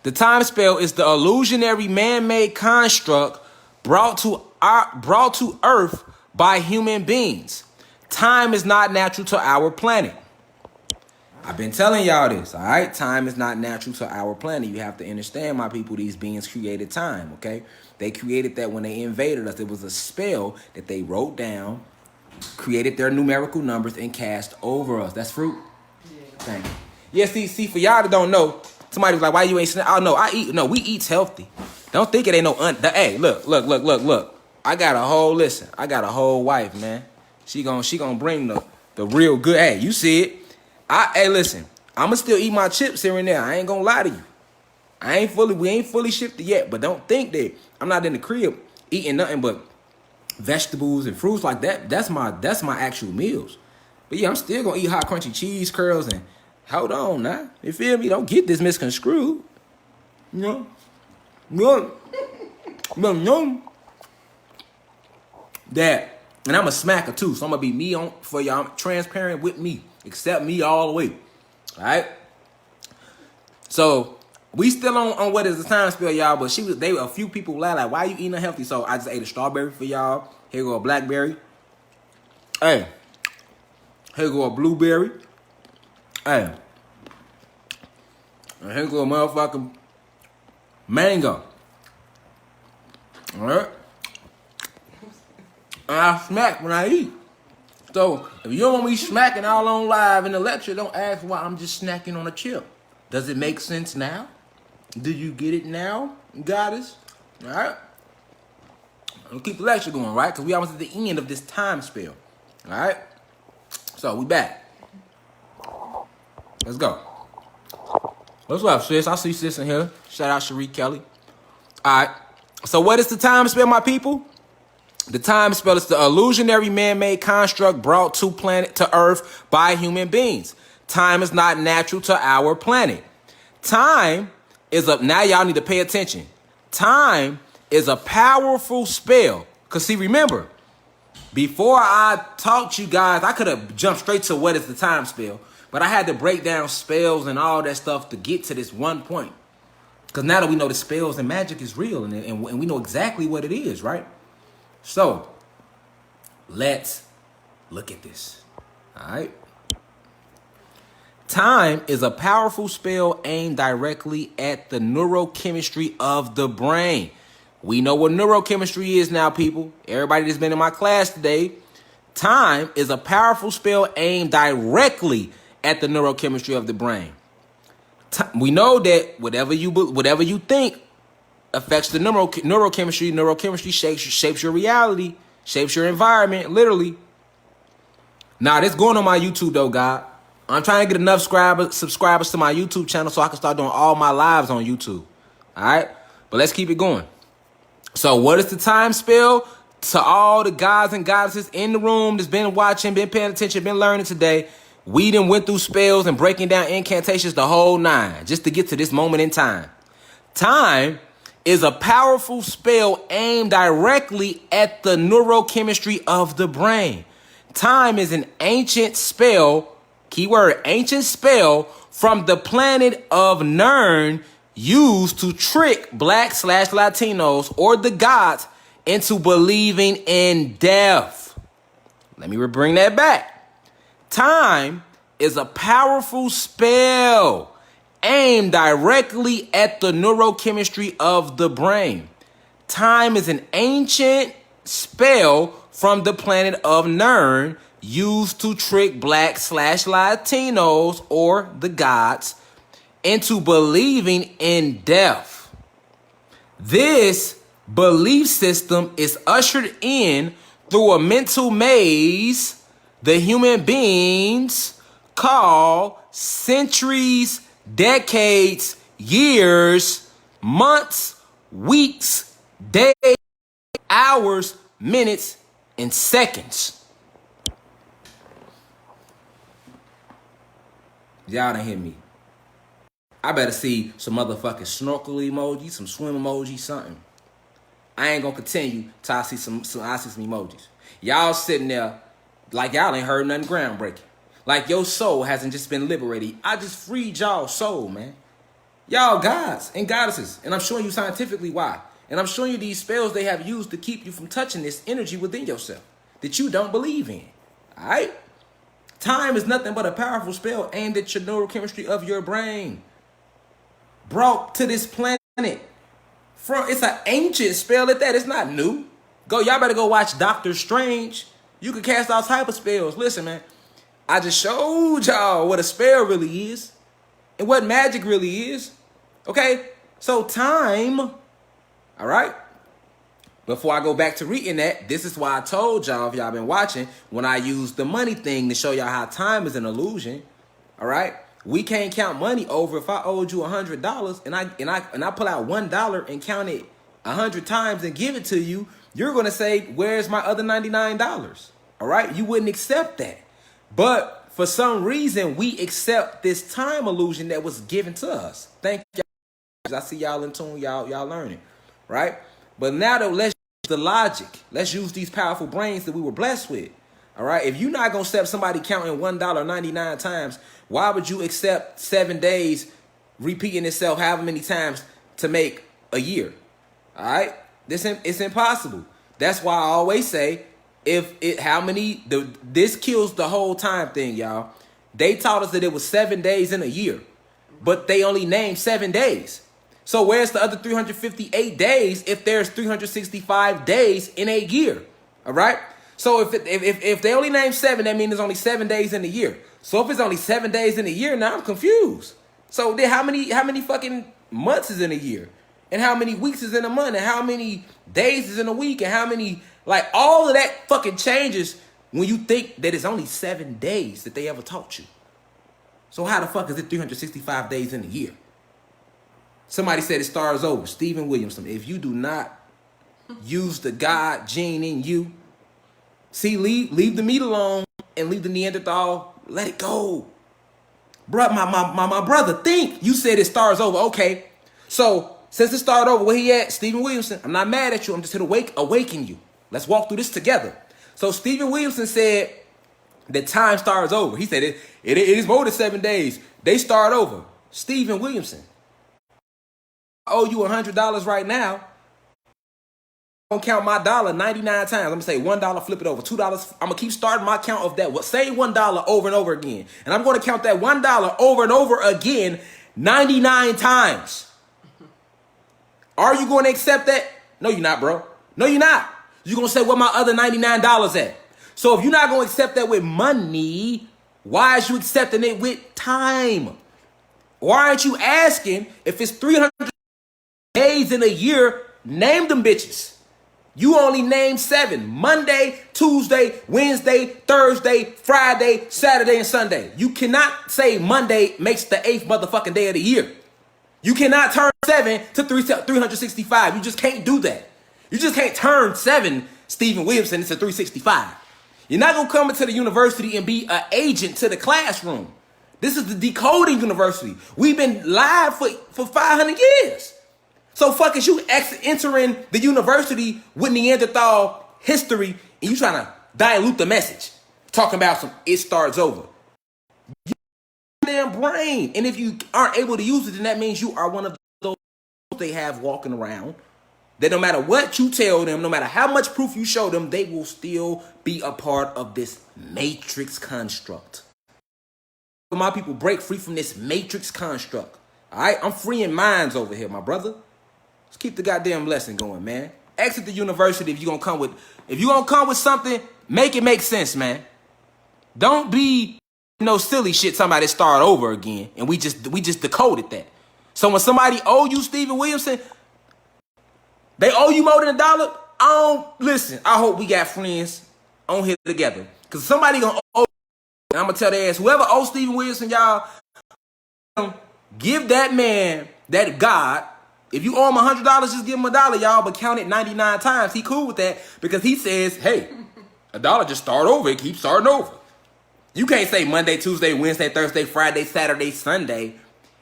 The time spell is the illusionary man-made construct brought to Earth by human beings. Time is not natural to our planet. I've been telling y'all this, all right? Time is not natural to our planet. You have to understand, my people, these beings created time, okay? They created that when they invaded us. It was a spell that they wrote down, created their numerical numbers, and cast over us. That's fruit? Yeah. Thank you. Yeah, see, for y'all that don't know, somebody was like, why you ain't snack? Oh, no, we eat healthy. Don't think it ain't no, hey, look. I got a whole wife, man. She gonna bring the real good, hey, you see it. Hey, listen, I'ma still eat my chips here and there. I ain't gonna lie to you. We ain't fully shifted yet, but don't think that I'm not in the crib eating nothing but vegetables and fruits like that. That's my actual meals. But yeah, I'm still gonna eat hot crunchy cheese curls and hold on now. You feel me? Don't get this misconstrued. No. That, and I'm a smacker too, so I'm gonna be me on for y'all. I'm transparent with me. Accept me all the way. All right. So we still on what is the time spell, y'all. But a few people like, why you eating unhealthy? So I just ate a strawberry for y'all. Here go a blackberry. Hey. Here go a blueberry. Hey. And here go a motherfucking mango. All right. And I smack when I eat. So, if you don't want me smacking all on live in the lecture, don't ask why I'm just snacking on a chip. Does it make sense now? Do you get it now, goddess? All right? I'll keep the lecture going, right? Because we almost at the end of this time spell. All right? So, we back. Let's go. What's up, sis? I see sis in here. Shout out Cherie Kelly. All right. So, what is the time spell, my people? The time spell is the illusionary man-made construct brought to Earth by human beings. Time is not natural to our planet. Time is now y'all need to pay attention. Time is a powerful spell. Because see, remember, before I taught you guys, I could have jumped straight to what is the time spell. But I had to break down spells and all that stuff to get to this one point. Because now that we know the spells and magic is real and we know exactly what it is, right? So, let's look at this. All right. Time is a powerful spell aimed directly at the neurochemistry of the brain. We know what neurochemistry is now, people. Everybody that's been in my class today. Time is a powerful spell aimed directly at the neurochemistry of the brain. We know that whatever you think affects the neurochemistry. Neurochemistry shapes your reality, shapes your environment, literally. Now, this going on my YouTube, though, God. I'm trying to get enough subscribers to my YouTube channel so I can start doing all my lives on YouTube. All right? But let's keep it going. So what is the time spell? To all the gods and goddesses in the room that's been watching, been paying attention, been learning today, we done went through spells and breaking down incantations the whole nine just to get to this moment in time. Time is a powerful spell aimed directly at the neurochemistry of the brain. Time is an ancient spell, keyword ancient spell, from the planet of Nern used to trick Black/Latinos or the gods into believing in death. Let me bring that back. Time is a powerful spell aimed directly at the neurochemistry of the brain. Time is an ancient spell from the planet of Nern used to trick Black/Latinos or the gods into believing in death. This belief system is ushered in through a mental maze the human beings call centuries, decades, years, months, weeks, days, hours, minutes, and seconds. Y'all done hear me. I better see some motherfucking snorkel emojis, some swim emojis, something. I ain't gonna continue till I see some emojis. Y'all sitting there like y'all ain't heard nothing groundbreaking. Like your soul hasn't just been liberated. I just freed y'all soul, man. Y'all gods and goddesses. And I'm showing you scientifically why. And I'm showing you these spells they have used to keep you from touching this energy within yourself that you don't believe in. All right? Time is nothing but a powerful spell aimed at your neurochemistry of your brain. Brought to this planet. It's an ancient spell at that. It's not new. Y'all better go watch Doctor Strange. You can cast all type of spells. Listen, man. I just showed y'all what a spell really is. And what magic really is. Okay? So time. All right? Before I go back to reading that, this is why I told y'all, if y'all been watching, when I used the money thing to show y'all how time is an illusion. All right? We can't count money over. If I owed you $100 and I pull out $1 and count it 100 times and give it to you, you're gonna say, "Where's my other $99?" All right, you wouldn't accept that, but for some reason we accept this time illusion that was given to us. Thank you. I see y'all in tune. Y'all learning, right? But now that let's use the logic. Let's use these powerful brains that we were blessed with. All right, if you're not gonna accept somebody counting $1 99 times, why would you accept 7 days repeating itself however many times to make a year? All right, it's impossible. That's why I always say, this kills the whole time thing, y'all. They taught us that it was 7 days in a year, but they only named 7 days. So where's the other 358 days if there's 365 days in a year? All right. So if they only name 7, that means there's only 7 days in a year. So if it's only 7 days in a year, now I'm confused. So then how many fucking months is in a year? And how many weeks is in a month? And how many days is in a week? And how many, like, all of that fucking changes when you think that it's only 7 days that they ever taught you. So how the fuck is it 365 days in a year? Somebody said it starts over. Stephen Williamson. If you do not use the God gene in you, see, leave the meat alone and leave the Neanderthal. Let it go. Bruh, my brother, think. You said it starts over. Okay. So, since it started over, where he at? Stephen Williamson. I'm not mad at you. I'm just here to awaken you. Let's walk through this together. So, Stephen Williamson said that time starts over. He said it is more than 7 days. They start over. Stephen Williamson. I owe you $100 right now. I'm gonna count my dollar 99 times. I'm gonna say $1, flip it over. $2. I'm gonna keep starting my count of that. Same $1 over and over again. And I'm gonna count that $1 over and over again 99 times. Are you gonna accept that? No, you're not, bro. No, you're not. You're gonna say, where my other $99 at? So if you're not gonna accept that with money, why is you accepting it with time? Why aren't you asking if it's 300 days in a year, name them bitches? You only named 7. Monday, Tuesday, Wednesday, Thursday, Friday, Saturday, and Sunday. You cannot say Monday makes the 8th motherfucking day of the year. You cannot turn 7 to 365. You just can't do that. You just can't turn 7 Stephen Williamson into 365. You're not going to come into the university and be an agent to the classroom. This is the Decoding University. We've been live for 500 years. So fuck is you entering the university with Neanderthal history and you trying to dilute the message. Talking about some it starts over. You damn brain. And if you aren't able to use it, then that means you are one of those they have walking around. That no matter what you tell them, no matter how much proof you show them, they will still be a part of this matrix construct. My people break free from this matrix construct. All right, I'm freeing minds over here, my brother. Let's keep the goddamn lesson going, man. Exit the university if you're gonna come with something, make it make sense, man. Don't be no silly shit. Somebody start over again, and we just decoded that. So when somebody owe you Stephen Williamson, they owe you more than $1. Listen. I hope we got friends on here together, cause somebody gonna owe. And I'm gonna tell their ass, whoever owes Stephen Williamson, y'all, give that man, that God. If you owe him $100, just give him $1, y'all, but count it 99 times. He cool with that because he says, hey, $1 just start over. It keeps starting over. You can't say Monday, Tuesday, Wednesday, Thursday, Friday, Saturday, Sunday,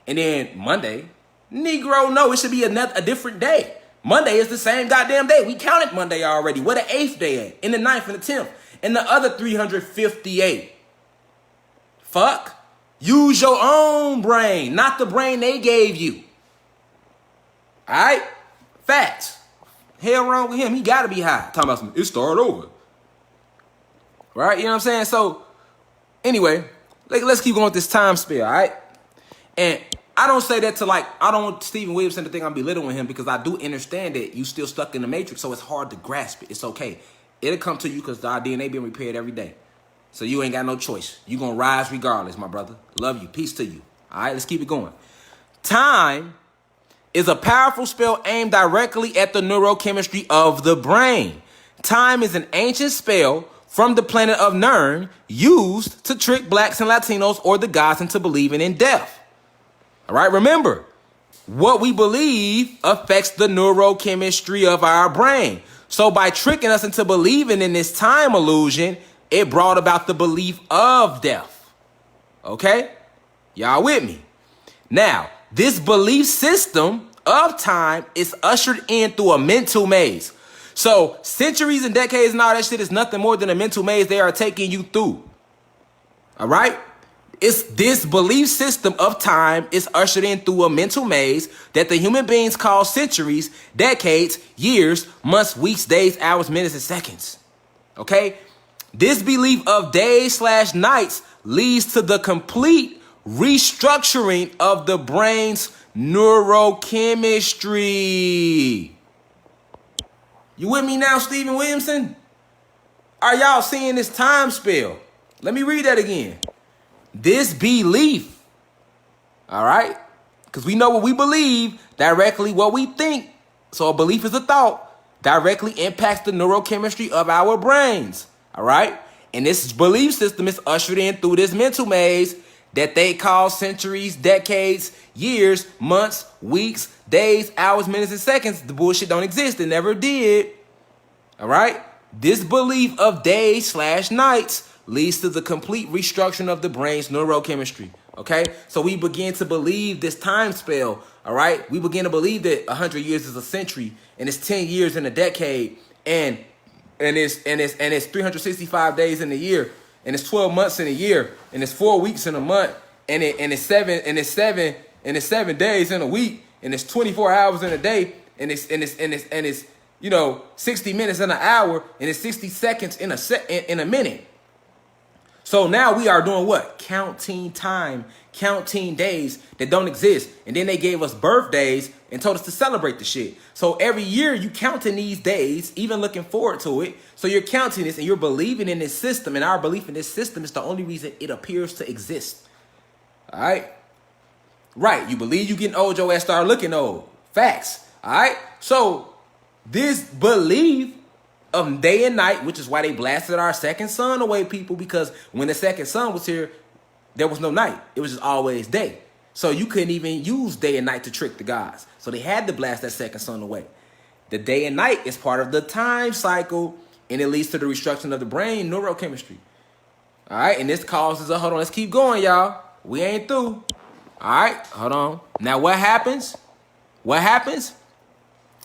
and then Monday. Negro, no, it should be a different day. Monday is the same goddamn day. We counted Monday already. Where the 8th day at? In the 9th and the 10th. And the other 358. Fuck. Use your own brain, not the brain they gave you. All right? Facts. Hell wrong with him. He got to be high. Talking about some, it started over. Right? You know what I'm saying? So, anyway, let's keep going with this time spell, all right? And I don't say that to I don't want Stephen Williamson to think I'm belittling him because I do understand that you still stuck in the matrix, so it's hard to grasp it. It's okay. It'll come to you because our DNA being repaired every day. So you ain't got no choice. You going to rise regardless, my brother. Love you. Peace to you. All right, let's keep it going. Time is a powerful spell aimed directly at the neurochemistry of the brain. Time is an ancient spell from the planet of Nern used to trick blacks and Latinos or the gods into believing in death. All right, remember, what we believe affects the neurochemistry of our brain. So by tricking us into believing in this time illusion, it brought about the belief of death. Okay? Y'all with me? Now, this belief system of time is ushered in through a mental maze. So centuries and decades and all that shit is nothing more than a mental maze they are taking you through. All right? It's this belief system of time is ushered in through a mental maze that the human beings call centuries, decades, years, months, weeks, days, hours, minutes, and seconds. Okay? This belief of days/nights leads to the complete restructuring of the brain's neurochemistry. You with me now, Stephen Williamson? Are y'all seeing this time spell? Let me read that again. This belief, all right? Because we know what we believe, directly what we think. So a belief is a thought, directly impacts the neurochemistry of our brains, all right? And this belief system is ushered in through this mental maze that they call centuries, decades, years, months, weeks, days, hours, minutes, and seconds. The bullshit don't exist. It never did. All right? This belief of days/nights leads to the complete restructuring of the brain's neurochemistry. Okay? So we begin to believe this time spell. All right? We begin to believe that 100 years is a century, and it's 10 years in a decade, and it's 365 days in a year. And it's 12 months in a year, and it's 4 weeks in a month, and it's 7 days in a week, and it's 24 hours in a day, and it's 60 minutes in an hour, and it's 60 seconds in a minute. So now we are doing what? Counting time, counting days that don't exist. And then they gave us birthdays and told us to celebrate the shit. So every year you counting these days, even looking forward to it. So you're counting this and you're believing in this system. And our belief in this system is the only reason it appears to exist. All right? Right. You believe you getting old, your ass start looking old. Facts. All right? So this belief of day and night, which is why they blasted our second sun away, people, because when the second sun was here, there was no night. It was just always day. So you couldn't even use day and night to trick the gods. So they had to blast that second sun away. The day and night is part of the time cycle, and it leads to the destruction of the brain neurochemistry. All right, and this causes hold on, let's keep going, y'all. We ain't through. All right, hold on. Now what happens? What happens?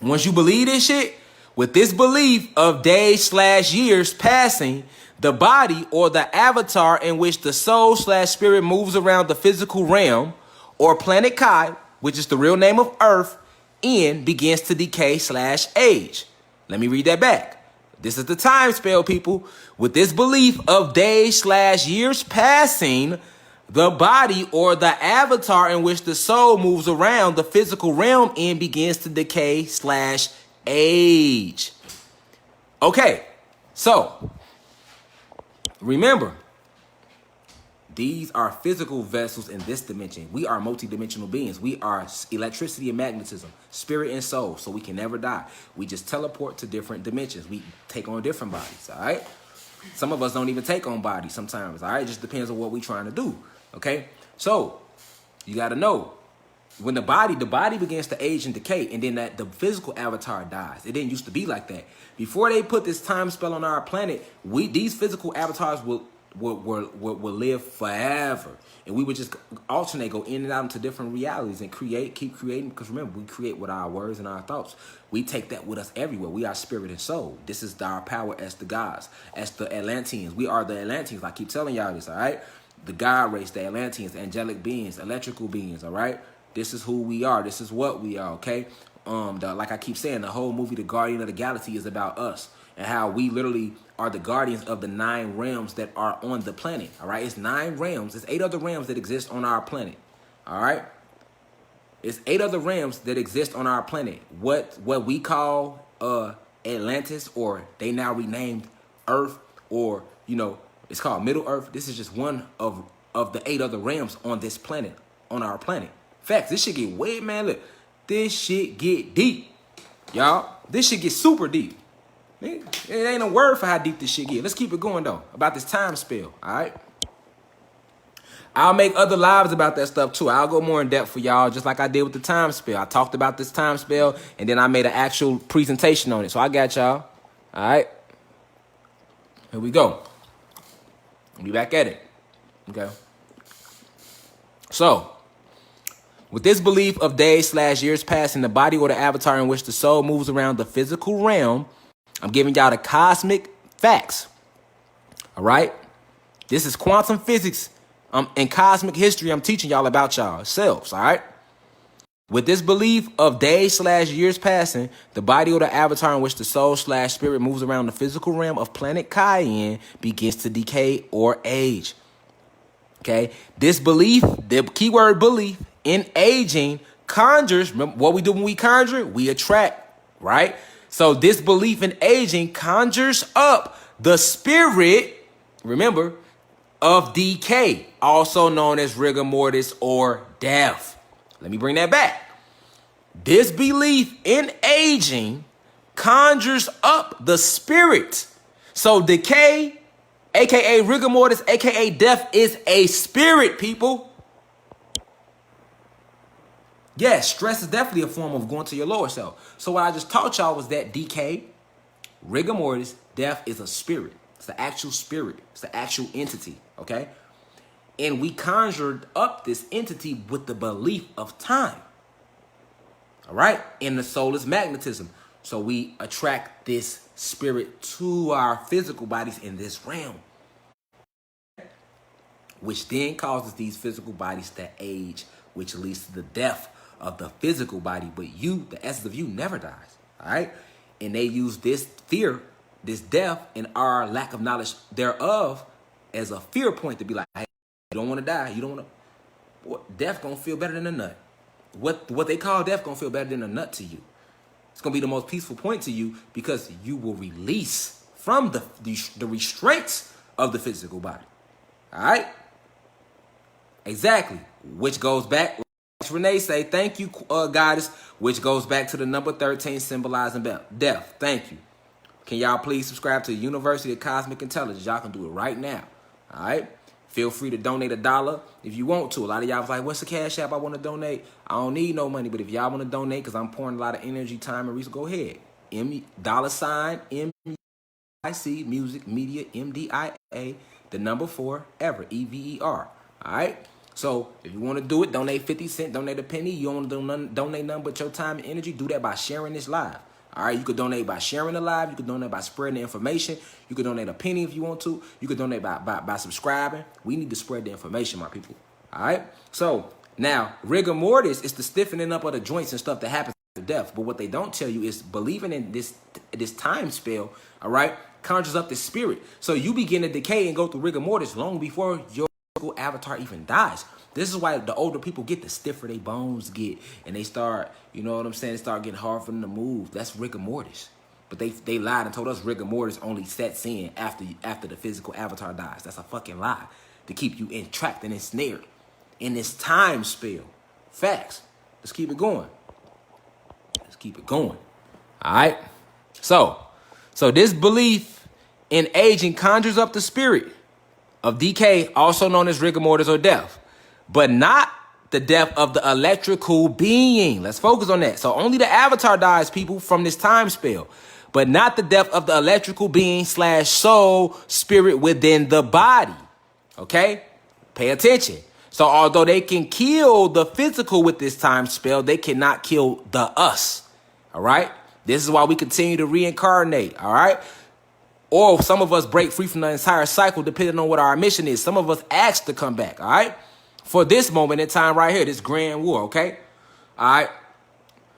Once you believe this shit, with this belief of days/years passing, the body or the avatar in which the soul/spirit moves around the physical realm or planet Kai, which is the real name of Earth, begins to decay/age. Let me read that back. This is the time spell, people. With this belief of days/years passing, the body or the avatar in which the soul moves around the physical realm begins to decay/age. Okay, so remember, these are physical vessels in this dimension. We are multidimensional beings. We are electricity and magnetism, spirit and soul, so we can never die. We just teleport to different dimensions. We take on different bodies, all right? Some of us don't even take on bodies sometimes, all right? It just depends on what we're trying to do, okay? So you got to know, when the body begins to age and decay, and then the physical avatar dies. It didn't used to be like that. Before they put this time spell on our planet, these physical avatars will live forever, and we would just alternate, go in and out into different realities, and keep creating. Because remember, we create with our words and our thoughts. We take that with us everywhere. We are spirit and soul. This is our power as the gods, as the Atlanteans. We are the Atlanteans. I keep telling y'all this, all right? The God race, the Atlanteans, angelic beings, electrical beings, all right? This is who we are. This is what we are, okay? Like I keep saying, the whole movie, The Guardian of the Galaxy, is about us and how we literally are the guardians of the 9 realms that are on the planet, all right? It's 9 realms. It's 8 other realms that exist on our planet, all right? It's 8 other realms that exist on our planet. What we call Atlantis, or they now renamed Earth, or, you know, it's called Middle Earth. This is just one of the 8 other realms on this planet, on our planet. Facts, this shit get way, man, look. This shit get deep, y'all. This shit get super deep. It ain't a word for how deep this shit get. Let's keep it going, though, about this time spell, all right? I'll make other lives about that stuff, too. I'll go more in depth for y'all, just like I did with the time spell. I talked about this time spell, and then I made an actual presentation on it. So I got y'all, all right? Here we go. We'll be back at it, okay? So, with this belief of days/years passing, the body or the avatar in which the soul moves around the physical realm, I'm giving y'all the cosmic facts. All right? This is quantum physics and cosmic history I'm teaching y'all about y'all selves. All right? With this belief of days/years passing, the body or the avatar in which the soul/spirit moves around the physical realm of planet Cayenne begins to decay or age. Okay? This belief, the keyword belief, in aging conjures, remember what we do when we conjure? We attract, right? So this belief in aging conjures up the spirit, remember, of decay, also known as rigor mortis or death. Let me bring that back. This belief in aging conjures up the spirit. So decay, aka rigor mortis, aka death, is a spirit, people. Yes, stress is definitely a form of going to your lower self. So what I just taught y'all was that decay, rigor mortis, death is a spirit. It's the actual spirit. It's the actual entity, okay? And we conjured up this entity with the belief of time, all right? And the soul is magnetism. So we attract this spirit to our physical bodies in this realm, which then causes these physical bodies to age, which leads to the death of the physical body, but you, the essence of you, never dies, all right? And they use this fear, this death, and our lack of knowledge thereof as a fear point to be like, hey, you don't want to die. You don't want to. Death gonna feel better than a nut. What they call death gonna feel better than a nut to you. It's gonna be the most peaceful point to you because you will release from the restraints of the physical body, all right? Exactly, which goes back. Renee say, thank you, goddess, which goes back to the number 13 symbolizing death. Thank you. Can y'all please subscribe to the University of Cosmic Intelligence? Y'all can do it right now. All right? Feel free to donate $1 if you want to. A lot of y'all was like, what's the cash app I want to donate? I don't need no money, but if y'all want to donate, because I'm pouring a lot of energy, time, and resources, go ahead. $MIC, music, media, MDIA, the number 4, ever, EVER. All right? So if you want to do it, donate 50 cents, donate a penny. You don't want to donate nothing but your time and energy, do that by sharing this live. All right, you could donate by sharing the live. You could donate by spreading the information. You could donate a penny if you want to. You could donate by subscribing. We need to spread the information, my people. All right? So now, rigor mortis is the stiffening up of the joints and stuff that happens after death. But what they don't tell you is believing in this time spell, all right, conjures up the spirit. So you begin to decay and go through rigor mortis long before your avatar even dies. This is why the older people get, the stiffer their bones get, and they start, you know what I'm saying, start getting hard for them to move. That's rigor mortis. But they lied and told us rigor mortis only sets in after the physical avatar dies. That's a fucking lie to keep you entrapped and ensnared in this time spell. Facts. Let's keep it going. Let's keep it going. All right? So this belief in aging conjures up the spirit of decay, also known as rigor mortis or death, but not the death of the electrical being. Let's focus on that. So only the avatar dies, people, from this time spell, but not the death of the electrical being / soul spirit within the body. Okay? Pay attention. So although they can kill the physical with this time spell, they cannot kill the us. All right? This is why we continue to reincarnate. All right? Or some of us break free from the entire cycle depending on what our mission is. Some of us ask to come back, all right? For this moment in time right here, this grand war, okay? All right?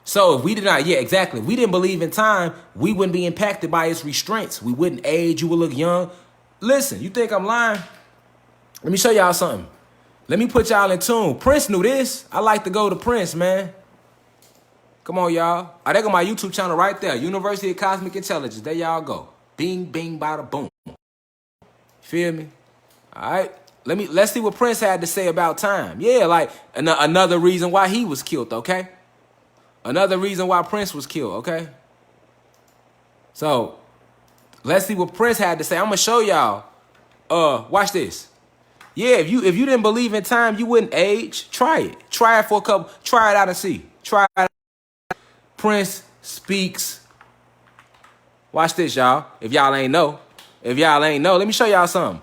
So if we did not, yeah, exactly. If we didn't believe in time, we wouldn't be impacted by its restraints. We wouldn't age. You would look young. Listen, you think I'm lying? Let me show y'all something. Let me put y'all in tune. Prince knew this. I like to go to Prince, man. Come on, y'all. Oh, there go my YouTube channel right there. University of Cosmic Intelligence. There y'all go. Bing, bing, bada, boom. Feel me? All right. Let's see what Prince had to say about time. Yeah, like another reason why he was killed, okay? Another reason why Prince was killed, okay? So, let's see what Prince had to say. I'm going to show y'all. Watch this. Yeah, if you didn't believe in time, you wouldn't age. Try it. Try it for a couple. Try it out and see. Try it out. Prince speaks. Watch this, y'all. If y'all ain't know, let me show y'all something.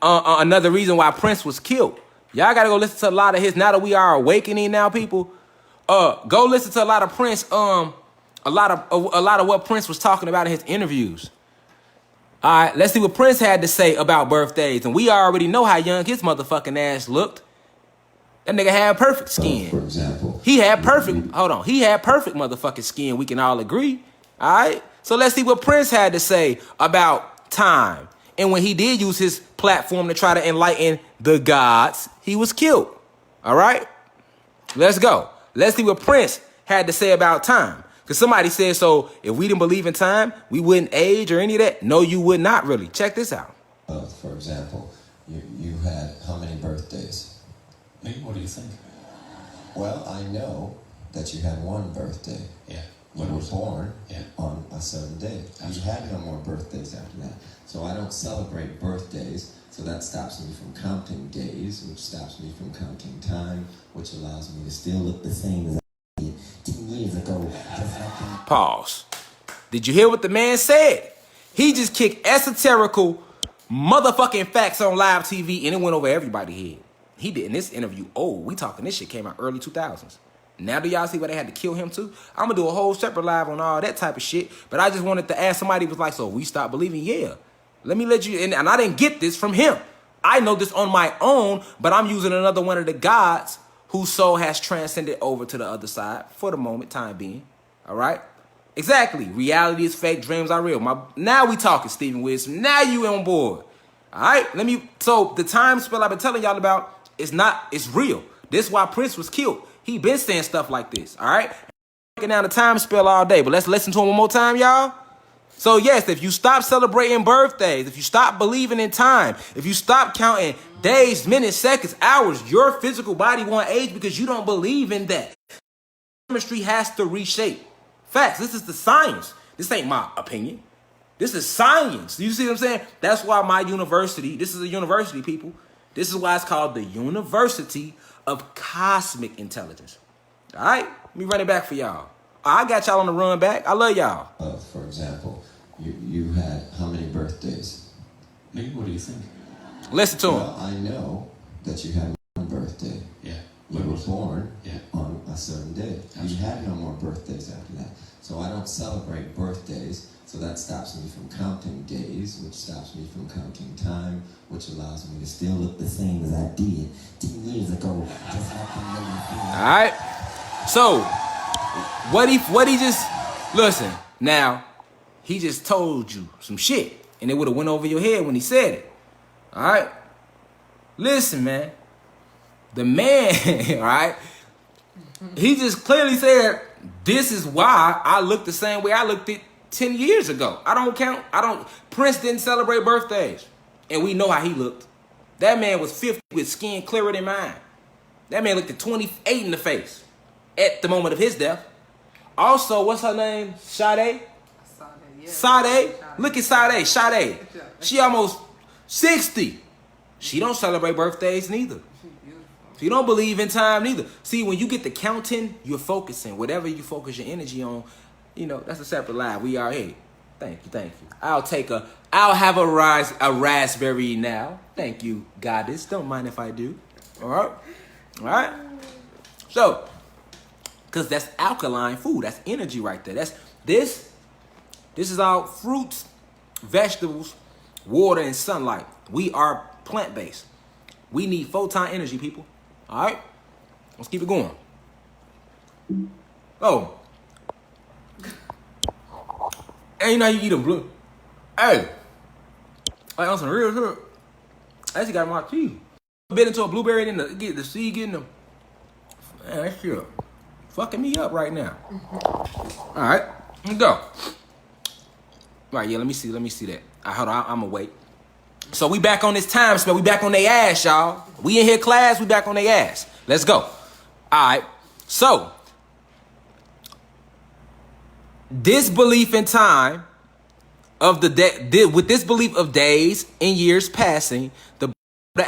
Another reason why Prince was killed. Y'all gotta go listen to a lot of his. Now that we are awakening, now people, go listen to a lot of Prince. A lot of what Prince was talking about in his interviews. All right, let's see what Prince had to say about birthdays, and we already know how young his motherfucking ass looked. That nigga had perfect skin. For example, he had perfect. Hold on, he had perfect motherfucking skin. We can all agree. All right. So let's see what Prince had to say about time. And when he did use his platform to try to enlighten the gods, he was killed. All right? Let's go. Let's see what Prince had to say about time. Because somebody said, so if we didn't believe in time, we wouldn't age or any of that. No, you would not really. Check this out. For example, you had how many birthdays? Me? What do you think? Well, I know that you had one birthday. Yeah. You were born Yeah. on a certain day. You had no more birthdays after that. So I don't celebrate birthdays, so that stops me from counting days, which stops me from counting time, which allows me to still look the same as I did 10 years ago. Pause. Did you hear what the man said? He just kicked esoterical motherfucking facts on live TV, and it went over everybody's head. He did in this interview. Oh, we talking this shit came out early 2000s. Now do y'all see why they had to kill him too? I'm gonna do a whole separate live on all that type of shit. But I just wanted to ask somebody who was like, so we stopped believing? Yeah. Let me let you in. And I didn't get this from him. I know this on my own, but I'm using another one of the gods whose soul has transcended over to the other side for the moment, time being. All right? Exactly. Reality is fake, dreams are real. Now we talking, Stephen Wilson. Now you on board. All right? So the time spell I've been telling y'all about it's real. This is why Prince was killed. He been saying stuff like this, all right? Breaking down the time spell all day, but let's listen to him one more time, y'all. So yes, if you stop celebrating birthdays, if you stop believing in time, if you stop counting days, minutes, seconds, hours, your physical body won't age because you don't believe in that. Chemistry has to reshape. Facts, this is the science. This ain't my opinion. This is science. You see what I'm saying? That's why my university, this is a university, people. This is why it's called the University of Cosmic Intelligence. All right? Let me run it back for y'all. I got y'all on the run back. I love y'all. For example, you had how many birthdays? Maybe, what do you think? Listen to him. Well, I know that you had one birthday. Yeah. You were born Yeah. on a certain day. That's You had no more birthdays after that. So I don't celebrate birthdays. So that stops me from counting days, which stops me from counting time, which allows me to still look the same as I did 10 years ago. Just All right. So what he just listen now. He just told you some shit, and it would have went over your head when he said it. All right. Listen, man. The man, all right. He just clearly said, "This is why I look the same way I looked it 10 years ago. I don't count. Prince didn't celebrate birthdays. And we know how he looked. That man was 50 with skin clearer than mine. That man looked at 28 in the face at the moment of his death. Also, what's her name? Sade? Sade? Look at Sade. Sade. She almost 60. She don't celebrate birthdays neither. She don't believe in time neither. See, when you get to counting, you're focusing. Whatever you focus your energy on, you know, that's a separate line. We are here. Thank you. I'll have a raspberry now. Thank you, goddess. Don't mind if I do. All right. So, because that's alkaline food. That's energy right there. This is all fruits, vegetables, water, and sunlight. We are plant-based. We need photon energy, people. All right? Let's keep it going. Oh. And you know you eat a blue. Hey. Like on some real shit. I actually got my teeth. Bit into a blueberry and get the seed getting them. Man, that shit fucking me up right now. All right. Let's go. All right, yeah, let me see that. Hold on, I'm gonna wait. So we back on this time spell. We back on their ass, y'all. We in here class, we back on their ass. Let's go. All right. So, this belief in time of with this belief of days and years passing, the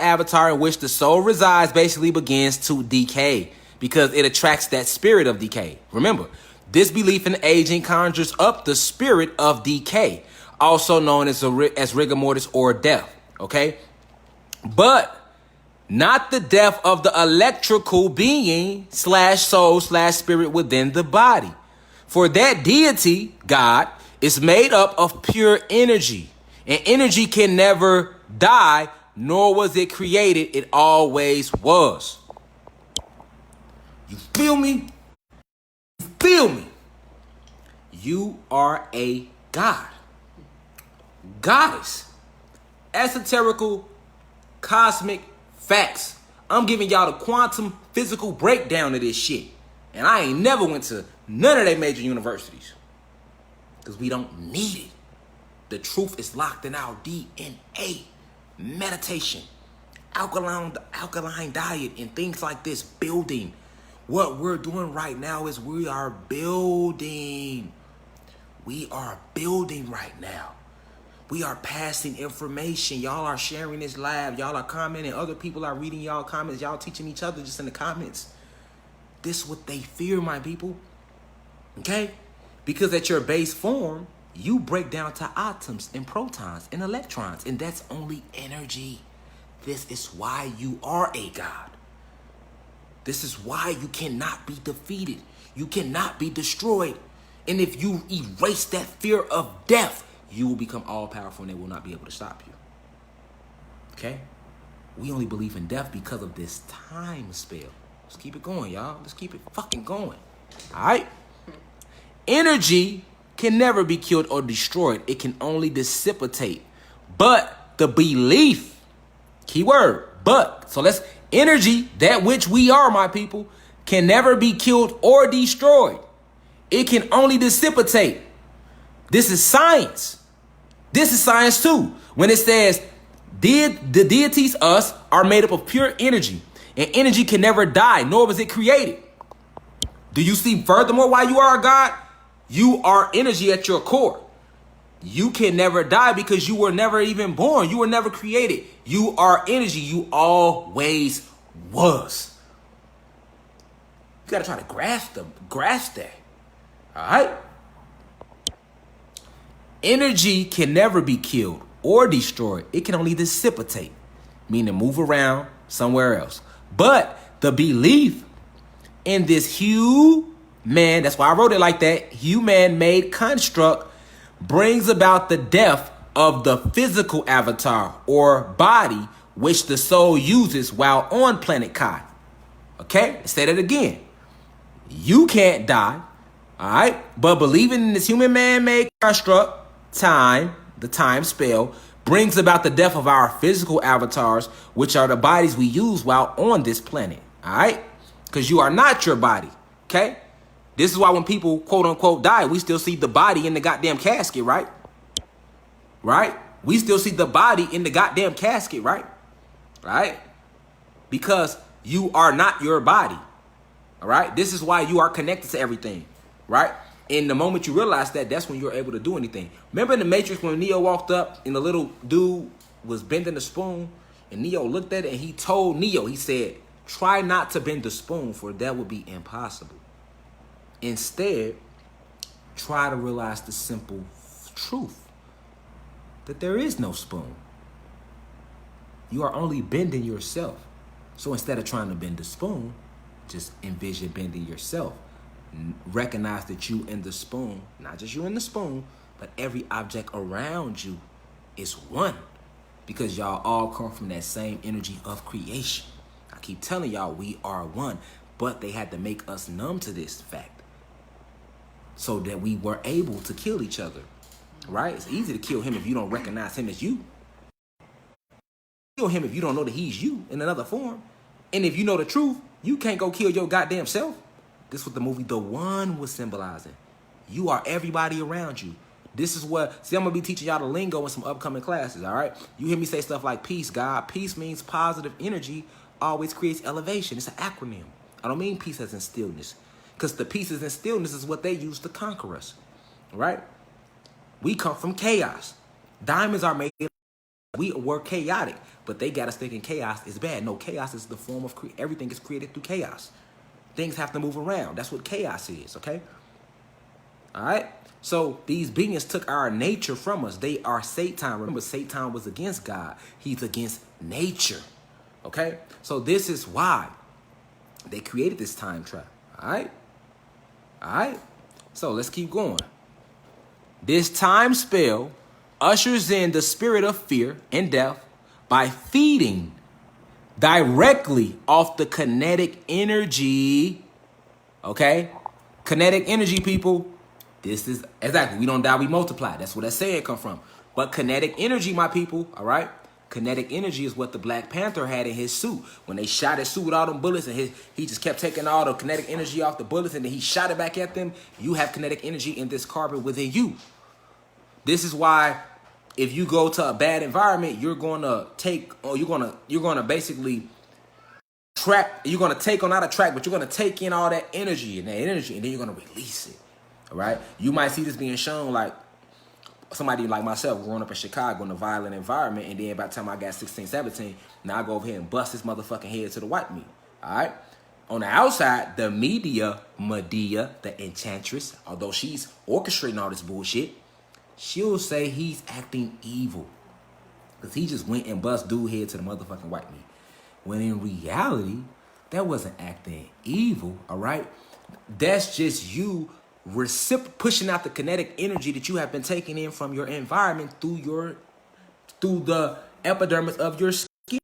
avatar in which the soul resides basically begins to decay because it attracts that spirit of decay. Remember, this belief in aging conjures up the spirit of decay, also known as rigor mortis or death, okay? But not the death of the electrical being / soul / spirit within the body. For that deity, God, is made up of pure energy. And energy can never die, nor was it created. It always was. You feel me? You feel me? You are a god. Goddess. Esoterical, cosmic facts. I'm giving y'all the quantum physical breakdown of this shit. And I ain't never went to none of they major universities. Because we don't need it. The truth is locked in our DNA. Meditation. Alkaline diet and things like this. Building. What we're doing right now is we are building. We are building right now. We are passing information. Y'all are sharing this live. Y'all are commenting. Other people are reading y'all comments. Y'all teaching each other just in the comments. This is what they fear, my people. Okay? Because at your base form, you break down to atoms and protons and electrons. And that's only energy. This is why you are a god. This is why you cannot be defeated. You cannot be destroyed. And if you erase that fear of death, you will become all-powerful and they will not be able to stop you. Okay? We only believe in death because of this time spell. Let's keep it going, y'all. Let's keep it fucking going. All right? Energy can never be killed or destroyed. It can only dissipate. But the belief, keyword, but. So let's, energy, that which we are, my people, can never be killed or destroyed. It can only dissipate. This is science. This is science too. When it says the deities, us, are made up of pure energy. And energy can never die, nor was it created. Do you see furthermore why you are a god? You are energy at your core. You can never die because you were never even born. You were never created. You are energy. You always was. You gotta try to grasp that. All right? Energy can never be killed or destroyed. It can only dissipate, meaning move around somewhere else. But the belief in this human, that's why I wrote it like that, human-made construct brings about the death of the physical avatar or body which the soul uses while on planet Kai. Okay? Let's say that again. You can't die, all right? But believing in this human man-made construct, time, the time spell, brings about the death of our physical avatars, which are the bodies we use while on this planet, all right? Because you are not your body, okay? This is why when people, quote unquote, die, we still see the body in the goddamn casket, right? Right? We still see the body in the goddamn casket, right? Right? Because you are not your body, all right? This is why you are connected to everything, right? And the moment you realize that, that's when you're able to do anything. Remember in the Matrix when Neo walked up and the little dude was bending the spoon and Neo looked at it and he told Neo, he said, try not to bend the spoon for that would be impossible. Instead, try to realize the simple truth that there is no spoon. You are only bending yourself. So instead of trying to bend the spoon, just envision bending yourself. Recognize that you and the spoon, not just you and the spoon, but every object around you is one. Because y'all all come from that same energy of creation. I keep telling y'all we are one, but they had to make us numb to this fact so that we were able to kill each other, right? It's easy to kill him if you don't recognize him as you. Kill him if you don't know that he's you in another form. And if you know the truth, you can't go kill your goddamn self. This is what the movie The One was symbolizing. You are everybody around you. This is what, see, I'm going to be teaching y'all the lingo in some upcoming classes, all right? You hear me say stuff like peace, God. Peace means positive energy always creates elevation. It's an acronym. I don't mean peace as in stillness. Because the pieces in stillness is what they use to conquer us, right? We come from chaos. Diamonds are made, we were chaotic, but they got us thinking chaos is bad. No, chaos is the form of, everything is created through chaos. Things have to move around. That's what chaos is, okay? All right? So these beings took our nature from us. They are Satan. Remember, Satan was against God. He's against nature, okay? So this is why they created this time trap, all right? All right? So let's keep going. This time spell ushers in the spirit of fear and death by feeding directly off the kinetic energy. Okay? Kinetic energy, people. This is exactly, we don't die, we multiply. That's where that saying come from. But kinetic energy, my people, all right? Kinetic energy is what the Black Panther had in his suit. When they shot his suit with all them bullets and he just kept taking all the kinetic energy off the bullets and then he shot it back at them. You have kinetic energy in this carbon within you. This is why if you go to a bad environment, you're gonna take, or you're gonna basically trap, you're gonna take on, not a track, but you're gonna take in all that energy and then you're gonna release it. All right? You might see this being shown like somebody like myself growing up in Chicago in a violent environment, and then by the time I got 16, 17, now I go over here and bust his motherfucking head to the white meat. All right? On the outside, the Medea, the enchantress, although she's orchestrating all this bullshit, she'll say he's acting evil because he just went and bust dude head to the motherfucking white meat. When in reality, that wasn't acting evil, all right? That's just you pushing out the kinetic energy that you have been taking in from your environment through the epidermis of your skin,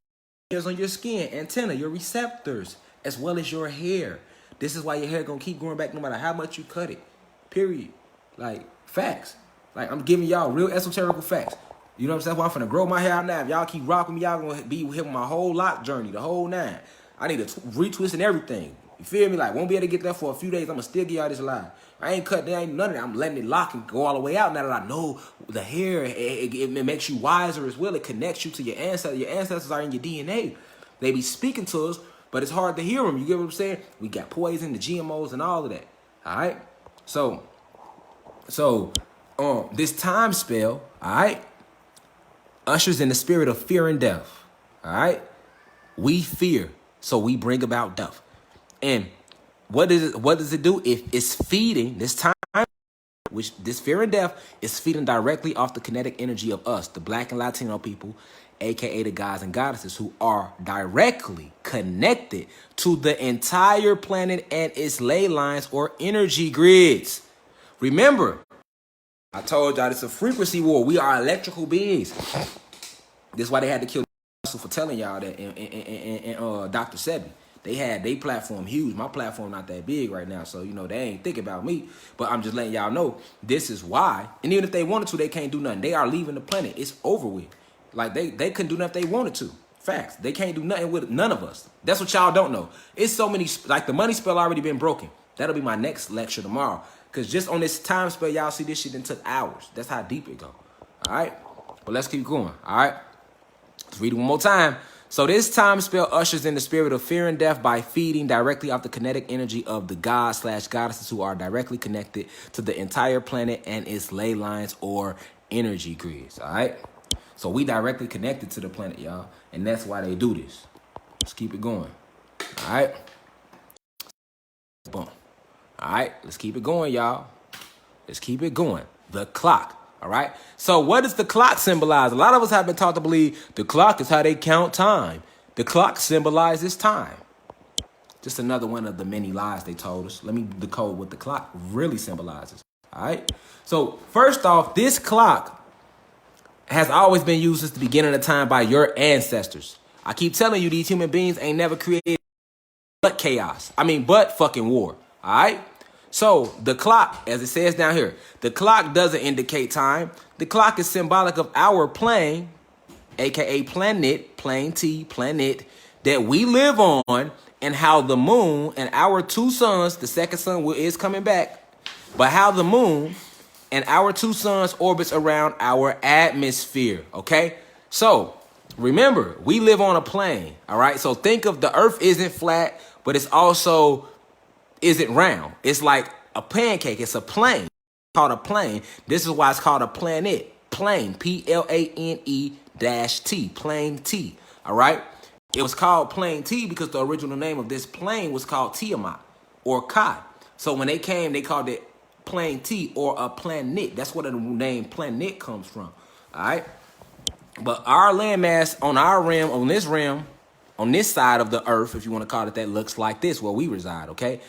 hairs on your skin, antenna, your receptors, as well as your hair. This is why your hair gonna keep growing back no matter how much you cut it. Period. Like, facts. Like, I'm giving y'all real esoterical facts. You know what I'm saying? Well, I'm finna grow my hair out now. If y'all keep rocking me, y'all gonna be here with my whole lock journey, the whole nine. I need to retwist and everything. You feel me? Like, won't be able to get there for a few days. I'm gonna still give y'all this live. I ain't cut, there ain't none of that. I'm letting it lock and go all the way out now that I know the hair, it makes you wiser as well. It connects you to your ancestors. Your ancestors are in your DNA. They be speaking to us, but it's hard to hear them. You get what I'm saying? We got poison, the GMOs, and all of that. All right? So this time spell, all right, ushers in the spirit of fear and death. All right, we fear, so we bring about death. And what does it do? If it's feeding this time, which this fear and death is feeding directly off the kinetic energy of us, the Black and Latino people, aka the gods and goddesses, who are directly connected to the entire planet and its ley lines or energy grids. Remember, I told y'all it's a frequency war. We are electrical beings. This is why they had to kill for telling y'all that in Dr. Sebi. They platform huge. My platform not that big right now, so you know they ain't thinking about me. But I'm just letting y'all know this is why. And even if they wanted to, they can't do nothing. They are leaving the planet. It's over with. Like they couldn't do nothing if they wanted to. Facts. They can't do nothing with none of us. That's what y'all don't know. It's so many, like the money spell already been broken. That'll be my next lecture tomorrow. Cause just on this time spell, y'all see this shit done took hours. That's how deep it go. All right. But let's keep going. All right. Let's read it one more time. So this time spell ushers in the spirit of fear and death by feeding directly off the kinetic energy of the gods/goddesses who are directly connected to the entire planet and its ley lines or energy grids. All right. So we directly connected to the planet, y'all. And that's why they do this. Let's keep it going. All right. Boom. All right. Let's keep it going, y'all. Let's keep it going. The clock. All right. So what does the clock symbolize? A lot of us have been taught to believe the clock is how they count time. The clock symbolizes time. Just another one of the many lies they told us. Let me decode what the clock really symbolizes. All right. So first off, this clock has always been used since the beginning of time by your ancestors. I keep telling you, these human beings ain't never created but chaos. But fucking war. All right. So the clock, as it says down here, the clock doesn't indicate time. The clock is symbolic of our plane, aka planet, plane T, planet, that we live on, and how the moon and our two suns, the second sun is coming back, but how the moon and our two suns orbits around our atmosphere, okay? So remember, we live on a plane, all right? So think of the earth isn't flat, but it's also isn't round. It's like a pancake. It's a plane. It's called a plane. This is why it's called a planet. Plane. Plane-T. Plane T. All right? It was called Plane T because the original name of this plane was called Tiamat or Ka. So when they came, they called it Plane T or a planet. That's where the name planet comes from. All right? But our landmass on our rim, on this side of the earth, if you want to call it that, looks like this where we reside, okay?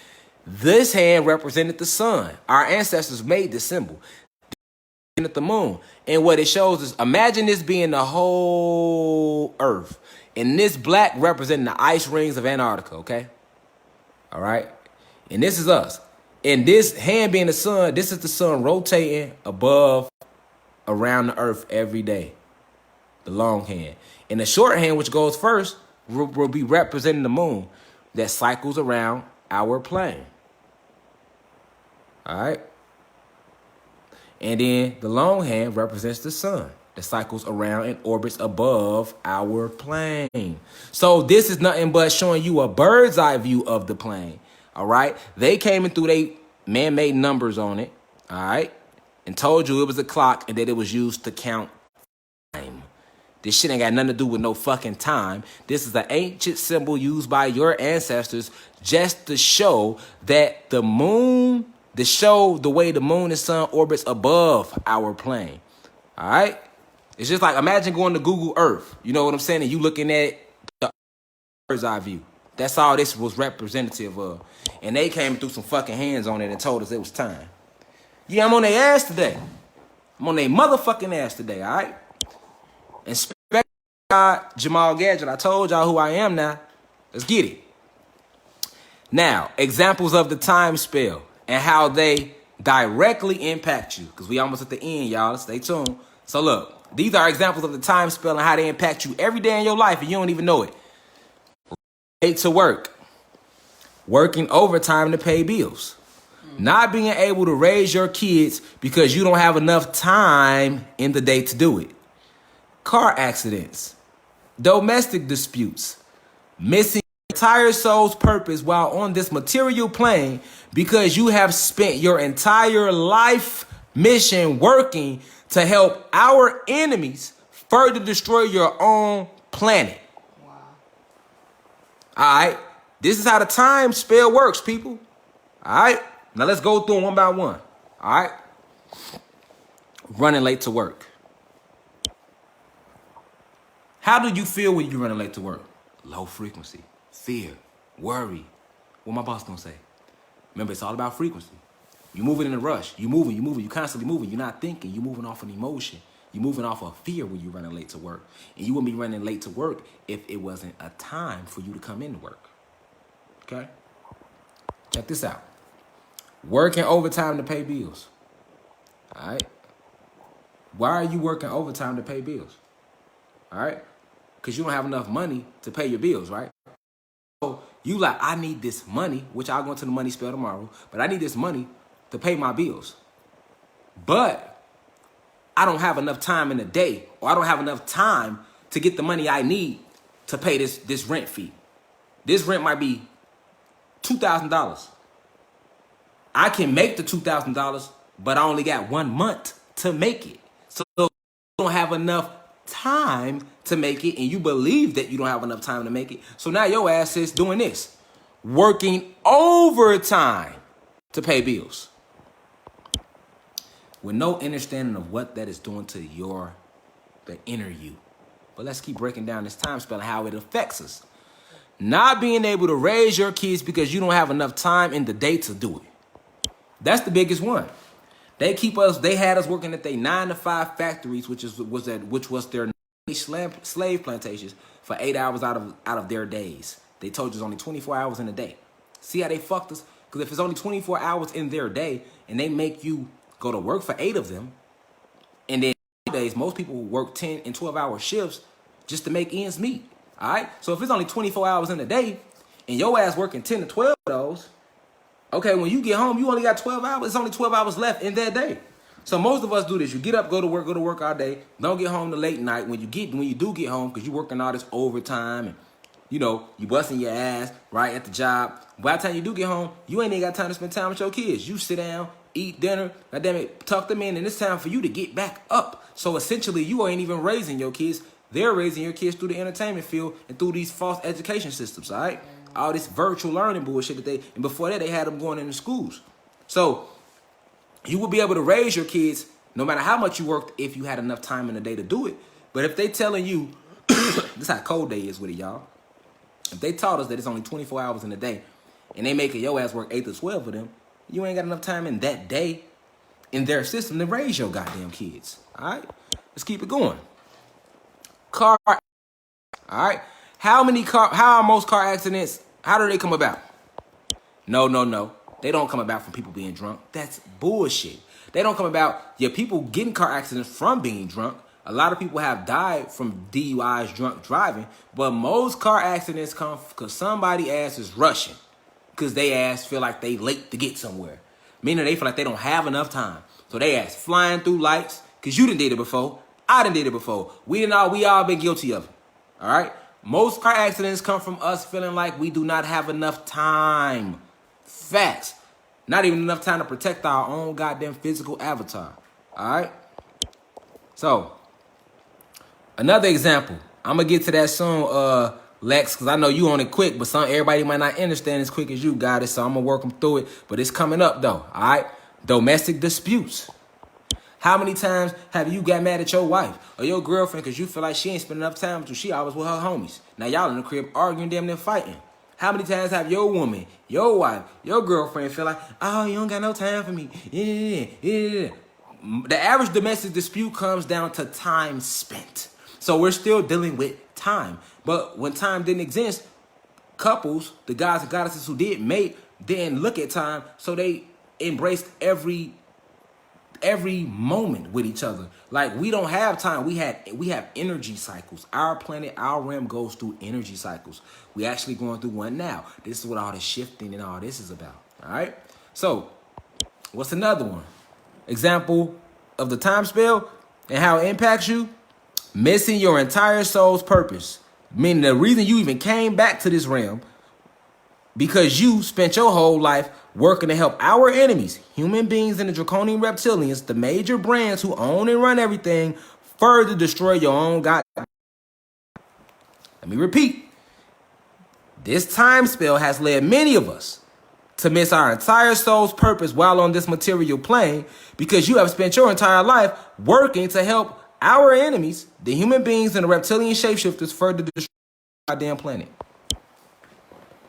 This hand represented the sun. Our ancestors made this symbol. At the moon. And what it shows is, imagine this being the whole earth. And this black representing the ice rings of Antarctica, okay? All right? And this is us. And this hand being the sun, this is the sun rotating above, around the earth every day. The long hand. And the short hand, which goes first, will be representing the moon that cycles around our plane. All right. And then the long hand represents the sun that cycles around and orbits above our plane. So this is nothing but showing you a bird's eye view of the plane. All right. They came in through they man-made numbers on it. All right. And told you it was a clock and that it was used to count time. This shit ain't got nothing to do with no fucking time. This is an ancient symbol used by your ancestors just to show that the moon, to show the way the moon and sun orbits above our plane. All right? It's just like, imagine going to Google Earth. You know what I'm saying? And you looking at the bird's eye view. That's all this was representative of. And they came through some fucking hands on it and told us it was time. Yeah, I'm on their ass today. I'm on their motherfucking ass today, all right? And Jamal Gadget, I told y'all who I am now. Let's get it. Now, examples of the time spell and how they directly impact you. Because we almost at the end, y'all. Stay tuned. So look, these are examples of the time spell and how they impact you every day in your life and you don't even know it. Late to work. Working overtime to pay bills. Not being able to raise your kids because you don't have enough time in the day to do it. Car accidents, domestic disputes, missing your entire soul's purpose while on this material plane because you have spent your entire life mission working to help our enemies further destroy your own planet. Wow. All right. This is how the time spell works, people. All right. Now let's go through them one by one. All right. Running late to work. How do you feel when you're running late to work? Low frequency, fear, worry. What my boss gonna say? Remember, it's all about frequency. You're moving in a rush. You're moving. You're constantly moving. You're not thinking. You're moving off an emotion. You're moving off of fear when you're running late to work. And you wouldn't be running late to work if it wasn't a time for you to come into work. Okay? Check this out. Working overtime to pay bills. All right? Why are you working overtime to pay bills? All right? Because you don't have enough money to pay your bills, right? So you like, I need this money, which I'll go into the money spell tomorrow, but I need this money to pay my bills. But I don't have enough time in the day, or I don't have enough time to get the money I need to pay this rent fee. This rent might be $2,000. I can make the $2,000, but I only got 1 month to make it. So you don't have enough time to make it, and you believe that you don't have enough time to make it. So now your ass is doing this, working overtime to pay bills, with no understanding of what that is doing to the inner you. But let's keep breaking down this time spell and how it affects us. Not being able to raise your kids because you don't have enough time in the day to do it. That's the biggest one. They had us working at their 9-to-5 factories, which was their slave plantations, for 8 hours out of their days. They told you it's only 24 hours in a day. See how they fucked us? Because if it's only 24 hours in their day and they make you go to work for 8 of them, and then days, most people work 10 and 12-hour shifts just to make ends meet. All right? So if it's only 24 hours in a day and your ass working 10 to 12 of those, okay, when you get home, you only got 12 hours. It's only 12 hours left in that day. So most of us do this. You get up, go to work all day. Don't get home till late night. When you do get home, because you're working all this overtime and, you busting your ass right at the job. By the time you do get home, you ain't even got time to spend time with your kids. You sit down, eat dinner, goddammit, tuck them in, and it's time for you to get back up. So essentially, you ain't even raising your kids. They're raising your kids through the entertainment field and through these false education systems, all right? All this virtual learning bullshit and before that, they had them going into schools. So you will be able to raise your kids no matter how much you worked if you had enough time in the day to do it. But if they telling you, this how cold day is with it, y'all. If they taught us that it's only 24 hours in a day and they making your ass work 8 to 12 of them, you ain't got enough time in that day in their system to raise your goddamn kids. All right? Let's keep it going. Car, all right? How are most car accidents, how do they come about? No. They don't come about from people being drunk. That's bullshit. They don't come about, people getting car accidents from being drunk. A lot of people have died from DUIs, drunk driving, but most car accidents come because somebody ass is rushing because they ass feel like they late to get somewhere. Meaning they feel like they don't have enough time. So they ass flying through lights because you done did it before. I done did it before. We all been guilty of it. All right? Most car accidents come from us feeling like we do not have enough time. Facts. Not even enough time to protect our own goddamn physical avatar. All right? So, another example. I'm going to get to that soon, Lex, because I know you on it quick, but everybody might not understand as quick as you got it, so I'm going to work them through it. But it's coming up, though. All right? Domestic disputes. How many times have you got mad at your wife or your girlfriend because you feel like she ain't spending enough time with you? She always with her homies. Now y'all in the crib arguing, damn near fighting. How many times have your woman, your wife, your girlfriend feel like, oh, you don't got no time for me? Yeah. The average domestic dispute comes down to time spent. So we're still dealing with time. But when time didn't exist, couples, the guys and goddesses who did mate, didn't look at time, so they embraced every moment with each other. Like, we don't have time. We have energy cycles. Our planet, our realm goes through energy cycles. We actually going through one now. This is what all the shifting and all this is about. All right? So, what's another one? Example of the time spell and how it impacts you? Missing your entire soul's purpose. Meaning the reason you even came back to this realm because you spent your whole life working to help our enemies, human beings and the draconian reptilians, the major brands who own and run everything, further destroy your own God. Let me repeat. This time spell has led many of us to miss our entire soul's purpose while on this material plane because you have spent your entire life working to help our enemies, the human beings and the reptilian shapeshifters, further destroy our damn planet.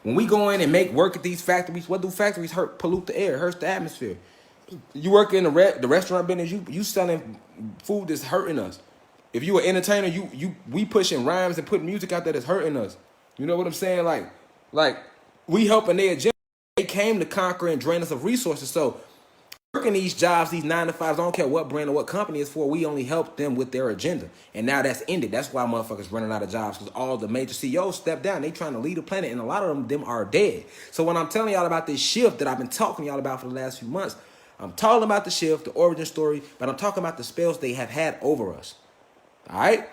When we go in and make work at these factories, what do factories hurt? Pollute the air, hurts the atmosphere. You work in the restaurant business, you selling food that's hurting us. If you an entertainer, we pushing rhymes and putting music out there that's hurting us. You know what I'm saying? Like we helping their agenda. They came to conquer and drain us of resources. So working these jobs, these 9 to 5s, I don't care what brand or what company it's for, we only help them with their agenda. And now that's ended. That's why motherfuckers running out of jobs, because all the major CEOs stepped down. They trying to lead the planet, and a lot of them are dead. So when I'm telling y'all about this shift that I've been talking to y'all about for the last few months, I'm talking about the shift, the origin story, but I'm talking about the spells they have had over us. All right?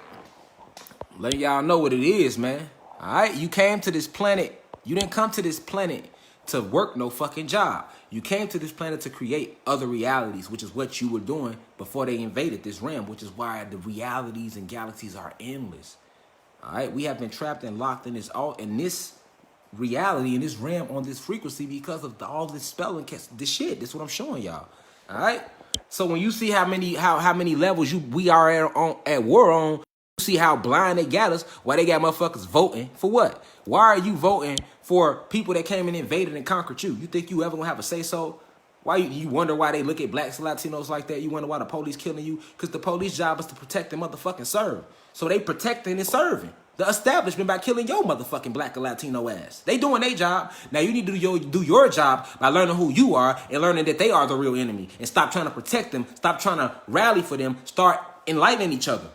Letting y'all know what it is, man. All right? You came to this planet. You didn't come to this planet to work no fucking job. You came to this planet to create other realities, which is what you were doing before they invaded this realm, which is why the realities and galaxies are endless. All right? We have been trapped and locked in this reality, in this realm, on this frequency because of all this spelling, this shit. This is what I'm showing y'all. All right? So when you see how many levels we are at war on, you see how blind they got us, why they got motherfuckers voting for what? Why are you voting for people that came and invaded and conquered you? You think you ever gonna have a say-so? Why you wonder why they look at blacks and Latinos like that? You wonder why the police killing you? Because the police job is to protect and motherfucking serve. So they protecting and serving the establishment by killing your motherfucking black and Latino ass. They doing their job. Now you need to do your job by learning who you are and learning that they are the real enemy. And stop trying to protect them. Stop trying to rally for them. Start enlightening each other.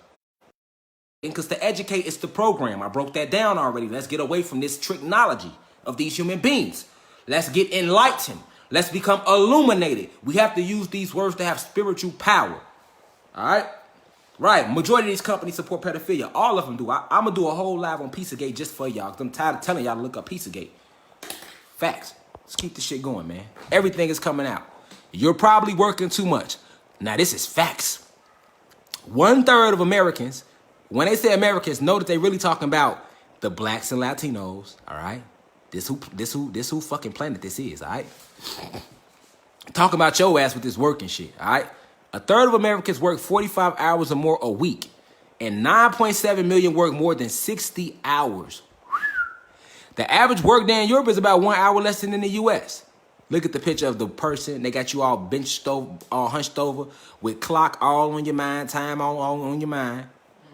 Because to educate is the program. I broke that down already. Let's get away from this technology of these human beings. Let's get enlightened. Let's become illuminated. We have to use these words to have spiritual power. All right? Right. Majority of these companies support pedophilia. All of them do. I'm going to do a whole live on Pizzagate just for y'all. Because I'm tired of telling y'all to look up Pizzagate. Facts. Let's keep this shit going, man. Everything is coming out. You're probably working too much. Now, this is facts. 1/3 of Americans, when they say Americans, know that they really talking about the blacks and Latinos, all right? This who fucking planet this is, all right? Talking about your ass with this working shit, all right? 1/3 of Americans work 45 hours or more a week, and 9.7 million work more than 60 hours. The average work day in Europe is about 1 hour less than in the U.S. Look at the picture of the person. They got you all benched over, all hunched over, with clock all on your mind, time all on your mind,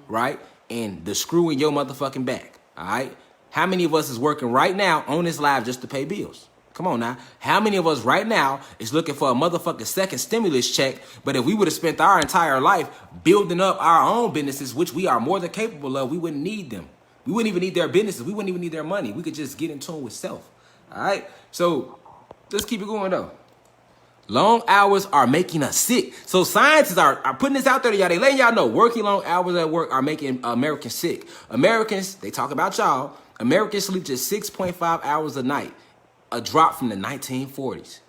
right? And the screw in your motherfucking back, all right? How many of us is working right now on this live just to pay bills? Come on now. How many of us right now is looking for a motherfucking second stimulus check? But if we would have spent our entire life building up our own businesses, which we are more than capable of, we wouldn't need them. We wouldn't even need their businesses. We wouldn't even need their money. We could just get in tune with self. All right? So let's keep it going, though. Long hours are making us sick. So scientists are putting this out there to y'all. They letting y'all know working long hours at work are making Americans sick. Americans, they talk about y'all. Americans sleep just 6.5 hours a night. A drop from the 1940s.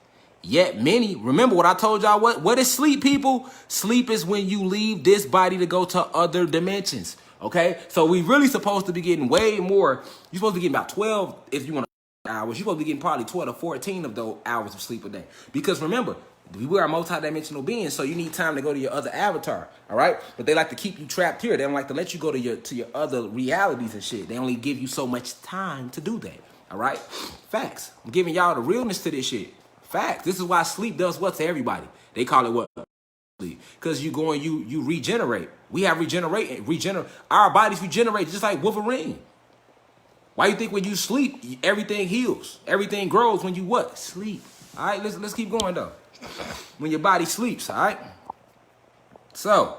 Yet many, remember what I told y'all, what is sleep, people? Sleep is when you leave this body to go to other dimensions, okay? So we really supposed to be getting way more. You're supposed to be getting about 12 if you want hours. You're supposed to be getting probably 12 to 14 of those hours of sleep a day. Because remember, we are multidimensional beings, so you need time to go to your other avatar, all right? But they like to keep you trapped here. They don't like to let you go to your other realities and shit. They only give you so much time to do that. All right? Facts. I'm giving y'all the realness to this shit. Facts. This is why sleep does what to everybody. They call it what? Sleep. Because you regenerate. We have regenerate. Our bodies regenerate just like Wolverine. Why you think when you sleep, everything heals? Everything grows when you what? Sleep. All right? Let's keep going, though. When your body sleeps, all right? So,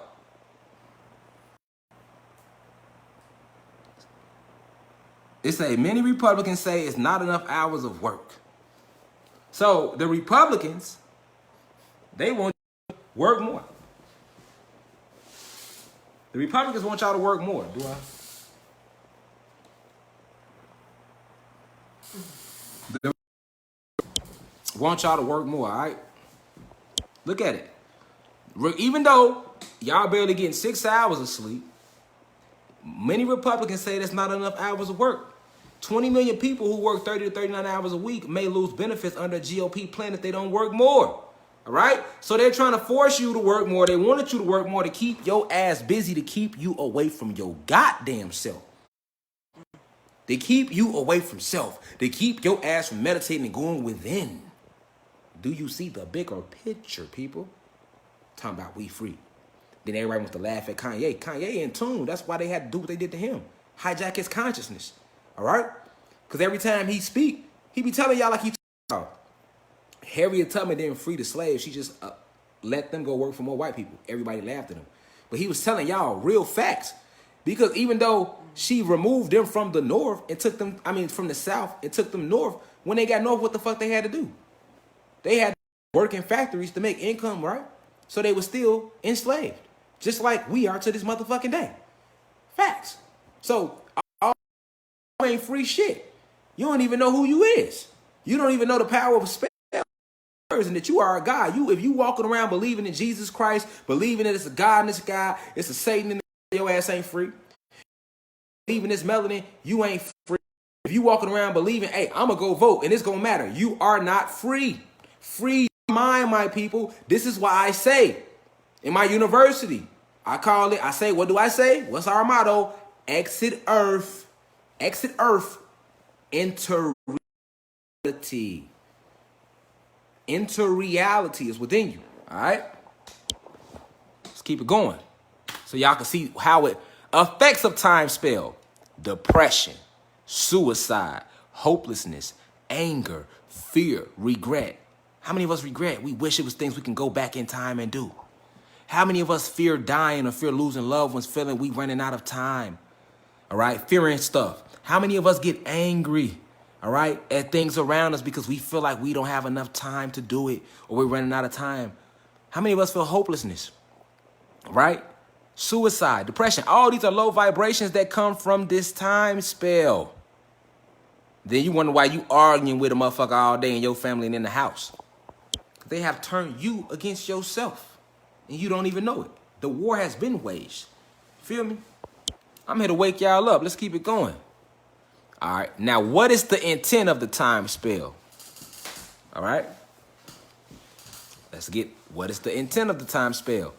they say many Republicans say it's not enough hours of work. So the Republicans, they want you to work more. The Republicans want y'all to work more. Do I? Want y'all to work more, all right? Look at it. Even though y'all barely getting 6 hours of sleep, many Republicans say that's not enough hours of work. 20 million people who work 30 to 39 hours a week may lose benefits under a GOP plan if they don't work more. All right? So they're trying to force you to work more. They wanted you to work more to keep your ass busy, to keep you away from your goddamn self. They keep you away from self. They keep your ass from meditating and going within. Do you see the bigger picture, people? Talking about we free. Then everybody wants to laugh at Kanye. Kanye in tune. That's why they had to do what they did to him. Hijack his consciousness. All right? Because every time he speak, he be telling y'all like he Harriet Tubman didn't free the slaves. She just let them go work for more white people. Everybody laughed at him. But he was telling y'all real facts. Because even though she removed them from the north and took them, from the south and took them north, when they got north, what the fuck they had to do? They had to work in factories to make income, right? So they were still enslaved. Just like we are to this motherfucking day. Facts. So, all ain't free shit. You don't even know who you is. You don't even know the power of spell and that you are a God. If you walking around believing in Jesus Christ, believing that it's a God in the sky, it's a Satan in the your ass ain't free. Believing this melanin, you ain't free. If you walking around believing, hey, I'm gonna go vote and it's gonna matter, you are not free. Free your mind, my people. This is why I say in my university, I say, what do I say? What's our motto? Exit Earth. Exit Earth. Enter reality. Enter reality is within you. All right? Let's keep it going. So y'all can see how it effects of time spell. Depression, suicide, hopelessness, anger, fear, regret. How many of us regret? We wish it was things we can go back in time and do. How many of us fear dying or fear losing loved ones, feeling we running out of time? All right, fearing stuff. How many of us get angry, all right, at things around us because we feel like we don't have enough time to do it or we're running out of time? How many of us feel hopelessness, right? Suicide, depression. All these are low vibrations that come from this time spell. Then you wonder why you arguing with a motherfucker all day in your family and in the house. They have turned you against yourself. And you don't even know it. The war has been waged. Feel me? I'm here to wake y'all up. Let's keep it going. All right. Now, what is the intent of the time spell? All right. Let's get, what is the intent of the time spell?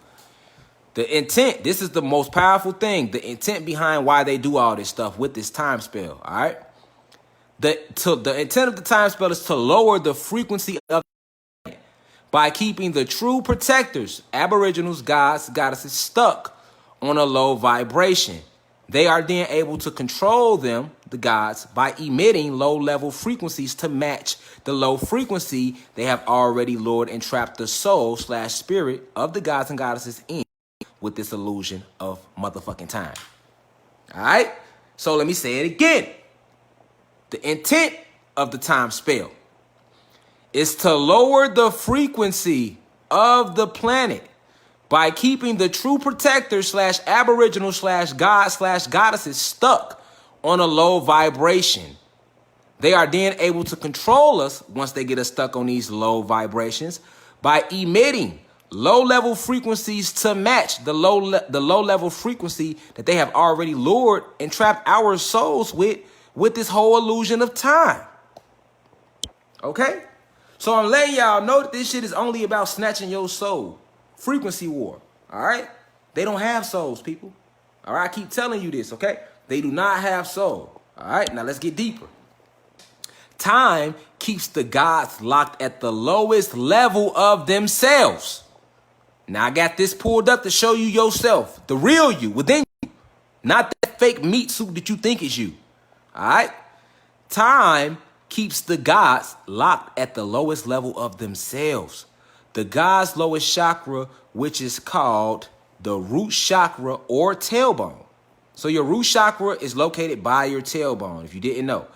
The intent, this is the most powerful thing. The intent behind why they do all this stuff with this time spell. All right. The intent of the time spell is to lower the frequency of by keeping the true protectors, aboriginals, gods, goddesses, stuck on a low vibration. They are then able to control them, the gods, by emitting low-level frequencies to match the low frequency they have already lured and trapped the soul/spirit of the gods and goddesses in with this illusion of motherfucking time. All right? So let me say it again. The intent of the time spell is to lower the frequency of the planet by keeping the true protectors/aboriginal/god/goddesses stuck on a low vibration. They are then able to control us once they get us stuck on these low vibrations by emitting low-level frequencies to match the low-level frequency that they have already lured and trapped our souls with this whole illusion of time. Okay? So I'm letting y'all know that this shit is only about snatching your soul. Frequency war. All right? They don't have souls, people. All right? I keep telling you this, okay? They do not have soul. All right? Now let's get deeper. Time keeps the gods locked at the lowest level of themselves. Now I got this pulled up to show you yourself. The real you within you. Not that fake meat suit that you think is you. All right? Time keeps the gods locked at the lowest level of themselves. The god's lowest chakra, which is called the root chakra or tailbone. So your root chakra is located by your tailbone, if you didn't know.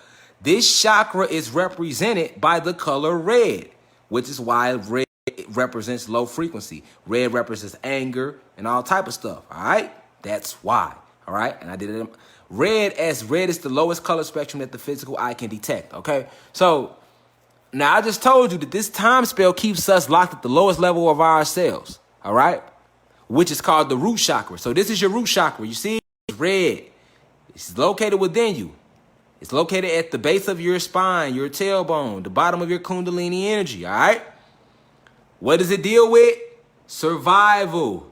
This chakra is represented by the color red, which is why red represents low frequency. Red represents anger and all type of stuff, all right? That's why, all right? And I did it. Red is the lowest color spectrum that the physical eye can detect, okay? So Now, I just told you that this time spell keeps us locked at the lowest level of ourselves, all right? Which is called the root chakra. So this is your root chakra. You see, it's red. It's located within you. It's located at the base of your spine, your tailbone, the bottom of your kundalini energy, all right? What does it deal with? Survival.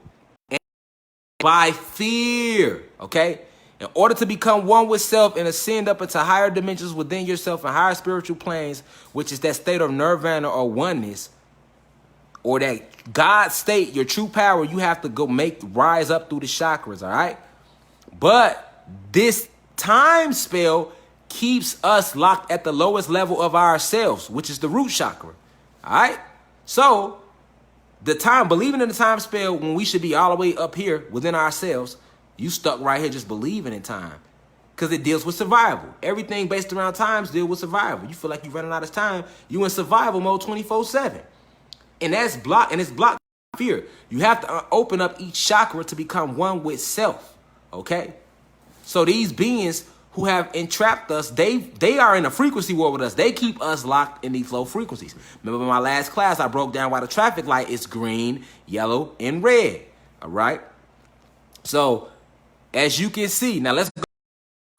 And by fear, okay? In order to become one with self and ascend up into higher dimensions within yourself and higher spiritual planes, which is that state of nirvana or oneness, or that God state, your true power, you have to go rise up through the chakras, all right? But this time spell keeps us locked at the lowest level of ourselves, which is the root chakra, all right? So, believing in the time spell when we should be all the way up here within ourselves, you stuck right here just believing in time because it deals with survival. Everything based around times deal with survival. You feel like you're running out of time. You in survival mode 24/7. And that's blocked, and it's blocked by fear. You have to open up each chakra to become one with self, okay? So these beings who have entrapped us, they are in a frequency war with us. They keep us locked in these low frequencies. Remember in my last class, I broke down why the traffic light is green, yellow, and red, all right? So as you can see, now let's go.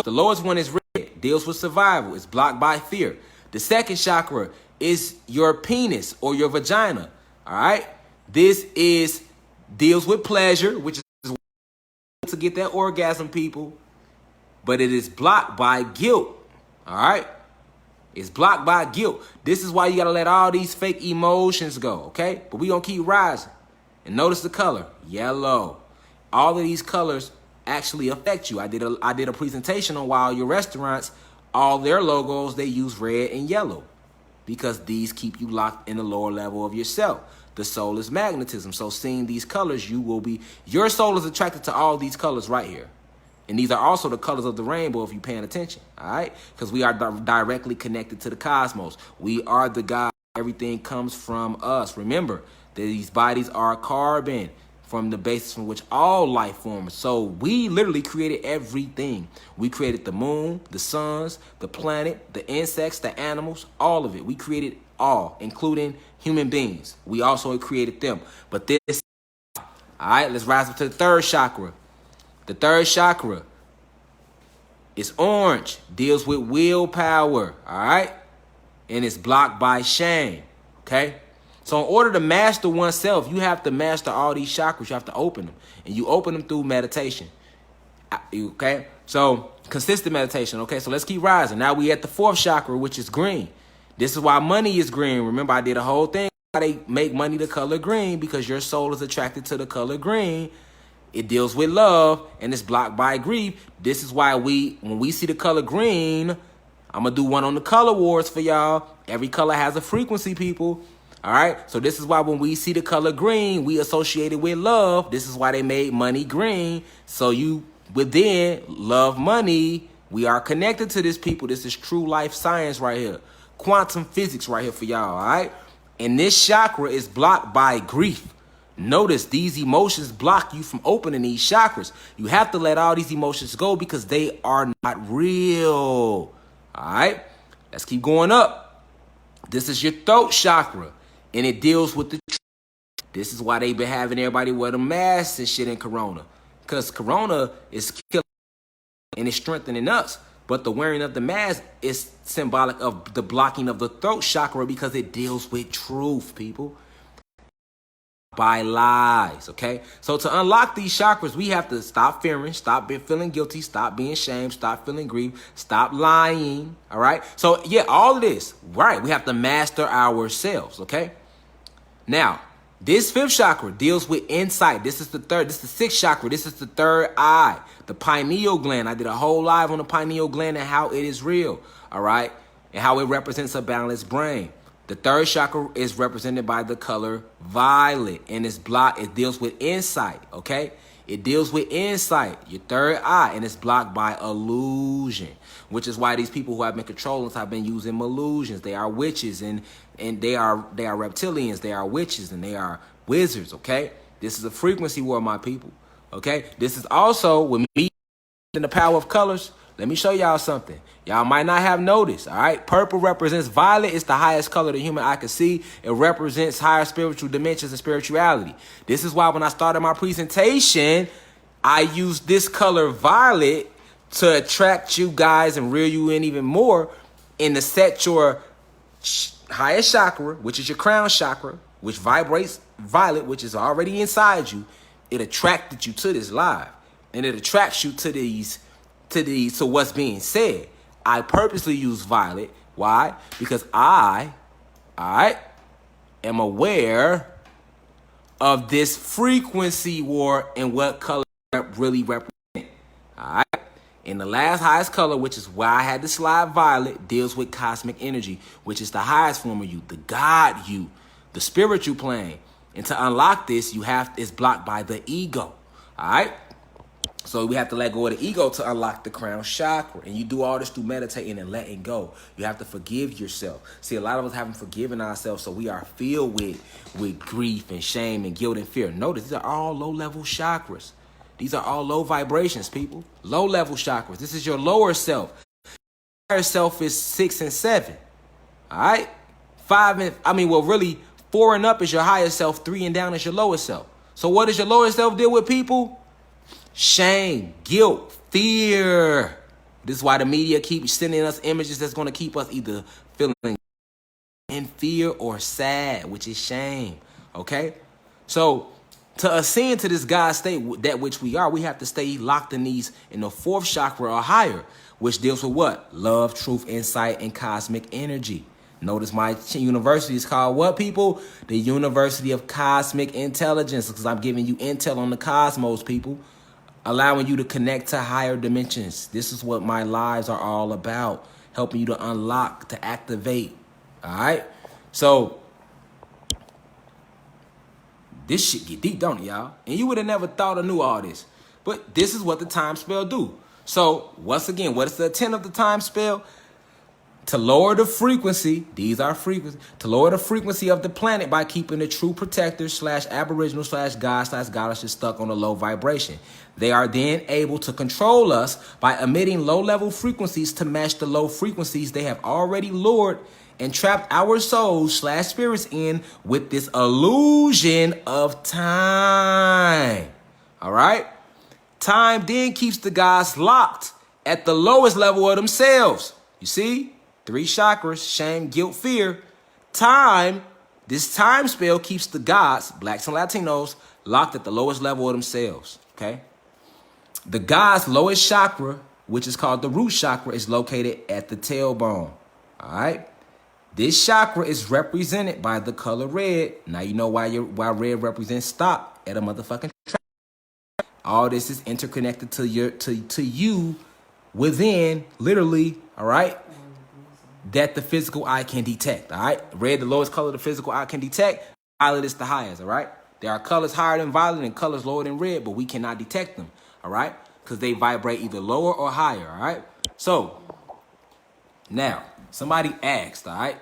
The lowest one is red, deals with survival. It's blocked by fear. The second chakra is your penis or your vagina, all right? This deals with pleasure, which is to get that orgasm, people. But it is blocked by guilt, all right? It's blocked by guilt. This is why you got to let all these fake emotions go, okay? But we going to keep rising. And notice the color, yellow. All of these colors actually affect you. I did a presentation on why your restaurants, all their logos, they use red and yellow because these keep you locked in the lower level of yourself. The soul is magnetism. So seeing these colors, your soul is attracted to all these colors right here. And these are also the colors of the rainbow if you're paying attention, all right? Because we are directly connected to the cosmos. We are the God. Everything comes from us. Remember, these bodies are carbon from the basis from which all life forms. So we literally created everything. We created the moon, the suns, the planet, the insects, the animals, all of it. We created all, including human beings. We also created them. But this, all right, let's rise up to the third chakra. The third chakra is orange, deals with willpower, all right? And it's blocked by shame, okay? So in order to master oneself, you have to master all these chakras. You have to open them. And you open them through meditation, okay? So consistent meditation, okay? So let's keep rising. Now we at the fourth chakra, which is green. This is why money is green. Remember, I did a whole thing. They make money the color green because your soul is attracted to the color green. It deals with love, and it's blocked by grief. This is why when we see the color green, I'm going to do one on the color wars for y'all. Every color has a frequency, people. All right? So this is why when we see the color green, we associate it with love. This is why they made money green. So you within love money. We are connected to this, people. This is true life science right here. Quantum physics right here for y'all, all right? And this chakra is blocked by grief. Notice these emotions block you from opening these chakras. You have to let all these emotions go because they are not real. All right, let's keep going up. This is your throat chakra, and it deals with the truth. This is why they been having everybody wear the masks and shit in Corona, because Corona is killing and it's strengthening us. But the wearing of the mask is symbolic of the blocking of the throat chakra because it deals with truth, people. By lies, okay? So to unlock these chakras, we have to stop fearing, stop feeling guilty, stop being shamed, stop feeling grief, stop lying, all right? So, yeah, all of this, right, we have to master ourselves, okay? Now, this fifth chakra deals with insight. This is the sixth chakra. This is the third eye, the pineal gland. I did a whole live on the pineal gland and how it is real, all right? And how it represents a balanced brain. The third chakra is represented by the color violet, and it's blocked. It deals with insight, okay? It deals with insight, your third eye, and it's blocked by illusion, which is why these people who have been controlling us have been using illusions. They are witches, and they are reptilians. They are witches, and they are wizards, okay? This is a frequency war, my people, okay? This is also with me and the power of colors. Let me show y'all something. Y'all might not have noticed, all right? Purple represents violet. It's the highest color the human eye can see. It represents higher spiritual dimensions and spirituality. This is why when I started my presentation, I used this color violet to attract you guys and reel you in even more and to set your highest chakra, which is your crown chakra, which vibrates violet, which is already inside you. It attracted you to this live, and it attracts you to what's being said. I purposely use violet. Why? Because I am aware of this frequency war and what color really represent. All right. And the last highest color, which is why I had to slide violet, deals with cosmic energy, which is the highest form of you, the God you, the spiritual plane. And to unlock this, it's blocked by the ego. All right. So we have to let go of the ego to unlock the crown chakra. And you do all this through meditating and letting go. You have to forgive yourself. See, a lot of us haven't forgiven ourselves, so we are filled with grief and shame and guilt and fear. Notice these are all low-level chakras. These are all low vibrations, people. Low-level chakras. This is your lower self. Higher self is 6 and 7. All right? 4 and up is your higher self. 3 and down is your lower self. So what does your lower self deal with, people? Shame, guilt, fear. This is why the media keeps sending us images that's going to keep us either feeling in fear or sad, which is shame. Okay? So to ascend to this God state, that which we are, we have to stay locked in the 4th chakra or higher, which deals with what? Love, truth, insight, and cosmic energy. Notice my university is called what, people? The University of Cosmic Intelligence, because I'm giving you intel on the cosmos, people. Allowing you to connect to higher dimensions. This is what my lives are all about. Helping you to unlock, to activate. All right? So, this shit get deep, don't it, y'all? And you would have never thought or knew all this. But this is what the time spell do. So, once again, what is the intent of the time spell? To lower the frequency, these are frequencies, to lower the frequency of the planet by keeping the true protectors / aboriginal / god / goddesses stuck on a low vibration. They are then able to control us by emitting low-level frequencies to match the low frequencies they have already lured and trapped our souls / spirits in with this illusion of time. All right? Time then keeps the gods locked at the lowest level of themselves. You see? 3 chakras, shame, guilt, fear. Time, this time spell keeps the gods, blacks and Latinos, locked at the lowest level of themselves, okay? The gods' lowest chakra, which is called the root chakra, is located at the tailbone, all right? This chakra is represented by the color red. Now you know why red represents stop at a motherfucking track. All this is interconnected to you within, literally, all right? That the physical eye can detect, all right? Red, the lowest color the physical eye can detect. Violet is the highest, all right? There are colors higher than violet and colors lower than red, but we cannot detect them, all right? Because they vibrate either lower or higher, all right? So, now, somebody asked, all right?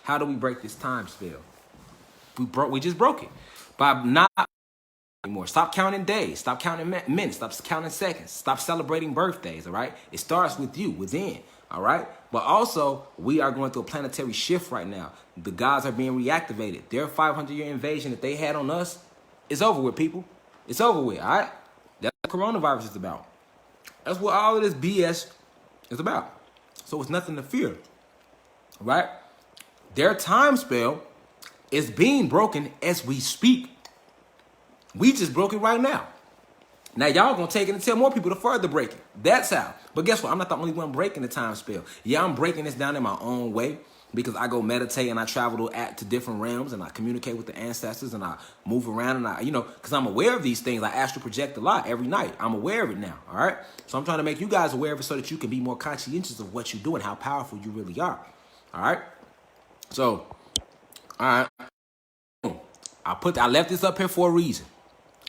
How do we break this time spell? We just broke it. By not anymore. Stop counting days. Stop counting minutes. Stop counting seconds. Stop celebrating birthdays, all right? It starts with you, within. All right. But also, we are going through a planetary shift right now. The gods are being reactivated. Their 500-year invasion that they had on us is over with, people. It's over with. All right. That's what coronavirus is about. That's what all of this BS is about. So it's nothing to fear. Right. Their time spell is being broken as we speak. We just broke it right now. Now, y'all gonna take it and tell more people to further break it. That's how. But guess what? I'm not the only one breaking the time spell. Yeah, I'm breaking this down in my own way because I go meditate and I travel to different realms and I communicate with the ancestors and I move around and because I'm aware of these things. I astral project a lot every night. I'm aware of it now, all right? So I'm trying to make you guys aware of it so that you can be more conscientious of what you do and how powerful you really are, all right? So, all right. I left this up here for a reason,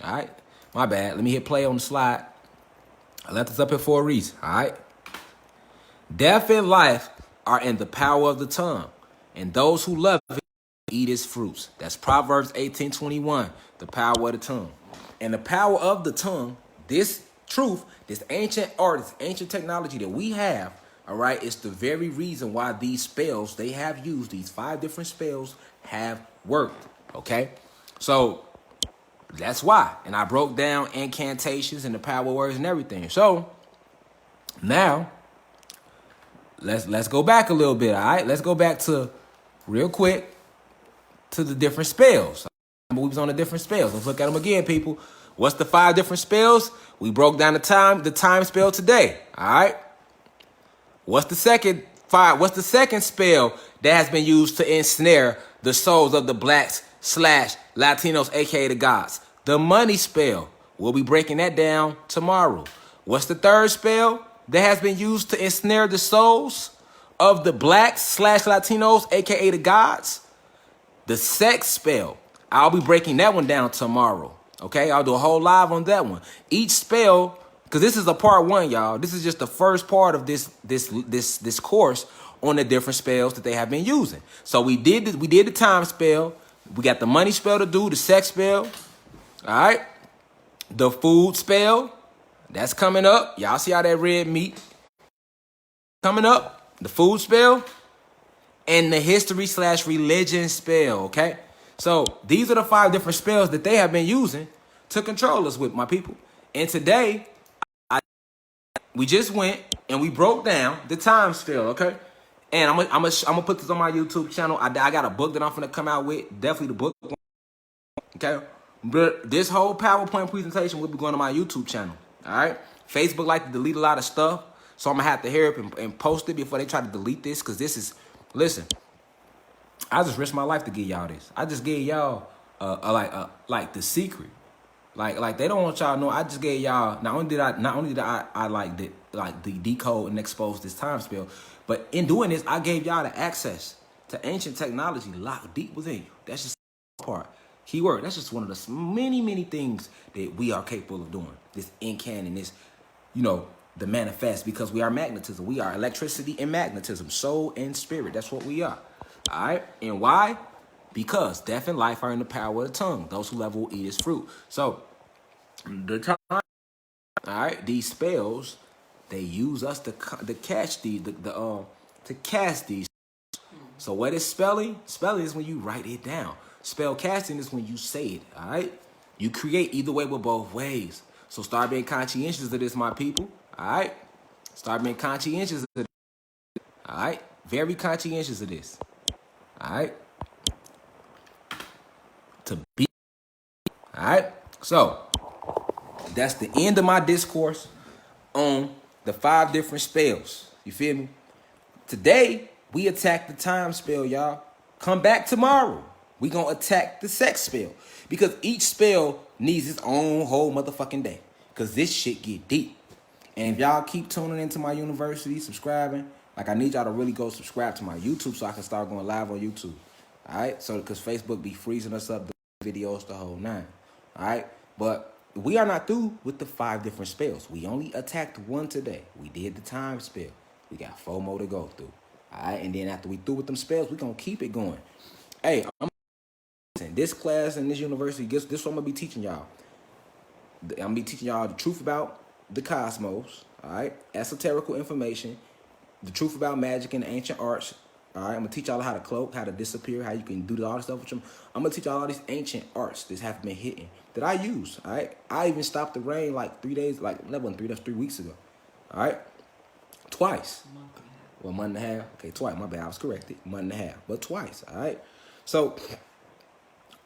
all right? My bad. Let me hit play on the slide. I left this up here for a reason, all right? Death and life are in the power of the tongue, and those who love it eat its fruits. That's Proverbs 18:21, the power of the tongue. And the power of the tongue, this truth, this ancient art, this ancient technology that we have, all right, it's the very reason why these spells they have used, these 5 different spells have worked, okay? So that's why. And I broke down incantations and the power words and everything. So now let's go back a little bit, all right? Let's go back to real quick to the different spells. We was on the different spells. Let's look at them again, people. What's the 5 different spells? We broke down the time spell today. All right. What's the second spell that has been used to ensnare the souls of the blacks / Latinos, aka the gods? The money spell. We'll be breaking that down tomorrow. What's the third spell that has been used to ensnare the souls of the blacks / Latinos, aka the gods? The sex spell. I'll be breaking that one down tomorrow. Okay, I'll do a whole live on that one. Each spell, because this is a part 1, y'all. This is just the first part of this course on the different spells that they have been using. So we did the time spell. We got the money spell to do, the sex spell. All right, the food spell. That's coming up. Y'all see how that red meat coming up? The food spell and the history / religion spell. Okay. So these are the 5 different spells that they have been using to control us with, my people. And today, we just went and we broke down the time spell, okay? And I'm gonna put this on my YouTube channel. I got a book that I'm gonna come out with. Definitely the book, okay? But this whole PowerPoint presentation will be going to my YouTube channel, all right? Facebook like to delete a lot of stuff, so I'm gonna have to hurry up and post it before they try to delete this, because this is, listen, I just risked my life to give y'all this. I just gave y'all like the secret. Like they don't want y'all to know. I just gave y'all. Not only did I decode and expose this time spell, but in doing this, I gave y'all the access to ancient technology locked deep within you. That's just part. Keyword. That's just one of the many things that we are capable of doing. This incan and this, the manifest, because we are magnetism. We are electricity and magnetism, soul and spirit. That's what we are. All right, and why? Because death and life are in the power of the tongue. Those who love will eat its fruit. So, the time, all right, these spells, they use us to catch these, to cast these. So, what is spelling? Spelling is when you write it down. Spell casting is when you say it. All right, you create either way with both ways. So, start being conscientious of this, my people. All right, start being conscientious of this. All right, very conscientious of this. All right. To be. All right. So that's the end of my discourse on the 5 different spells. You feel me? Today we attack the time spell, y'all. Come back tomorrow. We gonna attack the sex spell, because each spell needs its own whole motherfucking day. Because this shit get deep. And if y'all keep tuning into my university, subscribing. Like, I need y'all to really go subscribe to my YouTube so I can start going live on YouTube. All right? So, because Facebook be freezing us up, the videos, the whole 9. All right? But we are not through with the 5 different spells. We only attacked 1 today. We did the time spell. We got 4 more to go through. All right? And then after we through with them spells, we going to keep it going. Hey, this class in this university, this is what I'm going to be teaching y'all. I'm going to be teaching y'all the truth about the cosmos. All right? Esoterical information. The truth about magic and ancient arts. All right, I'm going to teach y'all how to cloak, how to disappear, how you can do all this stuff with them. I'm going to teach y'all all these ancient arts that have been hidden that I use. All right, I even stopped the rain like 3 days, like that wasn't 3, that's 3 weeks ago. All right, twice. Well, month and a half. Okay, twice. My bad, I was corrected. Month and a half, but twice. All right. So,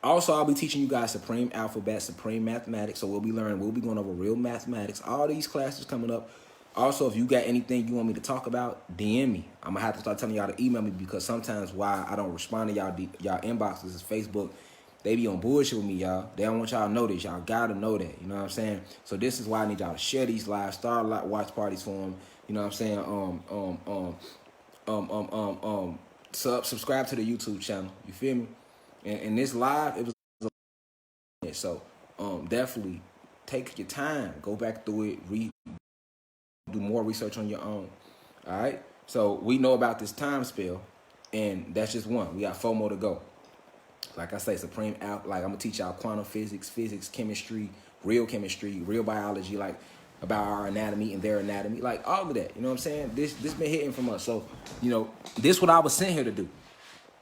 also, I'll be teaching you guys supreme alphabet, supreme mathematics. So we'll be going over real mathematics. All these classes coming up. Also, if you got anything you want me to talk about, DM me. I'm going to have to start telling y'all to email me, because sometimes why I don't respond to y'all inboxes is Facebook. They be on bullshit with me, y'all. They don't want y'all to know this. Y'all got to know that. You know what I'm saying? So this is why I need y'all to share these lives, start watch parties for them. You know what I'm saying? Subscribe to the YouTube channel. You feel me? And this live, it was so definitely take your time. Go back through it. Read. Do more research on your own. All right. So we know about this time spell, and that's just 1. We got 4 more to go. Like I say, supreme out. Like, I'm gonna teach y'all quantum physics, chemistry, real biology. Like, about our anatomy and their anatomy, like all of that. You know what I'm saying? This been hitting from us. So, you know, this what I was sent here to do.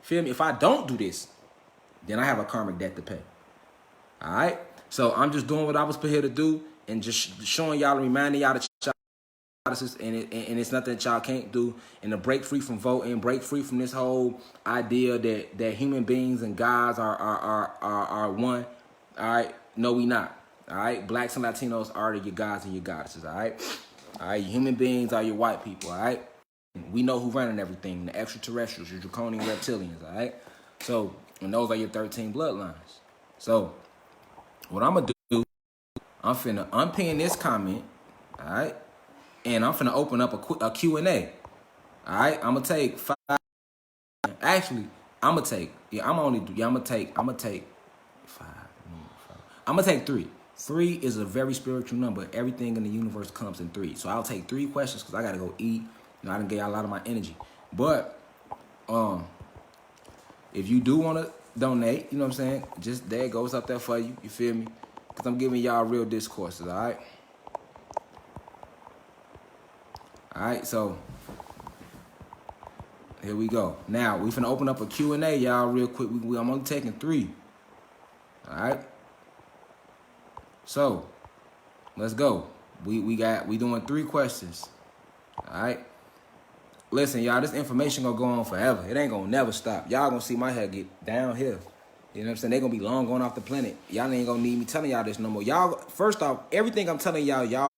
Feel me? If I don't do this, then I have a karmic debt to pay. All right? So I'm just doing what I was put here to do and just showing y'all and reminding y'all that and it's nothing that y'all can't do, and to break free from voting, break free from this whole idea that human beings and gods are one. All right? No, we not. All right? Blacks and Latinos are your gods and your goddesses. All right? All right? Human beings are your white people. All right? We know who running everything, the extraterrestrials, your draconian reptilians. All right? So, and those are your 13 bloodlines. So, what I'm going to do, I'm finna unpin this comment, all right? And I'm finna open up a Q&A, all right? I'm going to take 5. Actually, I'm going to take, I'm going to take 5. I'm going to take 3. 3 is a very spiritual number. Everything in the universe comes in 3. So I'll take 3 questions because I got to go eat. You know, I done gave y'all a lot of my energy. But, if you do want to donate, you know what I'm saying? Just there it goes up there for you. You feel me? Because I'm giving y'all real discourses, all right? All right, so here we go. Now, we finna open up a Q&A, y'all, real quick. I'm only taking 3. All right? So, let's go. We doing 3 questions. All right? Listen, y'all, this information gonna go on forever. It ain't gonna never stop. Y'all gonna see my hair get downhill. You know what I'm saying? They gonna be long gone off the planet. Y'all ain't gonna need me telling y'all this no more. Y'all, first off, everything I'm telling y'all,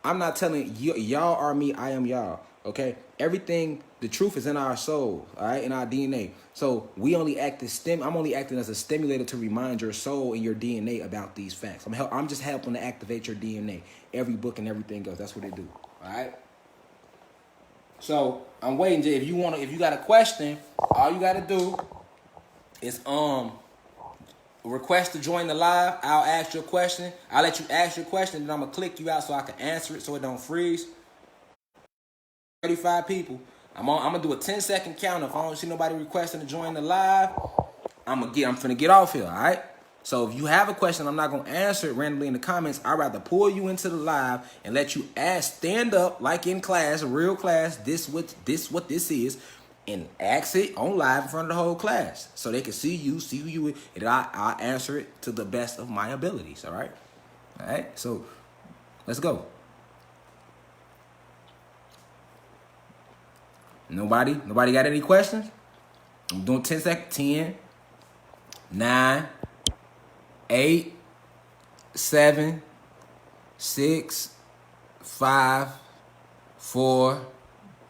I'm not telling you, y'all are me, I am y'all. Okay? Everything, the truth is in our soul, all right, in our DNA. So we only act as I'm only acting as a stimulator to remind your soul and your DNA about these facts. I'm just helping to activate your DNA. Every book and everything else. That's what they do. All right? So I'm waiting. If you got a question, all you gotta do is request to join the live. I'll ask you a question. I'll let you ask your question, then I'm gonna click you out so I can answer it so it don't freeze. 35 people. I'm gonna do a 10-second count. If I don't see nobody requesting to join the live, I'm finna get off here. All right. So if you have a question, I'm not gonna answer it randomly in the comments. I'd rather pull you into the live and let you stand up like in class, a real class. This what this is, and ask it on live in front of the whole class, so they can see who you, and I'll answer it to the best of my abilities. All right. All right. So let's go. Nobody got any questions? I'm doing 10 seconds. 10, 9, 8, 7, 6, 5, 4.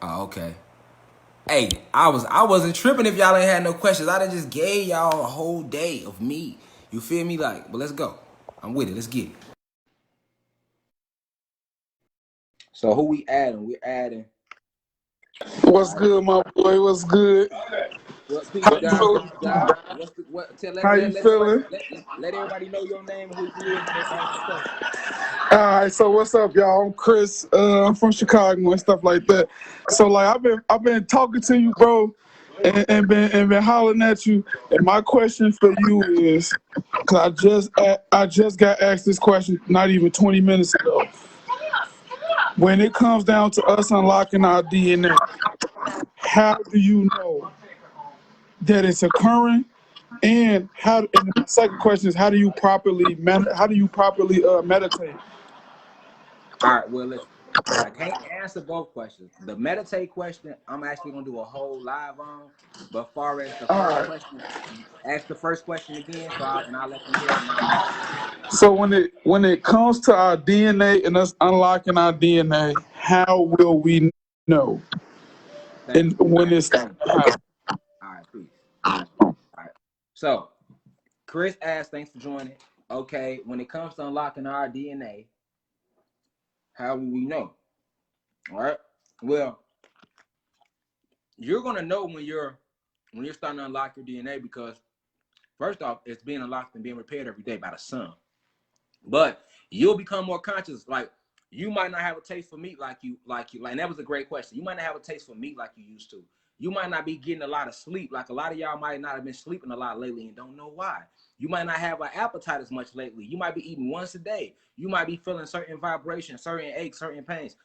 Oh, okay. Hey, I wasn't tripping if y'all ain't had no questions. I done just gave y'all a whole day of me. You feel me? But let's go. I'm with it. Let's get it. So who we adding? We're adding. What's good, my boy? What's good? How you feeling? Let everybody know your name and who you is, and then ask the question. All right, so what's up, y'all? I'm Chris. I'm from Chicago and stuff like that. So like, I've been talking to you, bro, and been hollering at you. And my question for you is, cause I just got asked this question not even 20 minutes ago. When it comes down to us unlocking our DNA, how do you know that it's occurring? And the second question is, how do you properly meditate? All right, well, listen. I can't answer both questions. The meditate question, I'm actually gonna do a whole live on. But far as the first question, ask the first question again, and I'll let them hear it. So when it comes to our DNA and us unlocking our DNA, how will we know? And when it's all right, peace. All right. So Chris asked, thanks for joining. Okay, when it comes to unlocking our DNA, how will we know? All right. Well, you're gonna know when you're starting to unlock your DNA, because first off, it's being unlocked and being repaired every day by the sun. But you'll become more conscious. Like, you might not have a taste for meat like that was a great question. You might not have a taste for meat like you used to. You might not be getting a lot of sleep. Like a lot of y'all might not have been sleeping a lot lately and don't know why. You might not have an appetite as much lately. You might be eating once a day. You might be feeling certain vibrations, certain aches, certain pains,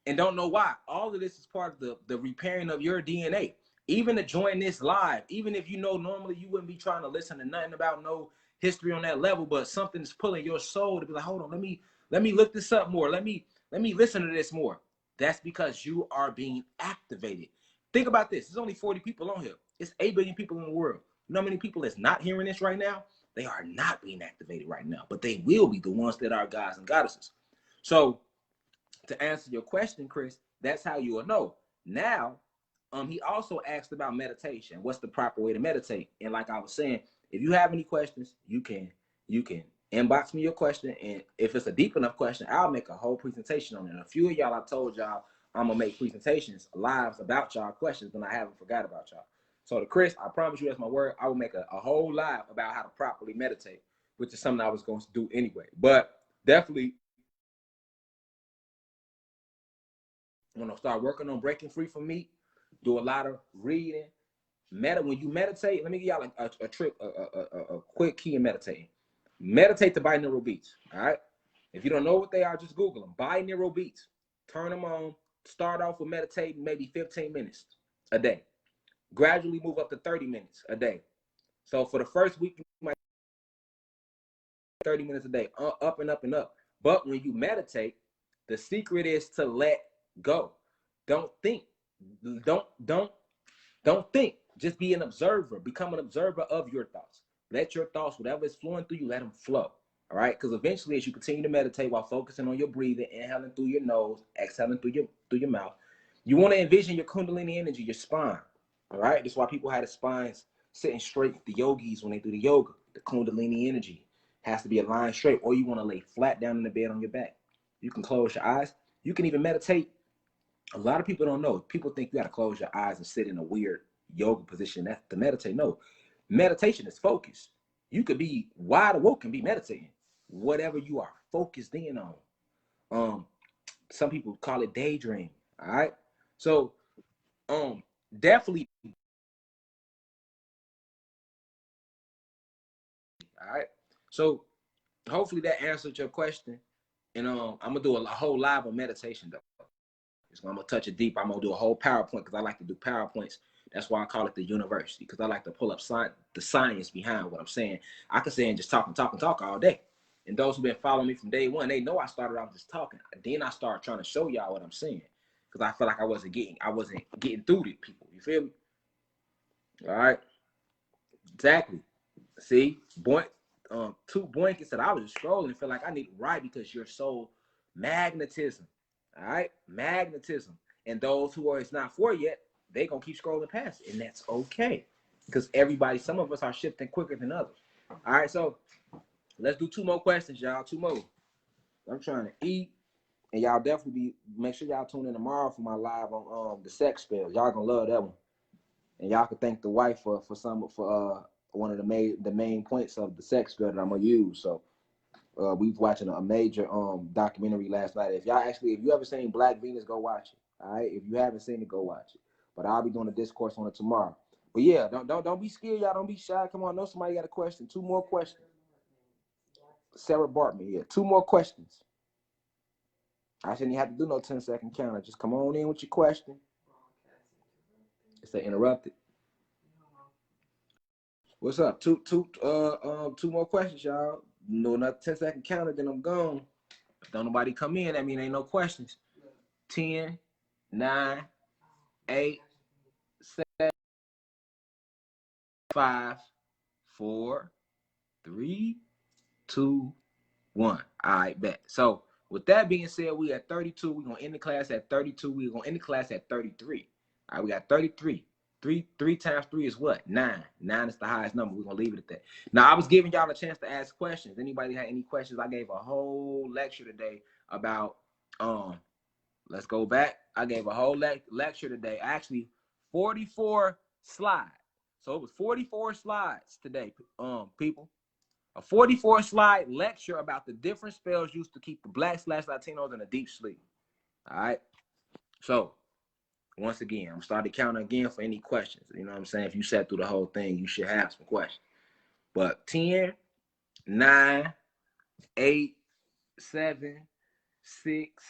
and don't know why. All of this is part of the repairing of your DNA. Even to join this live, even if you know normally you wouldn't be trying to listen to nothing about no history on that level, but something is pulling your soul to be like, hold on, let me look this up more. Let me listen to this more. That's because you are being activated. Think about this. There's only 40 people on here. It's 8 billion people in the world. You know how many people that's not hearing this right now? They are not being activated right now, but they will be, the ones that are gods and goddesses. So to answer your question, Chris, that's how you will know. Now, he also asked about meditation. What's the proper way to meditate? And like I was saying, if you have any questions, you can inbox me your question. And if it's a deep enough question, I'll make a whole presentation on it. And a few of y'all, I told y'all I'm gonna make presentations live about y'all questions, and I haven't forgot about y'all. So to Chris, I promise you, that's my word, I will make a whole live about how to properly meditate, which is something I was going to do anyway. But definitely, I'm gonna start working on breaking free from meat, do a lot of reading. When you meditate, let me give y'all a trick, a quick key in meditating. Meditate to binaural beats. All right. If you don't know what they are, just Google them. Binaural beats. Turn them on. Start off with meditating maybe 15 minutes a day. Gradually move up to 30 minutes a day. So for the first week, you might 30 minutes a day, up and up and up. But when you meditate, the secret is to let go. Don't think. Don't think. Just be an observer. Become an observer of your thoughts. Let your thoughts, whatever is flowing through you, let them flow. All right? Because eventually, as you continue to meditate while focusing on your breathing, inhaling through your nose, exhaling through your mouth, you want to envision your Kundalini energy, your spine. All right? That's why people have the spines sitting straight. The yogis, when they do the yoga, the Kundalini energy has to be aligned straight, or you want to lay flat down in the bed on your back. You can close your eyes. You can even meditate. A lot of people don't know. People think you got to close your eyes and sit in a weird yoga position. That's to meditate. No, meditation is focus. You could be wide awoke and be meditating. Whatever you are focused in on. Some people call it daydream. All right. So, definitely. All right. So, hopefully that answered your question. And I'm gonna do a whole live on meditation though. I'm gonna touch it deep. I'm gonna do a whole PowerPoint because I like to do PowerPoints. That's why I call it the university, because I like to pull up the science behind what I'm saying. I can say and just talk all day. And those who've been following me from day one, they know I started off just talking. Then I started trying to show y'all what I'm saying, because I feel like I wasn't getting through to people. You feel me? All right. Exactly. See, two Boinkin said I was just scrolling and feel like I need to write because you're so magnetism. All right, magnetism. And those who are it's not for yet, they gonna keep scrolling past it, and that's okay, because some of us are shifting quicker than others. All right, so let's do 2 more questions, y'all. 2 more. I'm trying to eat, and y'all definitely make sure y'all tune in tomorrow for my live on the sex spells. Y'all gonna love that one, and y'all can thank the wife for one of the main points of the sex spell that I'm gonna use. So. We was watching a major documentary last night. If you ever seen Black Venus, go watch it. All right. If you haven't seen it, go watch it. But I'll be doing a discourse on it tomorrow. But yeah, don't be scared, y'all. Don't be shy. Come on, I know somebody got a question. 2 more questions. Sarah Bartman, yeah. 2 more questions. I shouldn't even have to do no 10-second counter. Just come on in with your question. It's interrupted. What's up? Two more questions, y'all. No, not 10-second counter, then I'm gone. If don't nobody come in, that mean ain't no questions. 10, 9, 8, 7, 5, 4, 3, 2, 1. All right, bet. So with that being said, we at 32. We're gonna end the class at 32. We're gonna end the class at 33. All right, we got 33. 3 times 3 is what? 9. 9 is the highest number. We're gonna leave it at that. Now, I was giving y'all a chance to ask questions. Anybody had any questions? I gave a whole lecture today about let's go back. I gave a whole lecture today. Actually, 44 slides. So it was 44 slides today, people. A 44 slide lecture about the different spells used to keep the Black/Latinos in a deep sleep. All right. So once again, I'm starting counting again for any questions. You know what I'm saying? If you sat through the whole thing, you should have some questions. But 10, 9, 8, 7, 6,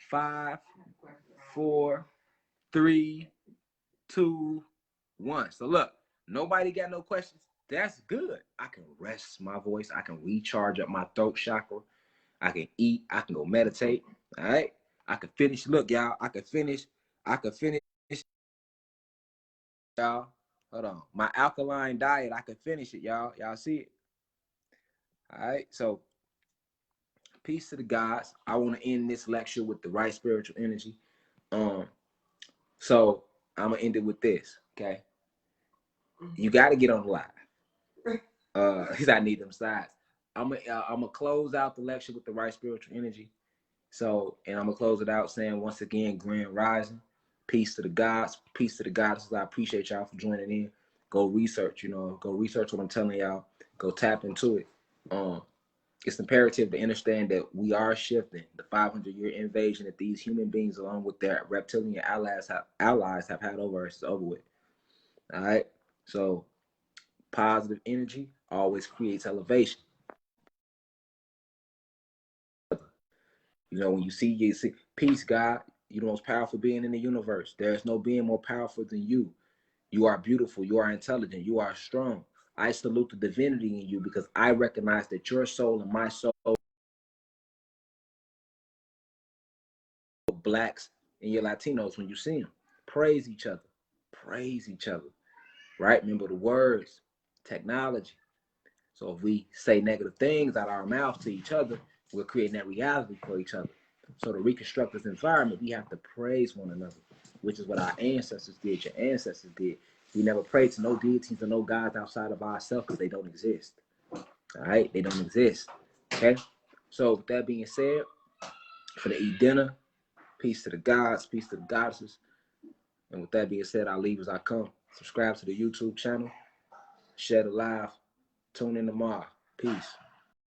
5, 4, 3, 2, 1. So look, nobody got no questions. That's good. I can rest my voice. I can recharge up my throat chakra. I can eat. I can go meditate. All right. I can finish. Look, y'all. I can finish. Y'all. Hold on. My alkaline diet. I can finish it, y'all. Y'all see it. All right. So peace to the gods. I want to end this lecture with the right spiritual energy. So I'm gonna end it with this. Okay. You got to get on the live. Because I need them sides. I'm gonna close out the lecture with the right spiritual energy. So, and I'm gonna close it out saying once again, Grand Rising, peace to the gods, peace to the goddesses. I appreciate y'all for joining in. Go research, go research what I'm telling y'all. Go tap into it. It's imperative to understand that we are shifting. The 500-year invasion that these human beings, along with their reptilian allies, have had over us is over with. All right. So, positive energy always creates elevation. When you see peace, God, you're the most powerful being in the universe. There is no being more powerful than you. You are beautiful. You are intelligent. You are strong. I salute the divinity in you because I recognize that your soul and my soul, blacks and your Latinos, when you see them, praise each other. Praise each other. Right? Remember the words, technology. So if we say negative things out of our mouth to each other, we're creating that reality for each other. So to reconstruct this environment, we have to praise one another, which is what our ancestors did, your ancestors did. We never prayed to no deities or no gods outside of ourselves because they don't exist. All right? They don't exist. Okay? So with that being said, for the eat dinner, peace to the gods, peace to the goddesses. And with that being said, I'll leave as I come. Subscribe to the YouTube channel. Share the live. Tune in tomorrow. Peace.